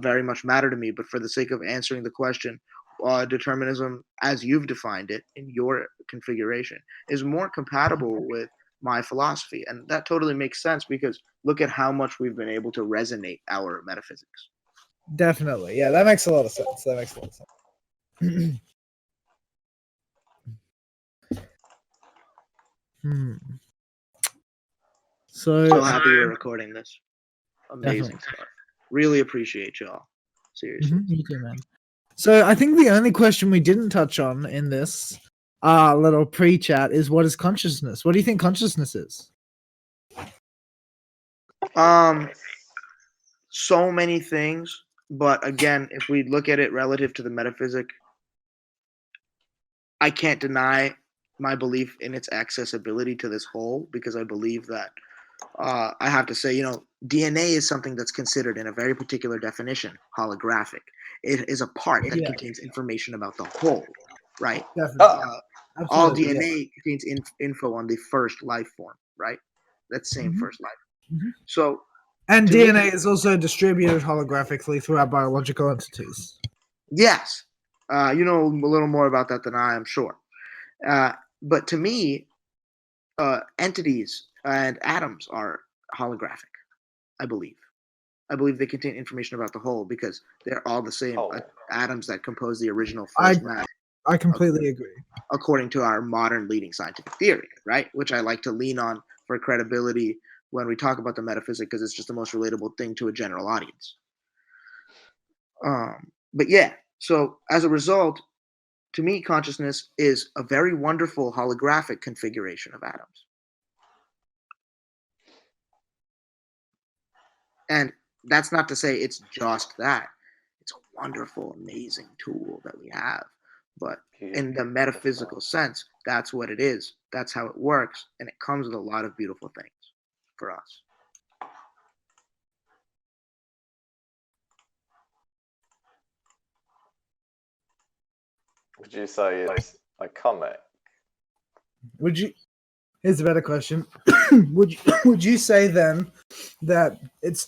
very much matter to me. But for the sake of answering the question, determinism, as you've defined it in your configuration, is more compatible with my philosophy. And that totally makes sense because look at how much we've been able to resonate our metaphysics. Definitely. Yeah, that makes a lot of sense. So So happy we're recording this. Amazing Definitely. stuff. Really appreciate y'all. Seriously. You too, man. So I think the only question we didn't touch on in this little pre-chat is what is consciousness? What do you think consciousness is? So many things, but again, if we look at it relative to the metaphysic, I can't deny my belief in its accessibility to this whole, because I believe that I have to say, DNA is something that's considered in a very particular definition, holographic. It is a part that contains information about the whole, right? Definitely. All Absolutely, DNA contains info on the first life form, right? That same first life. Mhm. So, And to DNA me- is also distributed holographically throughout biological entities. yes, you know a little more about that than I am sure. But to me, entities and atoms are holographic, I believe. I believe they contain information about the whole because they're all the same atoms that compose the original first matter. I completely agree. According to our modern leading scientific theory, right? Which I like to lean on for credibility when we talk about the metaphysic because it's just the most relatable thing to a general audience. But yeah, so as a result, to me, consciousness is a very wonderful holographic configuration of atoms. And that's not to say it's just that. It's a wonderful, amazing tool that we have. But in the metaphysical sense, that's what it is. That's how it works. And it comes with a lot of beautiful things for us. Would you say it's a comic? Here's a better question. would you say then that it's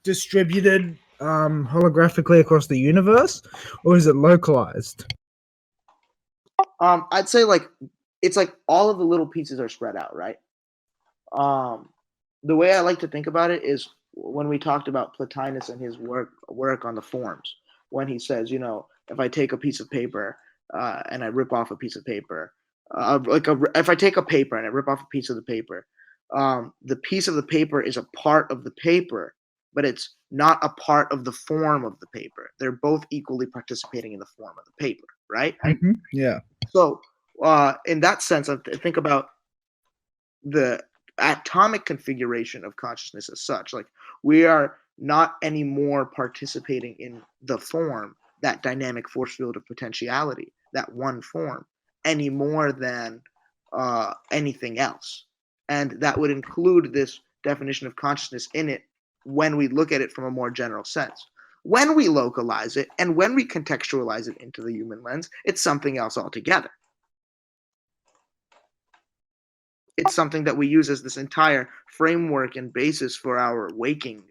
distributed holographically across the universe, or is it localized? I'd say it's like all of the little pieces are spread out, right? The way I like to think about it is when we talked about Plotinus and his work on the forms, when he says, if I take a piece of paper and I rip off a piece of paper, if I take a paper and I rip off a piece of the paper, the piece of the paper is a part of the paper, but it's not a part of the form of the paper. They're both equally participating in the form of the paper, right? Mm-hmm. Yeah. So in that sense, I think about the atomic configuration of consciousness as such. Like we are not anymore participating in the form, that dynamic force field of potentiality, that one form, any more than anything else. And that would include this definition of consciousness in it when we look at it from a more general sense. When we localize it and when we contextualize it into the human lens, it's something else altogether. It's something that we use as this entire framework and basis for our waking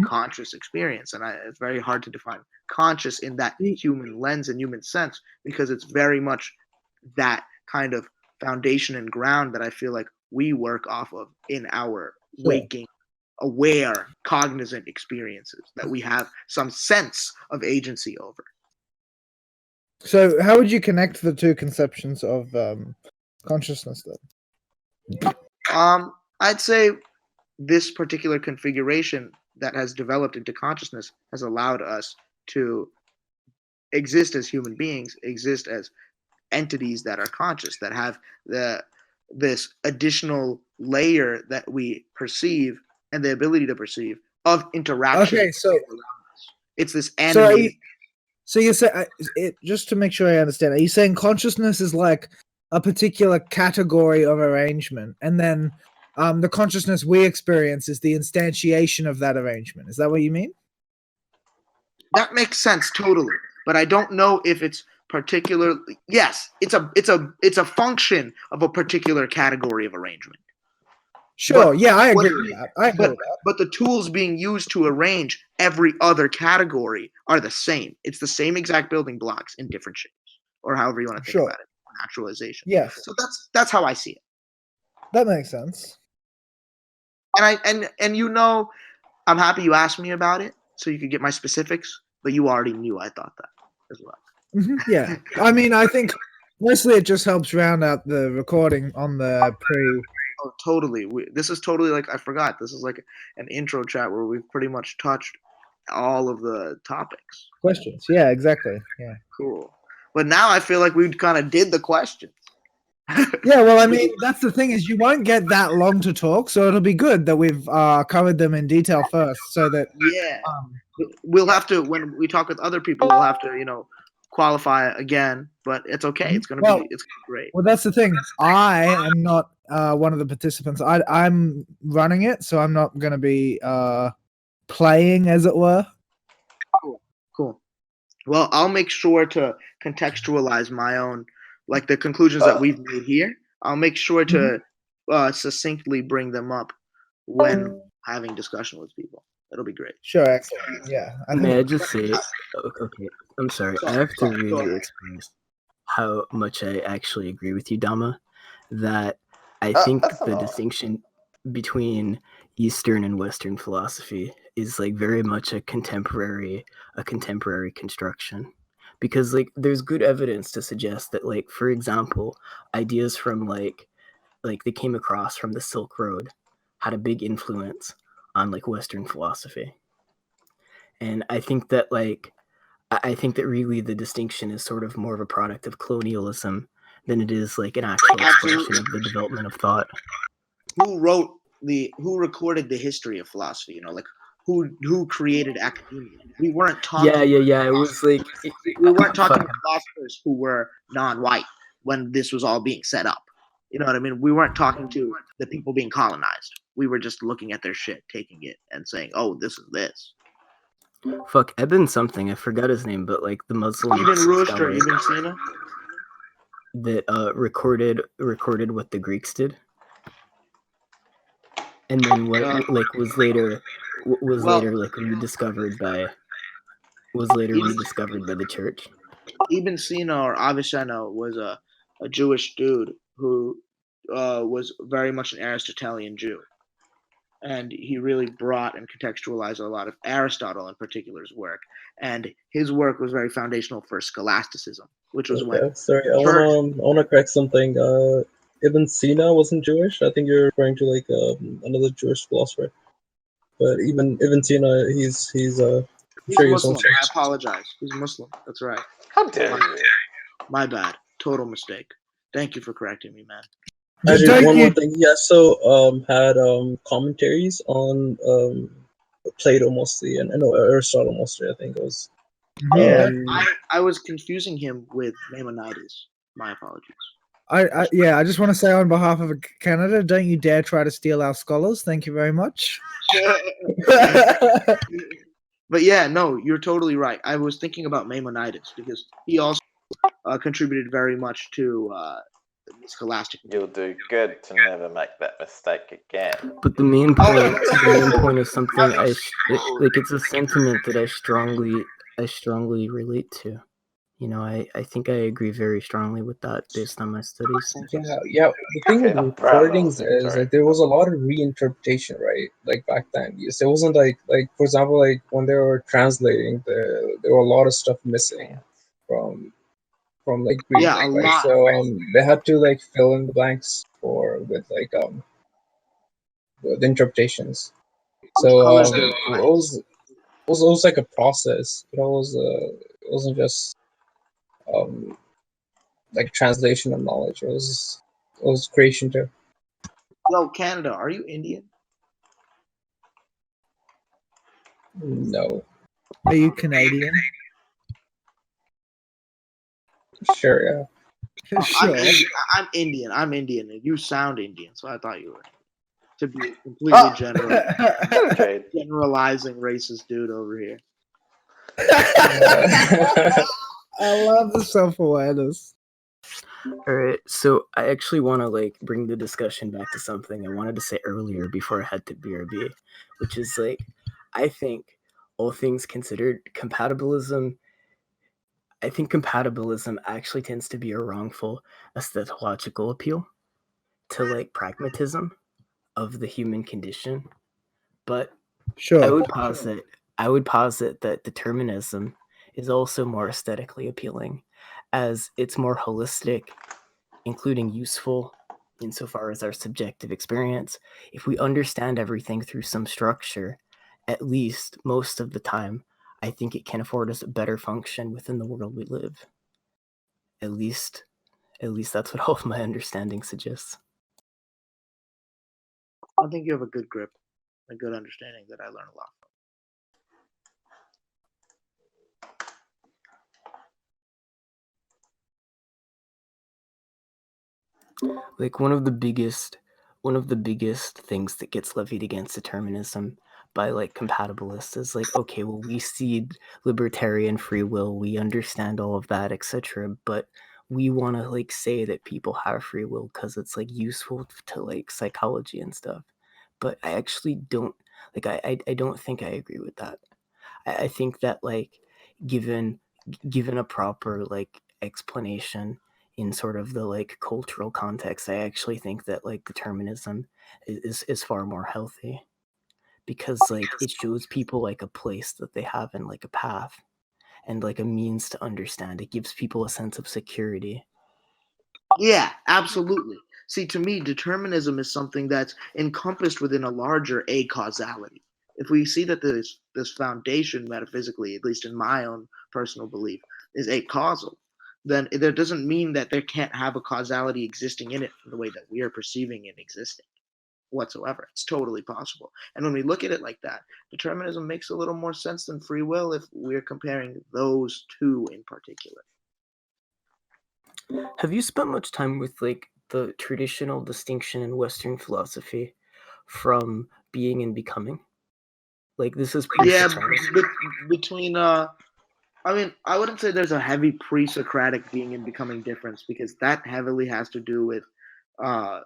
conscious experience. And it's very hard to define conscious in that human lens and human sense because it's very much that kind of foundation and ground that I feel like we work off of in our waking, aware, cognizant experiences that we have some sense of agency over. So how would you connect the two conceptions of consciousness then? I'd say this particular configuration that has developed into consciousness has allowed us to exist as human beings, exist as entities that are conscious, that have this additional layer that we perceive and the ability to perceive of interaction. Okay, so it's this animated. So you say just to make sure I understand, are you saying consciousness is like a particular category of arrangement, and then the consciousness we experience is the instantiation of that arrangement? Is that what you mean? That makes sense totally, but I don't know if it's particularly. Yes, it's a function of a particular category of arrangement. Sure, yeah, I agree with that. But the tools being used to arrange every other category are the same. It's the same exact building blocks in different shapes, or however you want to think about it. Naturalization. Yes. So that's how I see it. That makes sense. And you know, I'm happy you asked me about it so you could get my specifics, but you already knew I thought that as well. Yeah. I mean, I think mostly it just helps round out the recording on the pre. Oh, totally. This is totally like, I forgot. This is like an intro chat where we've pretty much touched all of the topics. Questions. Yeah, exactly. Yeah. Cool. But now I feel like we kind of did the questions. Yeah, well, I mean, that's the thing is you won't get that long to talk, so it'll be good that we've covered them in detail first, so that Yeah. We'll have to, when we talk with other people, we'll have to, qualify again, but it's okay. It's gonna be great. Well, that's the thing. I am not one of the participants. I'm running it, so I'm not going to be playing, as it were. Cool. Well, I'll make sure to contextualize my own, like the conclusions that we've made here. I'll make sure to succinctly bring them up when having discussion with people. It'll be great. Sure, excellent. Yeah. May I just say, okay, I'm sorry. I have to really express how much I actually agree with you, Dama, that I think the distinction between Eastern and Western philosophy is like very much a contemporary construction. Because like there's good evidence to suggest that, like, for example, ideas from like they came across from the Silk Road had a big influence on like Western philosophy. And I think that really the distinction is sort of more of a product of colonialism than it is like an actual expression of the development of thought. Who recorded the history of philosophy? Like who created academia? We weren't talking. Yeah. It was like we weren't talking to philosophers who were non-white when this was all being set up. You know what I mean? We weren't talking to the people being colonized. We were just looking at their shit, taking it, and saying, "Oh, this is this." Fuck, Ibn something. I forgot his name, but like the Muslim Ibn Rushd or Ibn Sina that recorded what the Greeks did, and then what was later rediscovered by the church. Ibn Sina or Avicenna was a Jewish dude who was very much an Aristotelian Jew. And he really brought and contextualized a lot of Aristotle in particular's work. And his work was very foundational for scholasticism, which was when... Sorry, I wanna correct something. Ibn Sina wasn't Jewish. I think you're referring to like another Jewish philosopher. But even Ibn Sina, he's Muslim. I apologize. He's Muslim. That's right. How dare you? My bad. Total mistake. Thank you for correcting me, man. Actually, one more thing. He also had commentaries on Plato mostly, and Aristotle mostly. I think it was. I was confusing him with Maimonides. My apologies. I just want to say on behalf of Canada, don't you dare try to steal our scholars. Thank you very much. But yeah, no, you're totally right. I was thinking about Maimonides because he also contributed very much to scholastic. You'll do good to never make that mistake again. But the main point is something it's a sentiment that I strongly relate to. I think I agree very strongly with that based on my studies. Yeah. The thing with recordings is like there was a lot of reinterpretation, right? Like back then, yes, it wasn't like for example, like when they were translating, there were a lot of stuff missing from like Greek, yeah, right? So they had to like fill in the blanks with interpretations. So it was like a process. It wasn't just like translation of knowledge. It was creation too. Yo, Canada, are you Indian? No. Are you Canadian? Sure, yeah. Sure. I'm Indian. And you sound Indian, so I thought you were. To be completely generalizing racist dude over here. I love the self-awareness. All right, so I actually want to bring the discussion back to something I wanted to say earlier before I had to BRB, which is I think all things considered, compatibilism actually tends to be a wrongful aesthetiological appeal to like pragmatism of the human condition, but Sure. I would posit that determinism is also more aesthetically appealing, as it's more holistic, including useful insofar as our subjective experience. If we understand everything through some structure, at least most of the time, I think it can afford us a better function within the world we live. At least that's what all of my understanding suggests. I think you have a good grip, a good understanding that I learn a lot from. Like one of the biggest things that gets levied against determinism by like compatibilists is like, okay, well, we see libertarian free will, we understand all of that, etc., but we want to like say that people have free will because it's like useful to like psychology and stuff. But I actually don't like I don't think I agree with that. I think that like given a proper like explanation in sort of the like cultural context, I actually think that like determinism is far more healthy, because like it shows people like a place that they have and like a path and like a means to understand. It gives people a sense of security. Yeah, absolutely. See, to me, determinism is something that's encompassed within a larger acausality. If we see that this foundation metaphysically, at least in my own personal belief, is acausal, then that doesn't mean that there can't have a causality existing in it from the way that we are perceiving it existing whatsoever. It's totally possible. And when we look at it like that, determinism makes a little more sense than free will if we're comparing those two in particular. Have you spent much time with like the traditional distinction in Western philosophy from being and becoming? Like this is between I mean, I wouldn't say there's a heavy pre-Socratic being and becoming difference, because that heavily has to do with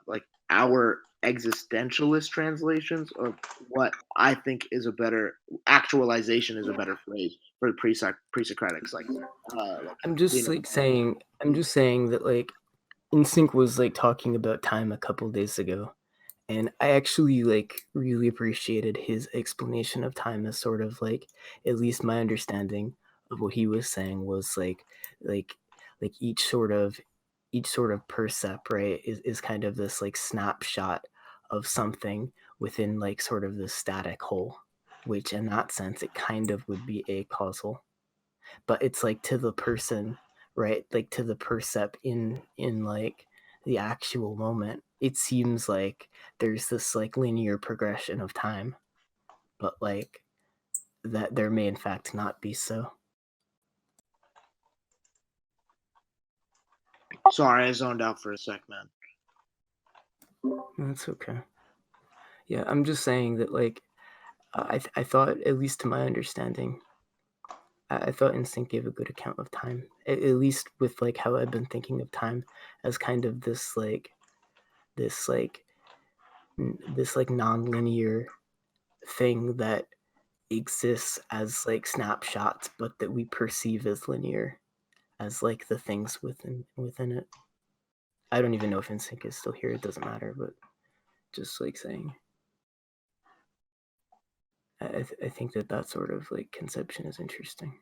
like our existentialist translations of what I think is a better actualization is a better phrase for pre-Socratics. Like I'm just saying that like Instinct was like talking about time a couple days ago, and I actually like really appreciated his explanation of time as sort of like, at least my understanding of what he was saying was like each sort of percept, right, is kind of this like snapshot of something within like sort of the static whole, which in that sense it kind of would be acausal, but it's like to the person, right, like to the percept in like the actual moment, it seems like there's this like linear progression of time, but like that there may in fact not be so. Sorry, I zoned out for a sec, man. That's okay. Yeah, I'm just saying that like I thought, at least to my understanding, I thought Instinct gave a good account of time, at least with like how I've been thinking of time as kind of this non-linear thing that exists as like snapshots, but that we perceive as linear, as like the things within it. I don't even know if Instinct is still here. It doesn't matter, but just like saying, I think that sort of like conception is interesting.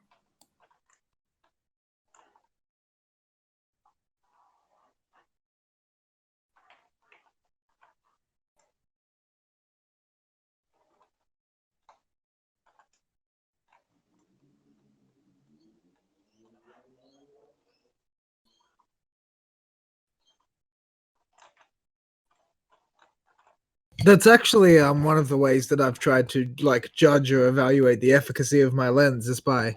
That's actually one of the ways that I've tried to like judge or evaluate the efficacy of my lens, is by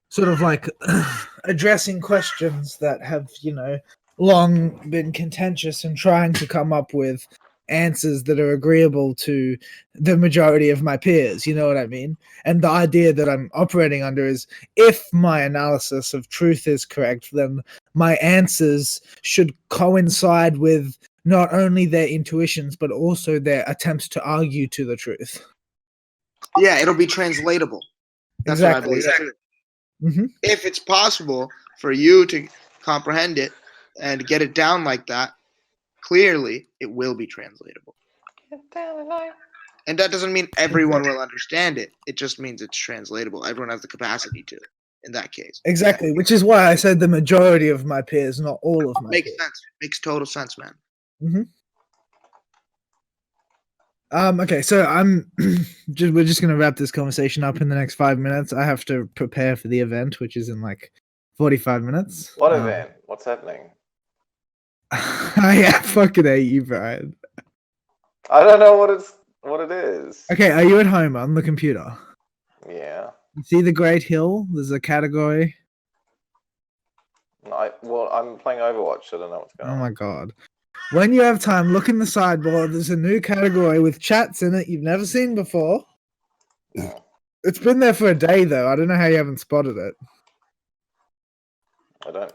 sort of like addressing questions that have, you know, long been contentious and trying to come up with answers that are agreeable to the majority of my peers, you know what I mean? And the idea that I'm operating under is, if my analysis of truth is correct, then my answers should coincide with not only their intuitions, but also their attempts to argue to the truth. Yeah, it'll be translatable. That's exactly. what I believe. Mm-hmm. If it's possible for you to comprehend it and get it down like that, clearly it will be translatable. And that doesn't mean everyone will understand it. It just means it's translatable. Everyone has the capacity to, in that case. Exactly, which is why I said the majority of my peers, not all of my Makes peers. sense. Makes total sense, man. Okay, so we're just gonna wrap this conversation up in the next 5 minutes. I have to prepare for the event, which is in like 45 minutes. What event? What's happening? I fucking hate you, Brian. I don't know what it is. Okay, are you at home on the computer? Yeah. You see the Great Hill? There's a category. Well, I'm playing Overwatch, so I don't know what's going on. Oh my god. When you have time, look in the sideboard. There's a new category with chats in it you've never seen before. Oh. It's been there for a day, though. I don't know how you haven't spotted it. I don't.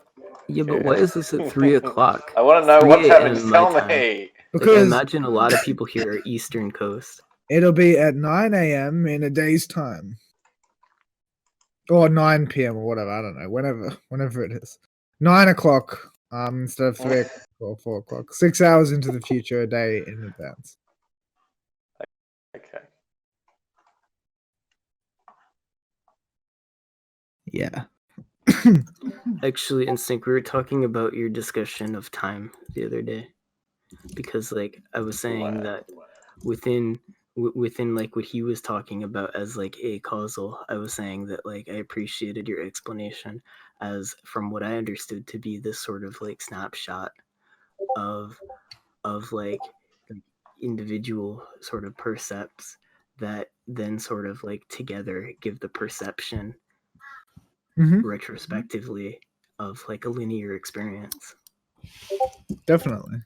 Yeah, but why is this at 3 o'clock? I want to know 3 what's happening. a.m. Just my tell time. me. Like, I Because imagine a lot of people here are Eastern Coast. it'll be at 9 a.m. in a day's time. Or 9 p.m. or whatever. I don't know. Whenever it is. 9 o'clock instead of 3 o'clock or 4 o'clock. 6 hours into the future, a day in advance. Okay. Yeah. Actually, Instinct, we were talking about your discussion of time the other day. Because, like, I was saying that within like what he was talking about as like a causal, I was saying that like I appreciated your explanation as from what I understood to be this sort of like snapshot of like individual sort of percepts that then sort of like together give the perception retrospectively of like a linear experience. Definitely.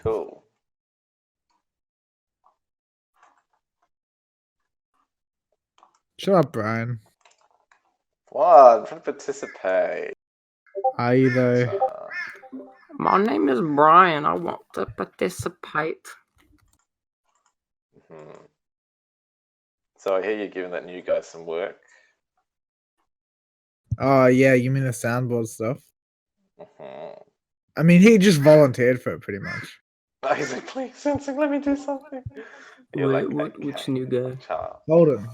Cool. Shut up, Brian. What? I'm trying to participate. Are you though? My name is Brian. I want to participate. So I hear you're giving that new guy some work. Oh yeah, you mean the soundboard stuff? I mean, he just volunteered for it pretty much. Oh, he's like, please, Sensing, let me do something. Wait, which new guy? Holden.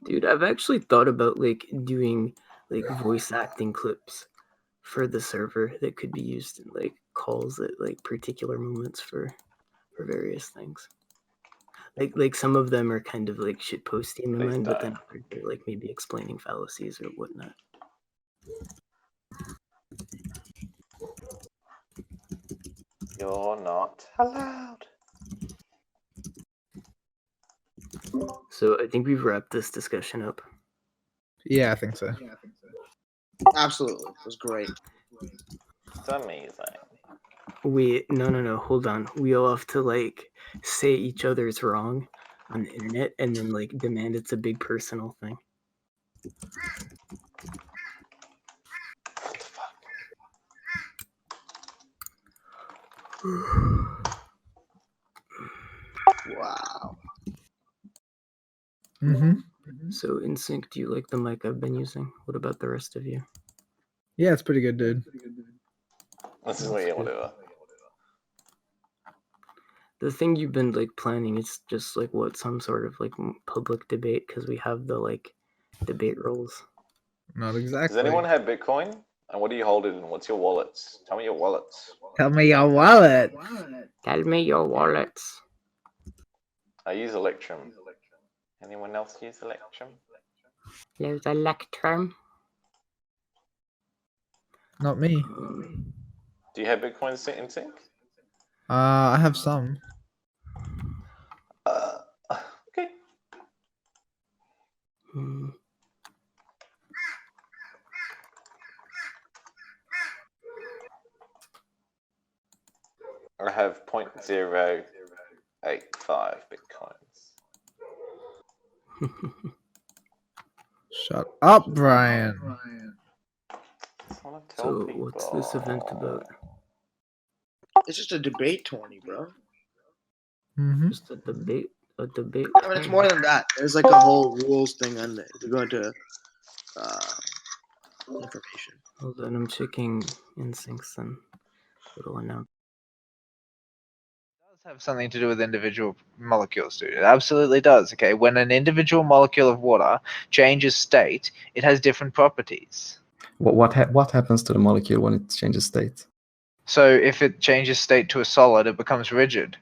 Dude, I've actually thought about like doing like voice acting clips for the server that could be used in like calls at like particular moments for various things. Like some of them are kind of like shitposty in my mind, but then they're like maybe explaining fallacies or whatnot. You're not allowed. So I think we've wrapped this discussion up. Yeah, I think so. Absolutely. It was great. It's amazing. Wait, no, hold on. We all have to like say each other's wrong on the internet and then like demand it's a big personal thing. What the fuck? Wow. So, Insync, do you like the mic I've been using? What about the rest of you? Yeah, it's pretty good, dude. This is me, whatever. The thing you've been like planning is just like what, some sort of like public debate because we have the like debate rules. Not exactly. Does anyone have Bitcoin? And what do you hold it in? What's your wallets? Tell me your wallets. Tell me your wallet. Tell me your wallets. I use Electrum. Anyone else use Electrum? There's Electrum. Not me. Do you have Bitcoin in sync? I have some. Okay. I have 0.085 Bitcoins. Shut up, Brian. So, what's this event about? It's just a debate tourney, bro. Just a debate. A debate. I mean, it's more than that. There's like a whole rules thing on there. You're going to information. Hold on, I'm checking instincts and little announcement. It does have something to do with individual molecules, dude. It absolutely does. Okay, when an individual molecule of water changes state, it has different properties. What happens to the molecule when it changes state? So if it changes state to a solid, it becomes rigid.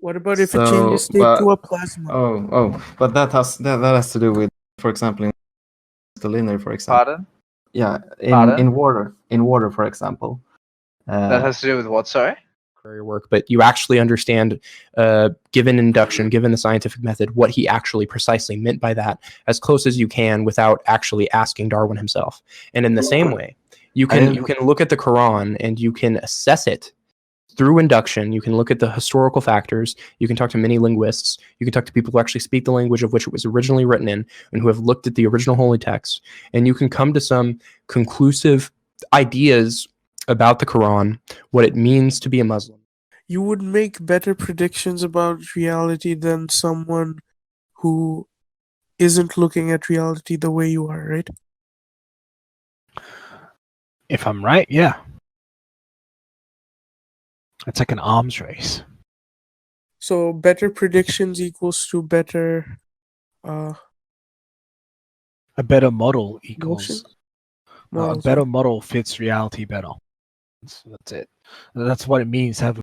What about if it changes state to a plasma? But that has to do with, for example, in the linear, for example. Pardon? Yeah, Pardon? in water, for example. That has to do with what? Sorry. Work, but you actually understand, given induction, given the scientific method, what he actually precisely meant by that, as close as you can, without actually asking Darwin himself. And in the same way, you can look at the Quran and you can assess it through induction. You can look at the historical factors. You can talk to many linguists. You can talk to people who actually speak the language of which it was originally written in, and who have looked at the original holy text, and you can come to some conclusive ideas about the Quran, what it means to be a Muslim. You would make better predictions about reality than someone who isn't looking at reality the way you are, right? If I'm right, yeah. It's like an arms race. So better predictions equals to better... a better model equals... a better model fits reality better. So that's it. That's what it means to have